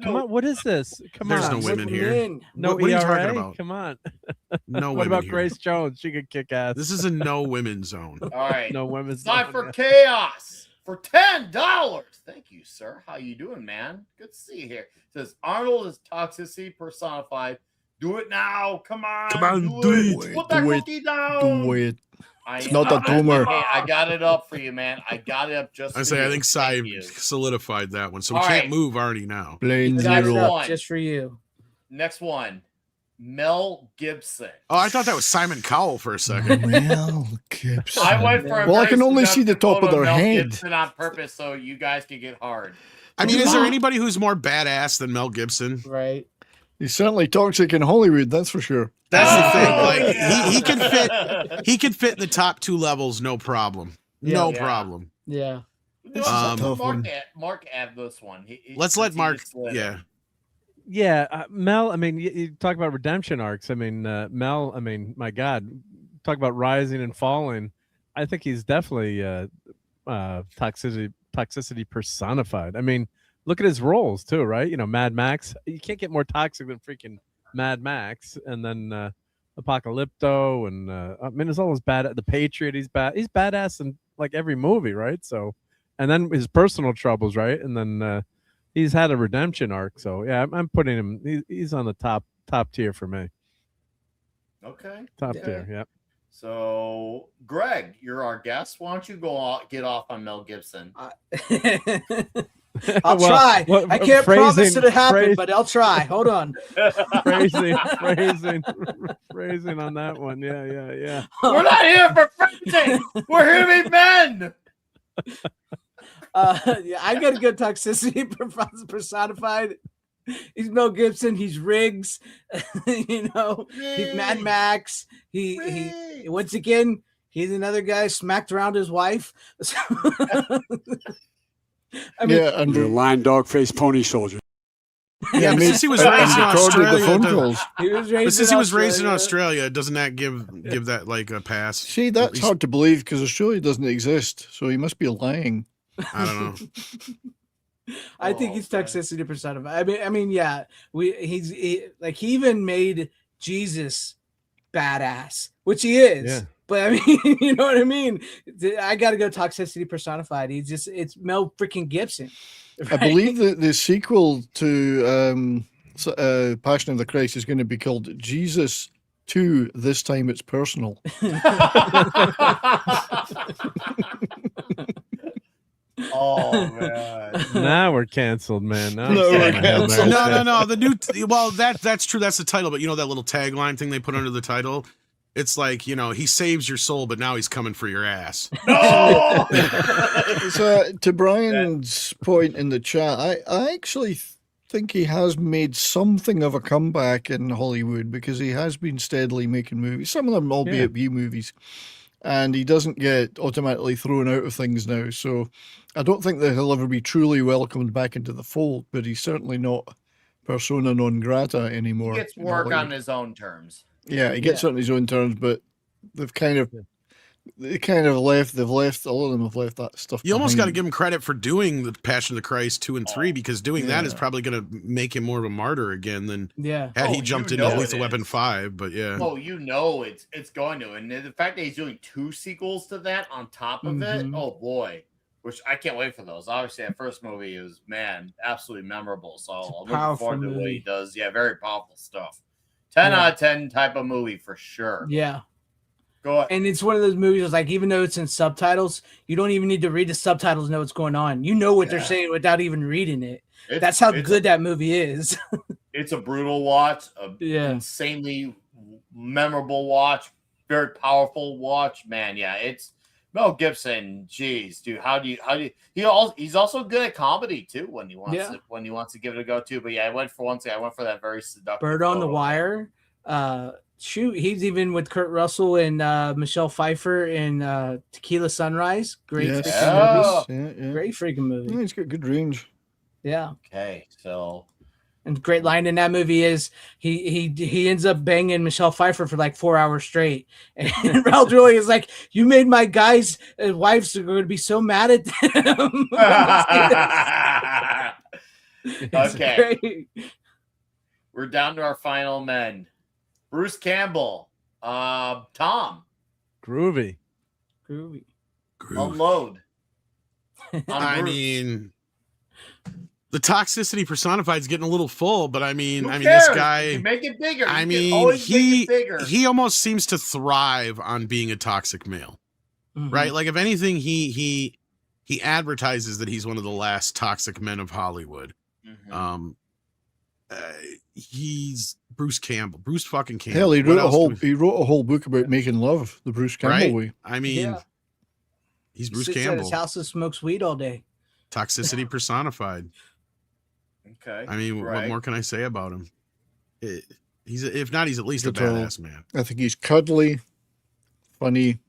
Come on, what is this? Come There's on. no women here. Men. No What are you ERA? talking about? Come on. No What women about here. Grace Jones? She could kick ass. This is a no women zone. All right. No women's It's time zone, for yeah. chaos for $10. Thank you, sir. How you doing, man? Good to see you here. It says Arnold is toxicity personified. Do it now. Come on. Come on, do do it. it. Put that Do it. cookie down. Do it. I It's not a tumor. Okay, I got it up for you, man. I got it up just I for say you. I think Cy Thank you. solidified that one, so we All can't right. move Arnie now. Plain Got it zero. up just for you. Next one. Mel Gibson. Oh, I thought that was Simon Cowell for a second. Mel Gibson. I went for a Well, I very can only see the seductive top of photo their Mel head. Gibson on purpose so you guys can get hard. I mean, is there anybody who's more badass than Mel Gibson? Right. He's certainly toxic in Hollywood, that's for sure. That's the thing. Oh, Like yeah. he can fit. He can fit in the top 2 levels, no problem. No Yeah. problem. Yeah. This is a tough one. Mark add this one. Let's let he Mark. just slid Yeah. it. Yeah, Mel. I mean, you talk about redemption arcs. I mean, Mel. I mean, my God, talk about rising and falling. I think he's definitely toxicity personified. I mean, look at his roles too, right? You know, Mad Max. You can't get more toxic than freaking Mad Max, and then Apocalypto, and I mean, it's all those bad. The Patriot. He's bad. He's badass in like every movie, right? So, and then his personal troubles, right? And then he's had a redemption arc. So yeah, I'm putting him. He's on the top tier for me. Okay. Top Okay. tier. Yeah. So, Greg, you're our guest. Why don't you get off on Mel Gibson? I'll Well, try. what- I can't promise phrasing- it'll happen, phrase- but I'll try. Hold on. phrasing on that one. Yeah. We're not here for phrasing. We're here to be men. Yeah, I got a good toxicity personified. He's Mel Gibson. He's Riggs. You know, he's Mad Max. He once again, he's another guy smacked around his wife. I mean, Yeah, and You're a lying dog faced pony soldier. Yeah, but made- since he was and raised in recorded the Australia, phone doesn't- calls. he was raised but since in he was raised in Australia. Australia, doesn't that give that like a pass? See, At that's least- hard to believe because Australia doesn't exist, so he must be lying. I don't know. I think Oh, he's man. toxicity personified. I mean, yeah. He even made Jesus badass, which he is. Yeah. But I mean, you know what I mean? I got to go toxicity personified. It's Mel freaking Gibson. I believe that the sequel to Passion of the Christ is going to be called Jesus 2. This time it's personal. Oh man. Now we're canceled, man. Now I'm No, saying we're my Hail canceled. Mary No. shit. The new well, that's true. That's the title. But you know that little tagline thing they put under the title. It's like, you know, he saves your soul, but now he's coming for your ass. No. So, to Brian's point in the chat, I actually think he has made something of a comeback in Hollywood because he has been steadily making movies, some of them albeit B movies, and he doesn't get automatically thrown out of things now. So I don't think that he'll ever be truly welcomed back into the fold, but he's certainly not persona non grata He anymore. gets in work on Hollywood. his own terms. Yeah, he gets it on his own terms, but they've kind of left. They've left. All of them have left that stuff. You almost got to behind. give him credit for doing the Passion of the Christ 2 and 3 because doing that is Yeah. probably going to make him more of a martyr again than Yeah. had Oh, he jumped you into know it Lethal Weapon is. 5. But yeah, Oh, you know it's going to, and the fact that he's doing 2 sequels to that on top of it, Mhm. oh boy, which I can't wait for those. Obviously, that first movie is absolutely memorable. So I'm looking powerful forward to what he movie. does. Yeah, very powerful stuff. 10 Yeah. out of 10 type of movie for sure. Yeah. Go ahead. And it's one of those movies like even though it's in subtitles, you don't even need to read the subtitles to know what's going on. You know what they're Yeah. saying without even reading it. It's- That's how it's good that movie is. It's a brutal watch, Yeah. insanely memorable watch, very powerful watch. Man, yeah, it's Mel Gibson. Geez, dude, he's also good at comedy too when he wants to give it a go too. But yeah, I went for that very seductive Bird on the photo. Wire. Shoot, he's even with Kurt Russell and Michelle Pfeiffer in Tequila Sunrise. Great Yes. freaking movie. Yeah. Yeah. Great freaking movie. Yeah, he's got good range. Yeah. Okay, so And the great line in that movie is he ends up banging Michelle Pfeiffer for like 4 hours straight. And Raul Julia is like, you made my guys' wives are going to be so mad at them. Okay. Great. We're down to our final men. Bruce Campbell. Tom. Groovy. Unload. I mean, the toxicity personified is getting a little full, but I mean, this guy. You can make it bigger. I You mean, can always make it bigger. he almost seems to thrive on being a toxic male, right? Like, if anything, he advertises that he's one of the last toxic men of Hollywood. He's Bruce Campbell. Bruce fucking Campbell. Hell, he wrote a whole book about making love, the Bruce Campbell way. I mean, he's Bruce Sits Campbell. at his house and smokes weed all day. Toxicity personified. Okay. I mean, what more can I say about him? He's if not, he's at least a badass man. I think he's cuddly, funny.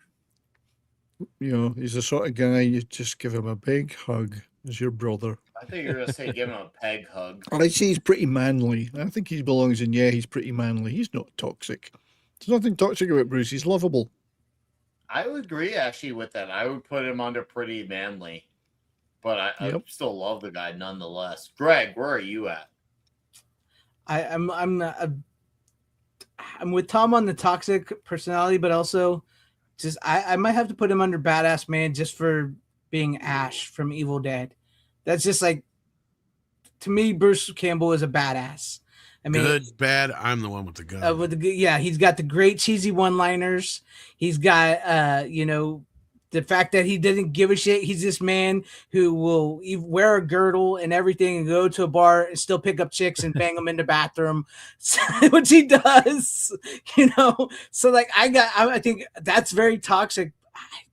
You know, he's the sort of guy you just give him a big hug as your brother. I think you're going to say give him a peg hug. I say he's pretty manly. I think he belongs in, he's pretty manly. He's not toxic. There's nothing toxic about Bruce. He's lovable. I would agree, actually, with that. I would put him under pretty manly. But I still love the guy nonetheless. Greg, where are you at? I'm with Tom on the toxic personality, but also just I might have to put him under badass man just for being Ash from Evil Dead. That's just like, to me, Bruce Campbell is a badass. I mean, good, bad. I'm the one with the gun. He's got the great cheesy one-liners. He's got the fact that he didn't give a shit. He's this man who will wear a girdle and everything and go to a bar and still pick up chicks and bang them in the bathroom, which he does, So like, I think that's very toxic.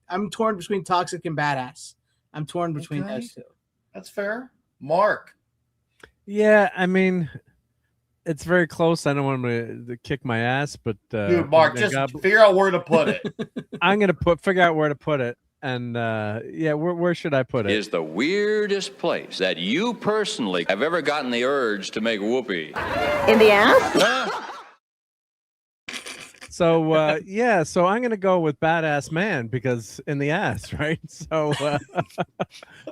I'm torn between toxic and badass. I'm torn between those two. That's fair. Mark. Yeah, I mean, it's very close. I don't want him to kick my ass, but dude, Mark, just figure out where to put it. I'm gonna figure out where to put it, and where should I put it? Is the weirdest place that you personally have ever gotten the urge to make whoopee? In the ass? So so I'm gonna go with badass man because in the ass, right? So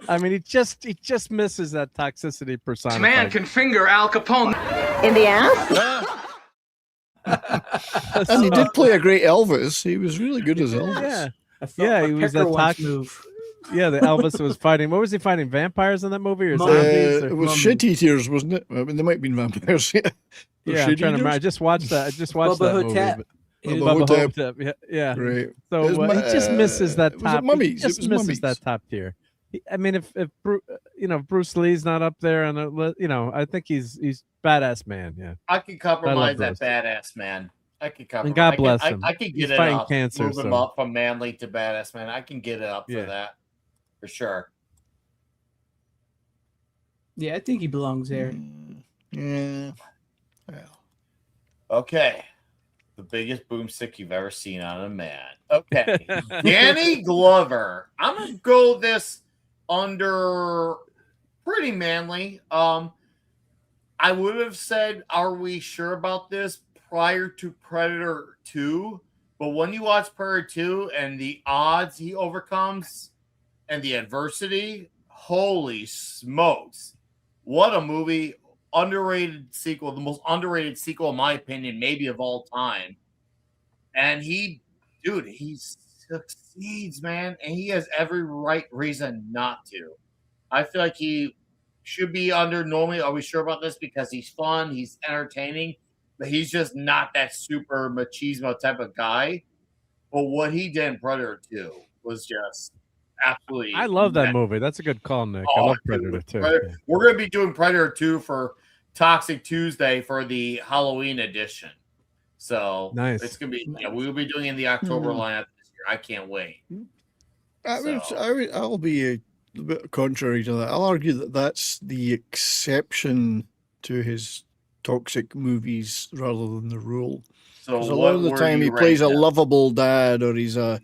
I mean, he just misses that toxicity persona. This man can finger Al Capone in the ass. And he did play a great Elvis. He was really good as Elvis. Yeah, he was that toxic move. Yeah, the Elvis was fighting. What was he fighting? Vampires in that movie or zombies? It was shit eaters, wasn't it? I mean, there might have been vampires. Yeah, I'm trying to remember. I just watched that. Bubba movie. Bubba Hotep. Yeah. Great. So he just misses that top. He just misses Mummies. that top tier. I mean, if Bruce Lee's not up there, and I think he's badass man. Yeah, I can compromise that badass man. I can compromise. And God bless him. I can get he's it fighting up. Cancer, Move him up from manly to badass man. I can get it up for that, for sure. Yeah, I think he belongs there. Yeah. Well. Okay. The biggest boomstick you've ever seen on a man. Okay. Danny Glover. I'm going to go this under pretty manly. I would have said, are we sure about this prior to Predator 2? But when you watch Predator 2 and the odds he overcomes and the adversity, holy smokes. What a movie. Underrated sequel, the most underrated sequel in my opinion, maybe of all time. And he succeeds, man, and he has every right reason not to. I feel like he should be under normally. Are we sure about this? Because he's fun, he's entertaining, but he's just not that super machismo type of guy. But what he did in Predator 2 was just absolutely. I love that movie. That's a good call, Nick. I love Predator 2. We're going to be doing Predator 2 for Toxic Tuesday for the Halloween edition. So nice. It's going to be, we'll be doing in the October lineup this year. I can't wait. I'll be a bit contrary to that. I'll argue that that's the exception to his toxic movies rather than the rule. So a lot of the time he plays a lovable dad, or he's a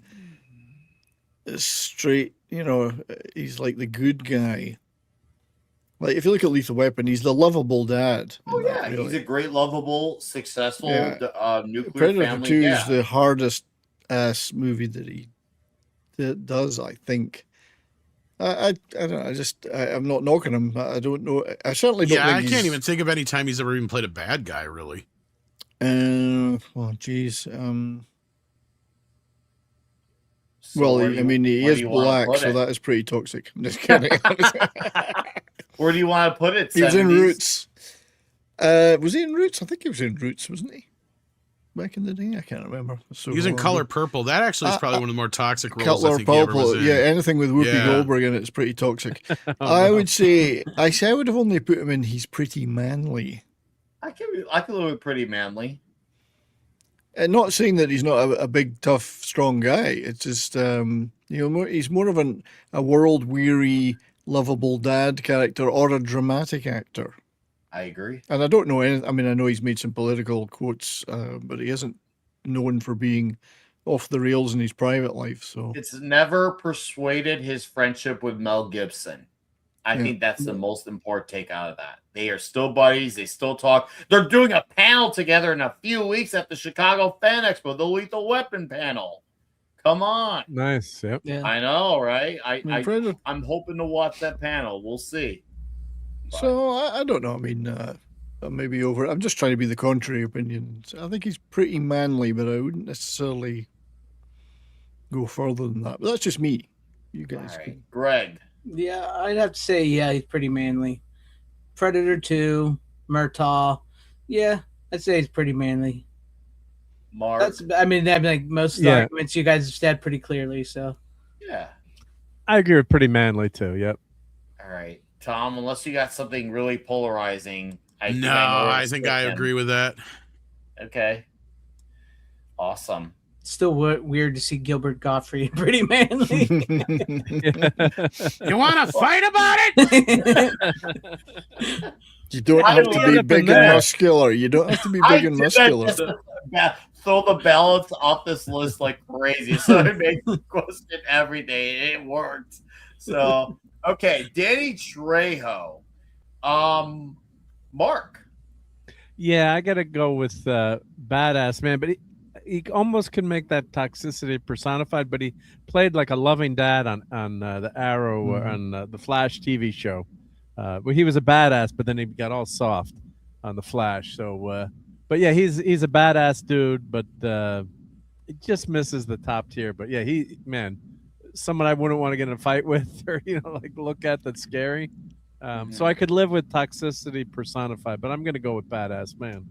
straight, he's like the good guy. Like, if you look at Lethal Weapon, he's the lovable dad. Oh in that, yeah, really. he's a great, lovable, successful nuclear Predator family 2 dad. is the hardest ass movie that he does, I think. I don't know. I'm not knocking him. I don't know. I certainly don't think I can't even think of any time he's ever even played a bad guy, really. Oh, geez. So well, where I do you- mean, he where is do you wanna black, put so it? that is pretty toxic. I'm just kidding. Where do you want to put it? He was in 70s? Roots. Was he in Roots? I think he was in Roots, wasn't he? Back in the day, I can't remember. So He was in long Color ago. Purple. That actually is probably one of the more toxic roles I Cutler think he ever was Purple, in. yeah, anything with Whoopi Yeah. Goldberg in it is pretty toxic. Oh, I no. would say, I would have only put him in He's Pretty Manly. I can live with Pretty Manly. And not saying that he's not a big, tough, strong guy. It's just, he's more of a world-weary, lovable dad character or a dramatic actor. I agree. And I don't know anything. I mean, I know he's made some political quotes, but he isn't known for being off the rails in his private life. So It's never persuaded his friendship with Mel Gibson. I think that's the most important take out of that. They are still buddies. They still talk. They're doing a panel together in a few weeks at the Chicago Fan Expo, the Lethal Weapon panel. Come on. Nice. Yep. Yeah. I know, right? Predator. I'm hoping to watch that panel. We'll see. So I don't know. I mean, maybe over. I'm just trying to be the contrary opinion. I think he's pretty manly, but I wouldn't necessarily go further than that. But that's just me. You guys. All right. Greg. Yeah, I'd have to say, yeah, he's pretty manly. Predator 2, Murtaugh. Yeah, I'd say he's pretty manly. Mark. I mean, like most of the arguments you guys have said pretty clearly. So, Yeah. I agree with pretty manly too. Yep. All right. Tom, unless you got something really polarizing. I think I agree with that. Okay. Awesome. still weird to see Gilbert Gottfried pretty manly. You want to fight about it? You don't have to be big and muscular. You don't have to be big and muscular. Throw the balance off this list like crazy. So it makes me question everything. It worked. So, okay. Danny Trejo. Mark. Yeah, I got to go with Badass Man, but he almost can make that toxicity personified, but he played like a loving dad on the Arrow on the Flash TV show. Well, he was a badass, but then he got all soft on the Flash. So, but yeah, he's a badass dude, but it just misses the top tier. But yeah, someone I wouldn't want to get in a fight with or like look at that's scary. So I could live with toxicity personified, but I'm gonna go with Badass Man.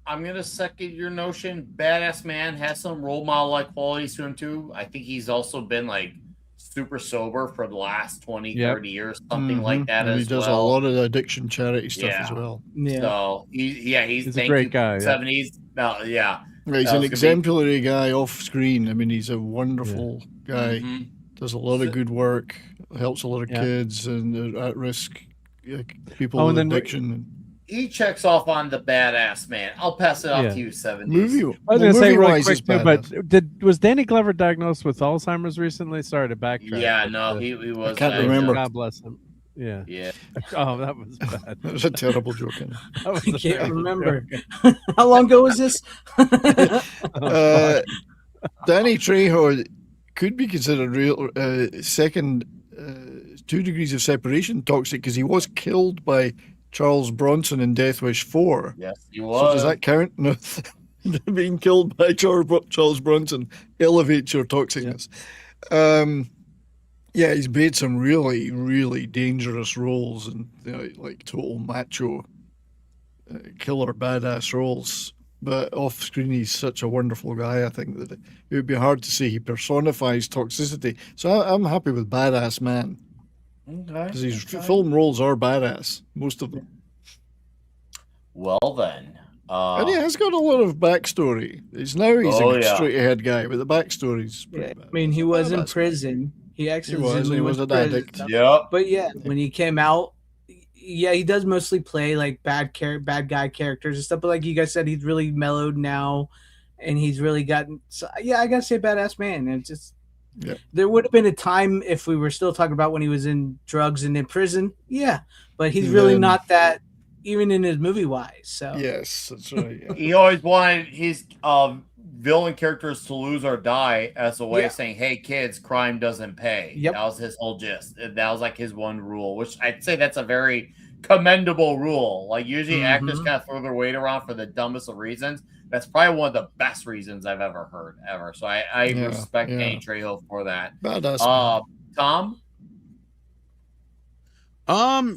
I'm going to second your notion. Badass Man has some role model-like qualities to him, too. I think he's also been, like, super sober for the last 20, 30 years, something like that and as he does well. a lot of addiction charity stuff as well. Yeah. So, he's a great guy. 70s. No, yeah. He's an exemplary guy off screen. I mean, he's a wonderful guy. Does a lot of good work, helps a lot of kids and at-risk people with addiction. He checks off on the Badass Man. I'll pass it off to you, 70s. I was going to say really quick too, but was Danny Glover diagnosed with Alzheimer's recently? Sorry to backtrack. Yeah, no, he was. I can't remember. God bless him. Yeah. Yeah. Oh, that was bad. That was a terrible joke. I can't remember. How long ago was this? Danny Trejo could be considered real second 2 degrees of separation toxic because he was killed by Charles Bronson in Death Wish 4. Yes, he was. So does that count? No. Being killed by Charles Bronson elevates your toxicness. Yeah, he's made some really, really dangerous roles and like total macho, killer, badass roles. But off screen, he's such a wonderful guy. I think that it would be hard to say he personifies toxicity. So I'm happy with Badass Man. Okay. Because his film roles are badass, most of them. Well then, and he has got a lot of backstory. He's a straight ahead guy, but the backstory's pretty bad. I mean, he was in prison. He actually was an addict. Yeah. But yeah, when he came out, he does mostly play like bad guy characters and stuff. But like you guys said, he's really mellowed now, and he's really gotten. So, yeah, I gotta say, Badass Man. It's just There would have been a time if we were still talking about when he was in drugs and in prison. Yeah, but he's really not that, even in his movie wise. So yes, that's right. Yeah. He always wanted his villain characters to lose or die as a way of saying, "Hey, kids, crime doesn't pay." Yep. That was his whole gist. That was like his one rule, which I'd say that's a very commendable rule. Like usually actors kind of throw their weight around for the dumbest of reasons. That's probably one of the best reasons I've ever heard ever. So I respect Danny Trejo for that. Badass. Tom?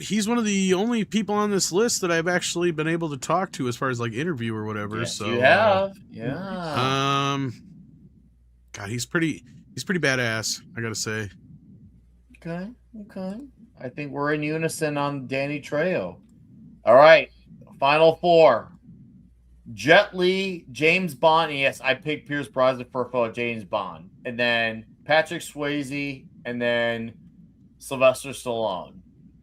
He's one of the only people on this list that I've actually been able to talk to as far as like interview or whatever. Yes, so you have. Yeah. God, he's pretty badass, I gotta say. Okay. I think we're in unison on Danny Trejo. All right. Final four. Jet Li, James Bond. Yes, I picked Pierce Brosnan for James Bond. And then Patrick Swayze, and then Sylvester Stallone.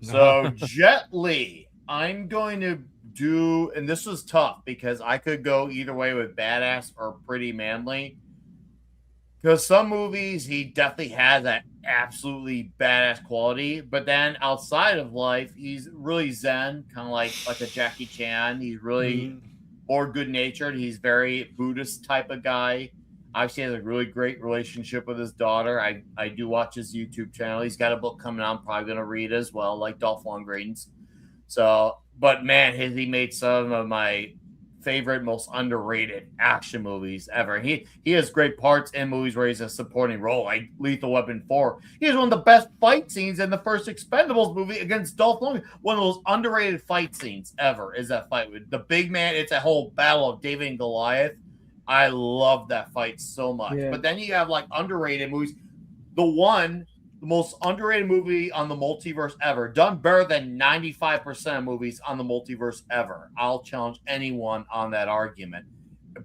So Jet Li, I'm going to do, and this was tough because I could go either way with badass or pretty manly. Because some movies he definitely has that absolutely badass quality, but then outside of life, he's really zen, kind of like a Jackie Chan. He's really more good natured. He's very Buddhist type of guy. Obviously, has a really great relationship with his daughter. I do watch his YouTube channel. He's got a book coming out. I'm probably going to read as well, like Dolph Lundgren's. So, but man, has he made some of my favorite, most underrated action movies ever. He has great parts in movies where he's a supporting role, like Lethal Weapon 4. He has one of the best fight scenes in the first Expendables movie against Dolph Lundgren. One of those underrated fight scenes ever is that fight with the big man. It's a whole battle of David and Goliath. I love that fight so much. Yeah. But then you have like underrated movies. The most underrated movie on the multiverse ever, done better than 95% of movies on the multiverse ever. I'll challenge anyone on that argument.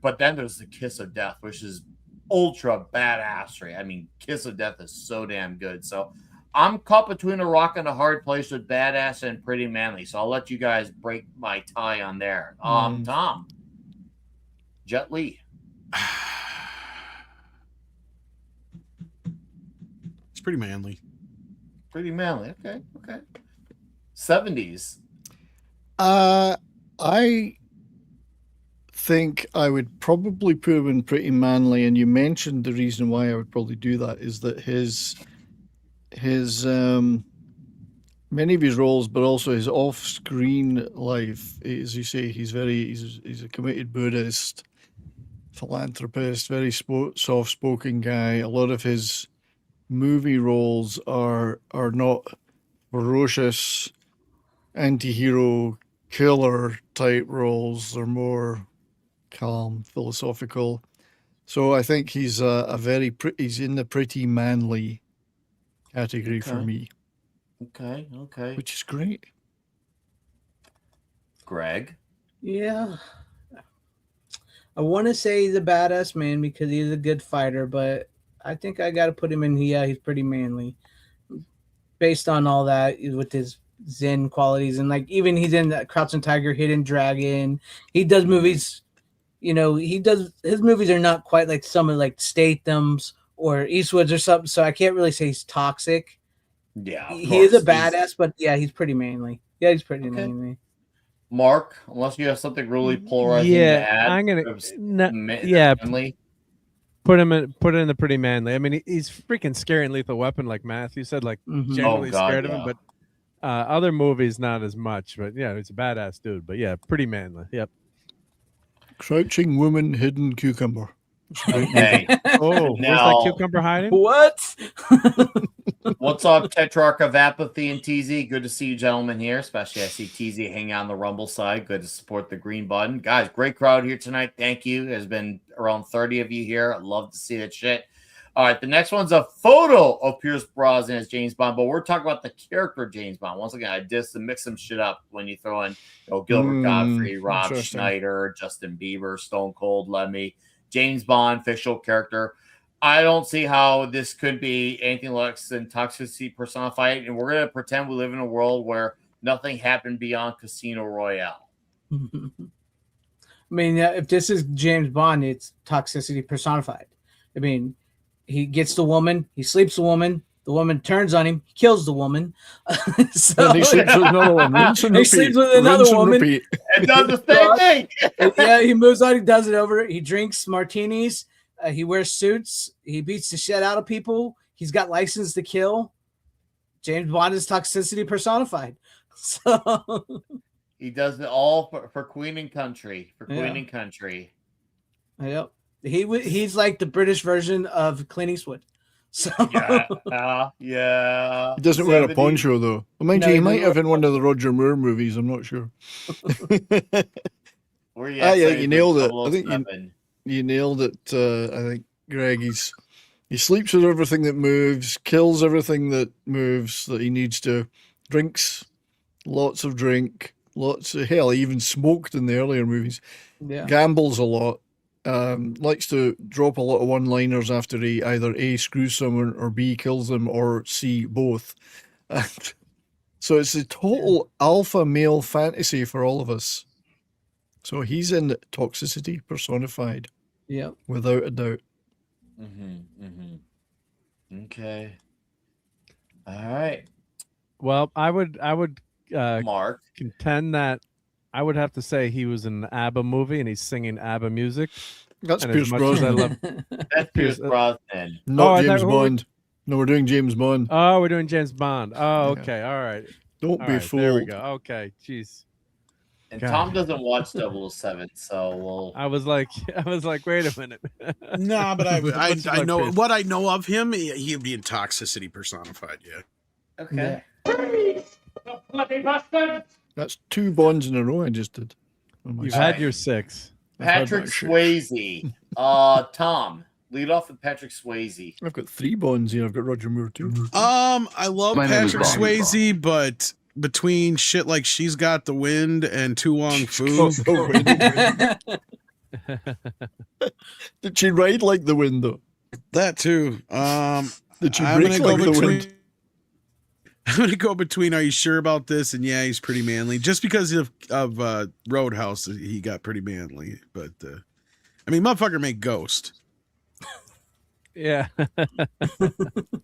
But then there's The Kiss of Death, which is ultra badassery. I mean, Kiss of Death is so damn good. So I'm caught between a rock and a hard place with badass and pretty manly. So I'll let you guys break my tie on there. Tom, Jet Li. It's pretty manly. Pretty manly. Okay. 70s. I think I would probably put him in pretty manly, and you mentioned the reason why I would probably do that is that his many of his roles, but also his off-screen life, as you say, he's a committed Buddhist, philanthropist, very soft-spoken guy. A lot of his movie roles are not ferocious anti-hero killer type roles. They're more calm, philosophical. So I think he's he's in the pretty manly category for me. Okay. Which is great. Greg. Yeah. I want to say the badass man because he's a good fighter, but I think I got to put him in. Yeah, he's pretty manly, based on all that with his zen qualities, and like even he's in that Crouching Tiger, Hidden Dragon. He does movies, his movies are not quite like some of like Statham's or Eastwood's or something. So I can't really say he's toxic. Yeah, he is a badass, but yeah, he's pretty manly. Yeah, he's pretty manly. Mark, unless you have something really polarizing to add, I'm gonna manly. Put him in the pretty manly. I mean, he's freaking scary in Lethal Weapon, like Matthew said, like generally scared of him, but other movies not as much. But yeah, he's a badass dude. But yeah, pretty manly. Yep. Crouching Woman, Hidden Cucumber. Okay. Where's that cucumber hiding? What? What's up, Tetrarch of Apathy and TZ? Good to see you gentlemen here, especially I see TZ hanging on the Rumble side. Good to support the green button. Guys, great crowd here tonight. Thank you. There's been around 30 of you here. I'd love to see that shit. All right, the next one's a photo of Pierce Brosnan as James Bond, but we're talking about the character James Bond. Once again, I just mix some shit up when you throw in Gilbert Gottfried, Rob Schneider, Justin Bieber, Stone Cold, Lemmy, James Bond, fictional character. I don't see how this could be anything less than toxicity personified, and we're going to pretend we live in a world where nothing happened beyond Casino Royale. I mean, if this is James Bond, it's toxicity personified. I mean, He gets the woman. He sleeps the woman. The woman turns on him. He kills the woman. So Then he sleeps with another one. Rinse and he repeat. sleeps with another Rinse and woman. repeat. It does the same thing. Yeah, he moves on. He does it over. He drinks martinis. He wears suits. He beats the shit out of people. He's got license to kill. James Bond is toxicity personified. So He does it all for Queen and Country. For Queen Yeah. and Country. yep, he's like the British version of Clint Eastwood. So Yeah. He doesn't wear a 70s. poncho, though. Well, mind No, you, he he might doesn't have in one of the Roger Moore movies. I'm not sure. Where you Yeah, at, you nailed it. I 007? think you nailed it. I think, Greg, he sleeps with everything that moves, kills everything that moves that he needs to, drinks lots of drink, lots of hell. He even smoked in the earlier movies. yeah, Gambles a lot. Likes to drop a lot of one-liners after he either A, screws someone, or B, kills them, or C, both. So it's the total alpha male fantasy for all of us. So he's in toxicity personified, yep. without a doubt. Okay. All right. Well, I would Mark. contend that I would have to say he was in an ABBA movie and he's singing ABBA music. That's And Pierce as much as I Brosnan. love That's Pierce Brosnan. Not I James thought- Bond. No, we're doing James Bond. Oh, we're doing James Bond. Oh, Yeah. okay. All right. Don't All be right, fooled. there we go. Okay. Jeez. And God. Tom doesn't watch 007, so we'll. I was like, wait a minute. Nah, but I What's I like know Pierce? what I know of him. He'd be in toxicity personified. Yeah. Okay. That's 2 Bonds in a row I just did. Oh my You've God. had your 6. I've had Patrick my share. Swayze. Tom, lead off with Patrick Swayze. I've got 3 Bonds here. I've got Roger Moore too. I love My name is Patrick Bond. Swayze, but between shit like She's Got the Wind and Tu Wong Fu, Did she ride like the wind though? that too. Did she I'm break gonna go like the between. wind? I'm gonna go between. Are you sure about this? And yeah, he's pretty manly. Just because of Roadhouse, he got pretty manly. But I mean, motherfucker made Ghost. Yeah.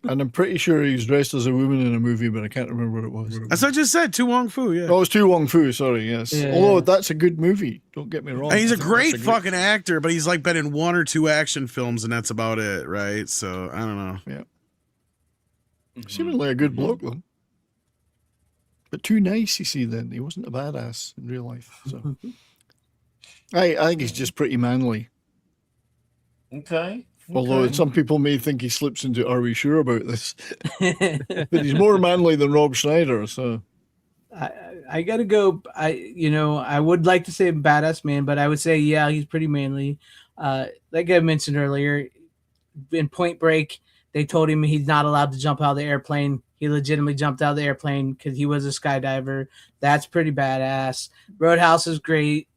And I'm pretty sure he was dressed as a woman in a movie, but I can't remember what it was. That's what I just said. Tu Wong Fu. Yeah. Oh, it's Tu Wong Fu. Sorry, yes. Yeah. Although that's a good movie. Don't get me wrong. And he's I a think great that's fucking actor, but he's like been in 1 or 2 action films, and that's about it, right? So I don't know. Yeah. Seemingly a good bloke though. But too nice, you see. Then he wasn't a badass in real life. So I think he's just pretty manly. Okay. Although some people may think he slips into "Are we sure about this?" But he's more manly than Rob Schneider. So I gotta go. I would like to say badass man, but I would say yeah, he's pretty manly. Like I mentioned earlier, in Point Break, they told him he's not allowed to jump out of the airplane. He legitimately jumped out of the airplane because he was a skydiver. That's pretty badass. Roadhouse is great,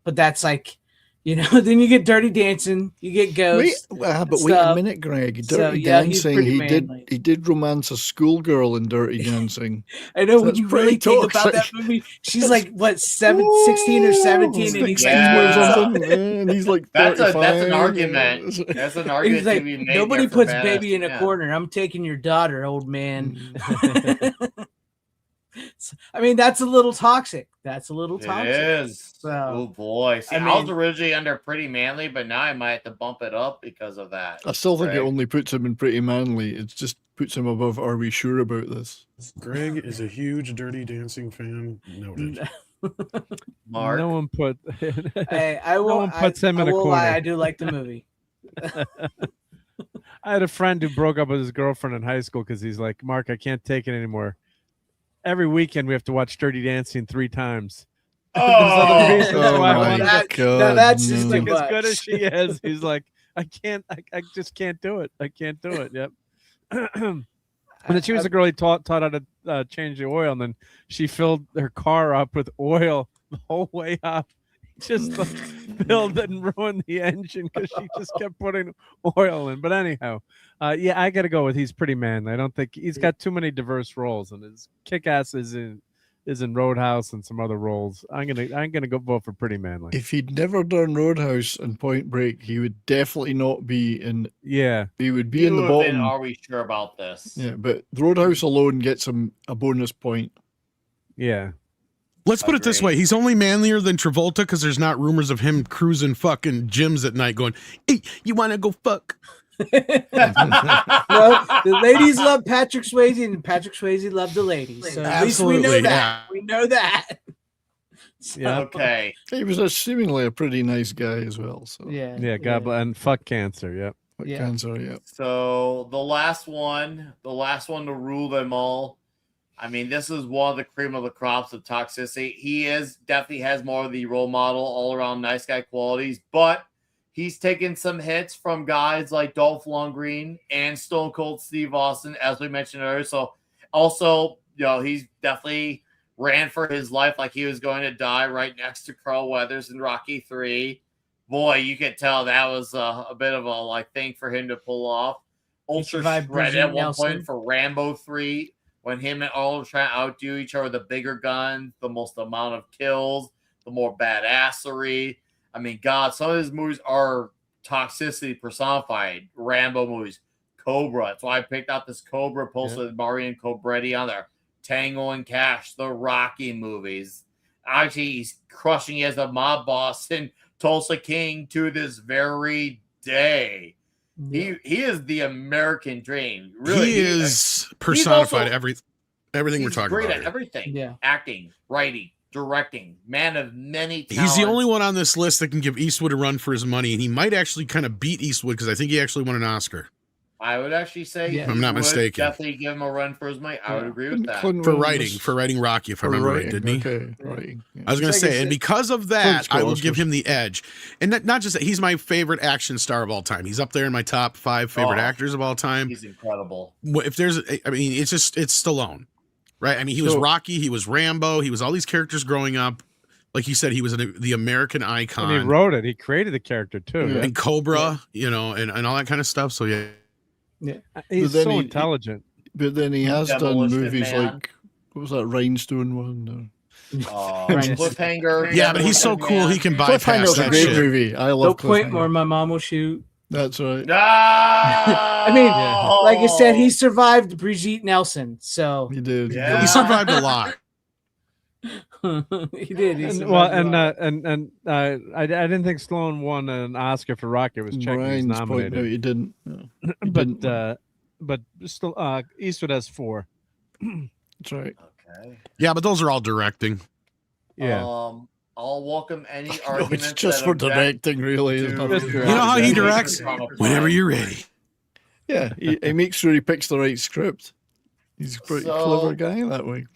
but that's like, then you get Dirty Dancing, you get Ghost. wait a minute, Greg. Dirty yeah, he's Dancing. pretty He manly. did romance a schoolgirl in Dirty Dancing. I know when That's you really pretty think about that toxic. movie, she's like what 16 or 17, and he's 16 like, or something, and he's like That's 35. an argument. That's an argument he's like, to be made. nobody there for puts badass baby in a man. corner. I'm taking your daughter, old man. I mean, that's a little toxic. That's a little toxic. It is. So, Oh boy. See, I I was mean- originally under Pretty Manly, but now I might have to bump it up because of that. I still think it Right. only puts him in pretty manly. It just puts him above. Are we sure about this? Greg is a huge Dirty Dancing fan. Noted. Mark. No one put. Hey, I No will. one puts him in I a will corner. lie, I do like the movie. I had a friend who broke up with his girlfriend in high school because he's like, Mark, I can't take it anymore. Every weekend we have to watch Dirty Dancing 3 times. Oh, There's other reasons why I my wanted That- God, now that's just no. like too as much. good as she is. He's like, I just can't do it. I can't do it. Yep. And then she was the girl he taught how to change the oil, and then she filled her car up with oil the whole way up. Just filled and ruined the engine because she just kept putting oil in. But anyhow, yeah, I got to go with he's pretty manly. I don't think he's got too many diverse roles, and his kick-ass is is in Roadhouse and some other roles. I'm gonna go vote for Pretty Manly. If he'd never done Roadhouse and Point Break, he would definitely not be in. Yeah, he would be in the bottom. Are we sure about this? Yeah, but Roadhouse alone gets him a bonus point. Yeah. Let's put it this way. He's only manlier than Travolta because there's not rumors of him cruising fucking gyms at night going, hey, you want to go fuck? Well, the ladies love Patrick Swayze, and Patrick Swayze loved the ladies. So at least we know that. Yeah. We know that. So, Yeah. Okay. He was seemingly a pretty nice guy as well. So Yeah. Yeah. God bless. And fuck cancer. Yep. Cancer. Yeah. So the last one to rule them all. I mean, this is one of the cream of the crops of toxicity. He definitely has more of the role model, all around nice guy qualities, but he's taken some hits from guys like Dolph Lundgren and Stone Cold Steve Austin, as we mentioned earlier. So also, he's definitely ran for his life like he was going to die right next to Carl Weathers in Rocky 3. Boy, you could tell that was a bit of a thing for him to pull off. Ultra shredded at one point for Rambo 3. When him and Arnold are trying to outdo each other, the bigger guns, the most amount of kills, the more badassery. I mean, God, some of his movies are toxicity personified. Rambo movies, Cobra. That's why I picked out this Cobra poster with Marion Cobretti on there. Tango and Cash, the Rocky movies. Actually, he's crushing as a mob boss in Tulsa King to this very day. He is the American dream. Really, he is personified everything we're talking about. He's great at everything. Yeah. Acting, writing, directing, man of many talents. He's the only one on this list that can give Eastwood a run for his money, and he might actually kind of beat Eastwood because I think he actually won an Oscar. I would actually say, if I'm not mistaken, definitely give him a run for his money. I would agree with that. For writing Rocky, if I remember right, didn't he? Okay, right. Yeah. I was going to say, and because of that, I will give him the edge. And not just that, he's my favorite action star of all time. He's up there in my top 5 favorite actors of all time. He's incredible. If there's, I mean, it's Stallone, right? I mean, he was Rocky, he was Rambo, he was all these characters growing up. Like you said, he was the American icon. And he wrote it. He created the character too. Yeah. And Cobra, and all that kind of stuff. So yeah. Yeah, he's so intelligent. But then he has done movies like, what was that Rhinestone one? Cliffhanger. Yeah, but he's so cool he can bypass Cliffhanger's that a great shit. movie. I love Don't point where my mom will shoot. That's right. I mean, like I said, he survived Brigitte Nelson, so he did. Yeah. He survived a lot. He did. I didn't think Stallone won an Oscar for Rocky. It was Chuck was nominated. No, he didn't. No, he but still, Eastwood has 4. That's right. Okay. Yeah, but those are all directing. Yeah. I'll welcome any No, arguments. it's just for directing, really. You know how he directs? Whenever you're ready. Yeah, he makes sure he picks the right script. He's a pretty clever guy that way.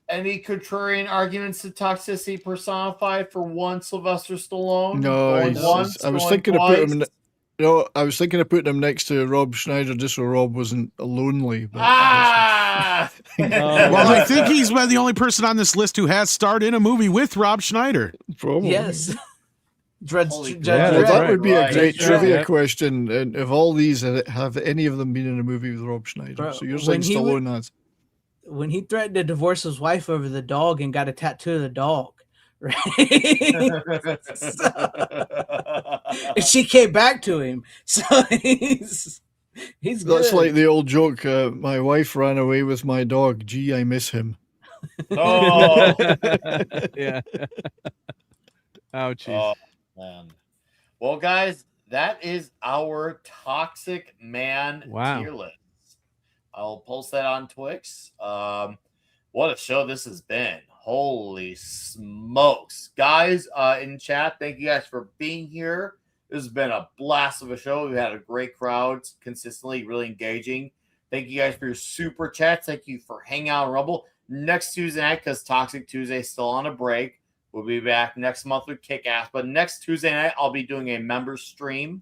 Any contrarian arguments to toxicity personified for one Sylvester Stallone? No, I was thinking of putting him. I was thinking of putting him next to Rob Schneider just so Rob wasn't lonely. But well, I think he's the only person on this list who has starred in a movie with Rob Schneider. Probably. Yes. That would be a great trivia question. And if all these have any of them been in a movie with Rob Schneider? Bro, so you're saying Stallone has. When he threatened to divorce his wife over the dog and got a tattoo of the dog, right? And she came back to him. So he's good. That's like the old joke. My wife ran away with my dog. Gee, I miss him. Oh, yeah. Ouchie. Oh, man. Well, guys, that is our Toxic Man tier list. I'll post that on Twix. What a show this has been. Holy smokes. Guys, in chat, thank you guys for being here. This has been a blast of a show. We've had a great crowd, consistently really engaging. Thank you guys for your super chats. Thank you for hanging out on Rumble. Next Tuesday night, because Toxic Tuesday is still on a break. We'll be back next month with Kick-Ass. But next Tuesday night, I'll be doing a member stream.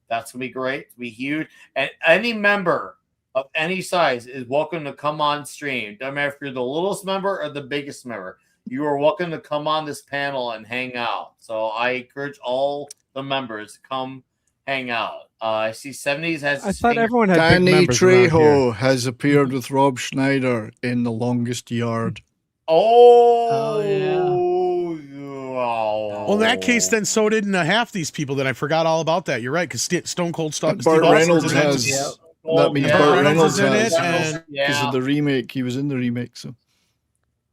That's going to be great. It's going to be huge. And any member of any size is welcome to come on stream. Doesn't matter if you're the littlest member or the biggest member. You are welcome to come on this panel and hang out. So I encourage all the members to come hang out. I see 70s has. I thought everyone had Danny big members around Trejo here. has appeared with Rob Schneider in The Longest Yard. Oh, Well, in that case, then so didn't half these people. That I forgot all about that. You're right, because Stone Cold Steve Burt Reynolds Austin's in it. has. That means Burt Burt Reynolds Reynolds is in has. it, and Because of the remake, he was in the remake. So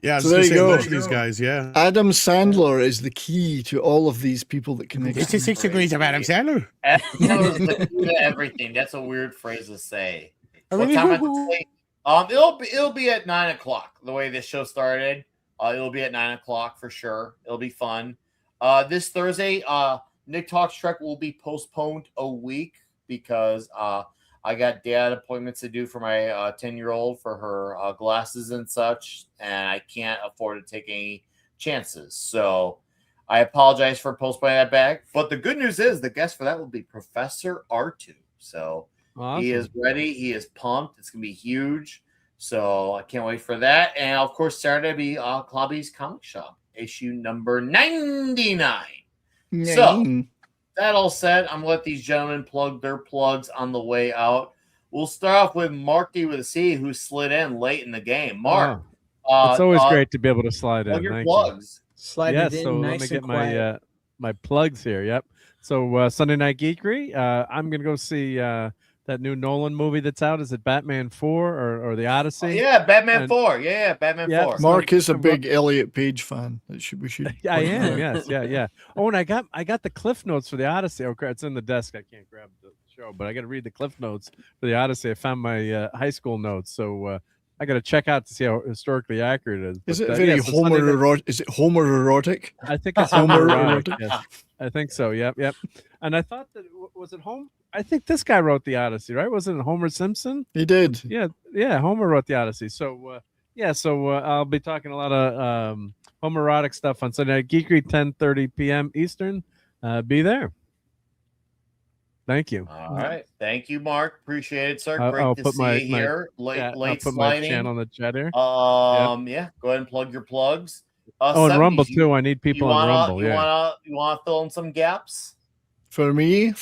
yeah, I was so gonna there you say go. most of these guys. Yeah, Adam Sandler is the key to all of these people that connect. 66 degrees of Adam Sandler. The key to everything. That's a weird phrase to say. What time is it? It'll be at 9:00. The way this show started, it'll be at 9:00 for sure. It'll be fun. This Thursday, Nick Talks Trek will be postponed a week because I got dad appointments to do for my 10-year-old for her glasses and such, and I can't afford to take any chances. So I apologize for postponing that back. But the good news is the guest for that will be Professor R2. So Awesome. he is ready. He is pumped. It's going to be huge. So I can't wait for that. And, of course, Saturday will be Clobby's Comic Shop, issue number 99. So that all said, I'm going to let these gentlemen plug their plugs on the way out. We'll start off with Marky with a C, who slid in late in the game. Mark. It's always great to be able to slide in. Plug your Thank plugs. Slide yes, it in so nice let me get and quiet. my plugs here. Yep. So Sunday Night Geekery, I'm going to go see that new Nolan movie that's out. Is it Batman 4 or The Odyssey? Yeah, Batman 4. Yeah, Batman 4. Mark is a big Elliot Page fan. We should. Yeah, I am. Yes, yeah. Oh, and I got the Cliff Notes for The Odyssey. Okay, it's in the desk. I can't grab the show, but I got to read the Cliff Notes for The Odyssey. I found my high school notes, so I got to check out to see how historically accurate it is. Is it very homoerotic? Is it homoerotic? I think it's homoerotic. Yes. I think so. Yep. And I thought that was it Homer. I think this guy wrote the Odyssey, right? Wasn't it Homer Simpson? He did. Yeah. Homer wrote the Odyssey. So I'll be talking a lot of homoerotic stuff on Sunday Night Geekery, 10:30 p.m. Eastern. Be there. Thank you. All right. Thank you, Mark. Appreciate it, sir. Great I'll to put see you here. Late I'll put sliding. my channel in the chat here. Yeah. Go ahead and plug your plugs. And Rumble too. I need people on Rumble. You want to fill in some gaps? For me.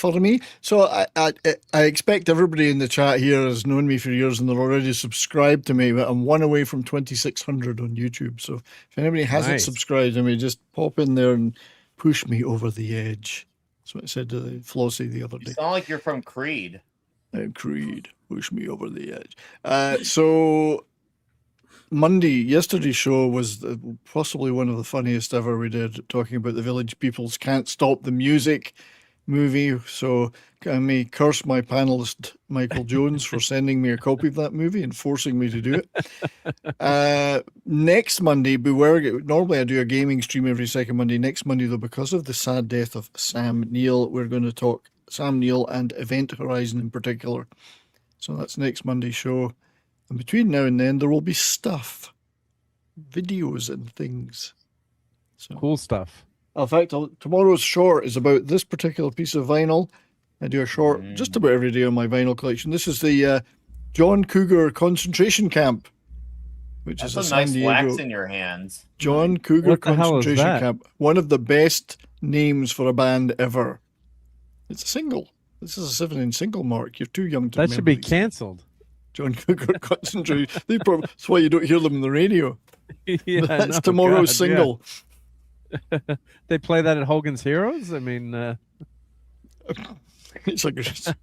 So I expect everybody in the chat here has known me for years and they're already subscribed to me, but I'm one away from 2,600 on YouTube. So if anybody hasn't subscribed to me, just pop in there and push me over the edge. That's what I said to Flossie the other day. You sound like you're from Creed. I'm Creed. Push me over the edge. So yesterday's show was possibly one of the funniest ever we did, talking about the Village People's Can't Stop the Music movie. So I may curse my panelist Michael Jones for sending me a copy of that movie and forcing me to do it. Next Monday, normally I do a gaming stream every second Monday. Next Monday, though, because of the sad death of Sam Neill, we're going to talk Sam Neill and Event Horizon in particular. So that's next Monday's show. And between now and then, there will be stuff, videos and things. So cool stuff. In fact, tomorrow's short is about this particular piece of vinyl. I do a short just about every day on my vinyl collection. This is the John Cougar concentration camp, which is a San nice Diego. wax in your hands. John Cougar concentration camp. One of the best names for a band ever. It's a single. This is a 7-inch single, Mark. You're too young to remember. That should be canceled. John Cougar concentration. That's why you don't hear them on the radio. Yeah, that's tomorrow's single. Yeah. They play that at Hogan's Heroes. I mean, it's like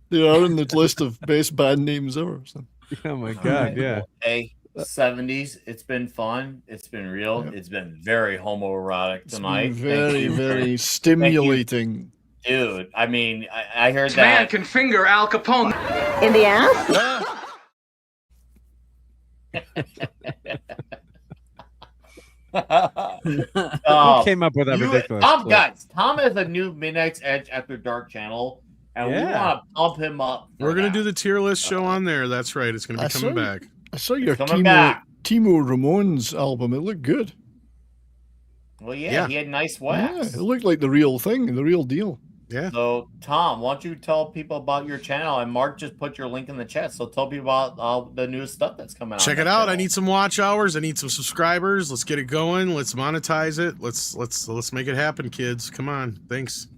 they are in the list of best band names ever. So. Oh my god! Yeah. Hey, 70s. It's been fun. It's been real. Yeah. It's been very homoerotic tonight. Very, very stimulating, dude. I mean, I heard this that man can finger Al Capone in the ass. Who came up with that ridiculous? Tom has a new Midnight's Edge After Dark channel, and we want to pump him up. We're gonna do the tier list show on there. That's right. It's gonna be coming back. I saw your Timo Ramone's album. It looked good. Well, yeah. He had nice wax. Yeah, it looked like the real thing, the real deal. Yeah. So, Tom, why don't you tell people about your channel? And Mark just put your link in the chat. So tell people about the newest stuff that's coming out. Check it out. Channel. I need some watch hours. I need some subscribers. Let's get it going. Let's monetize it. Let's make it happen, kids. Come on. Thanks.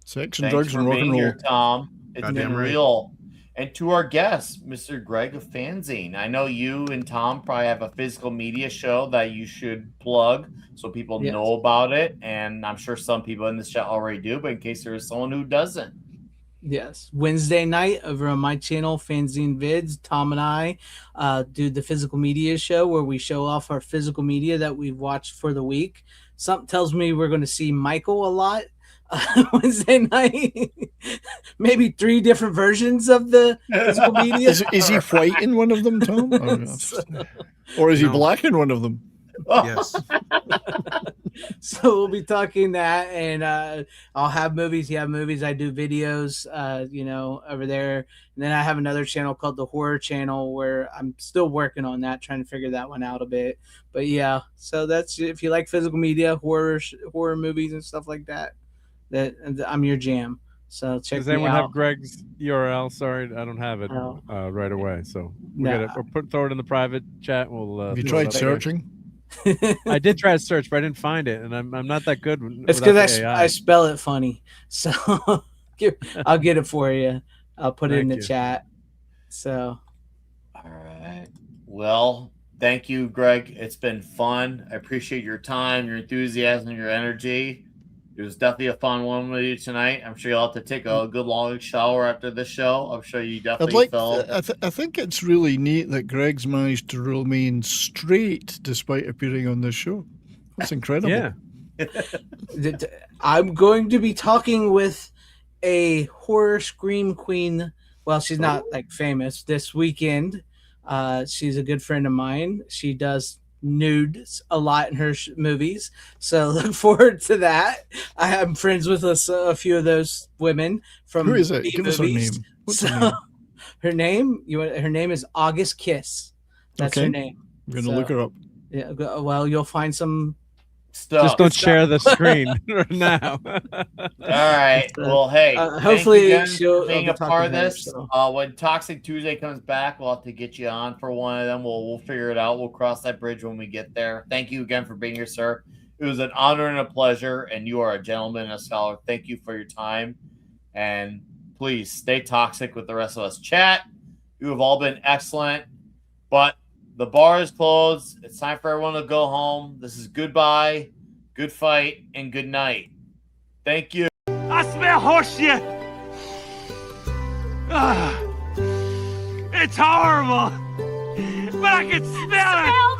Sex and drugs and rock and roll. Here, Tom. It's been real. And to our guest, Mr. Greg of Fanzine. I know you and Tom probably have a physical media show that you should plug so people know about it. And I'm sure some people in this chat already do, but in case there is someone who doesn't. Yes, Wednesday night over on my channel, Fanzine Vids. Tom and I do the physical media show where we show off our physical media that we've watched for the week. Something tells me we're going to see Michael a lot Wednesday night. Maybe 3 different versions of the physical media. Is he white in one of them, Tom? Or is he black in one of them? Yes. So we'll be talking that, and I'll have movies. You have movies. I do videos, over there. And then I have another channel called the Horror Channel where I'm still working on that, trying to figure that one out a bit. But yeah, so that's if you like physical media, horror movies and stuff like that. That I'm your jam. So check me out. Does anyone have Greg's URL? Sorry, I don't have it right away. So we'll throw it in the private chat. We'll. Have you tried searching? I did try to search, but I didn't find it, and I'm not that good. It's because I spell it funny, so I'll get it for you. I'll put it in the chat. So, all right. Well, thank you, Greg. It's been fun. I appreciate your time, your enthusiasm, your energy. It was definitely a fun one with you tonight. I'm sure you'll have to take a good long shower after the show. I'm sure you definitely felt. I think it's really neat that Greg's managed to remain straight despite appearing on this show. That's incredible. Yeah. I'm going to be talking with a horror scream queen. Well, she's not like famous this weekend. She's a good friend of mine. She does nudes a lot in her movies, so look forward to that. I am friends with a few of those women from Who is it? Give us her name. What's her name? Her name is August Kiss. That's her name. I'm gonna look her up. Yeah, well, you'll find some stuff. Just don't share the screen now. All right. Well, hey, hopefully she'll being a part of this. When Toxic Tuesday comes back, we'll have to get you on for one of them. We'll figure it out. We'll cross that bridge when we get there. Thank you again for being here, sir. It was an honor and a pleasure, and you are a gentleman and a scholar. Thank you for your time, and please stay toxic with the rest of us. Chat, you have all been excellent, but the bar is closed. It's time for everyone to go home. This is goodbye, good fight, and good night. Thank you. I smell horse shit. It's horrible, but I can smell it.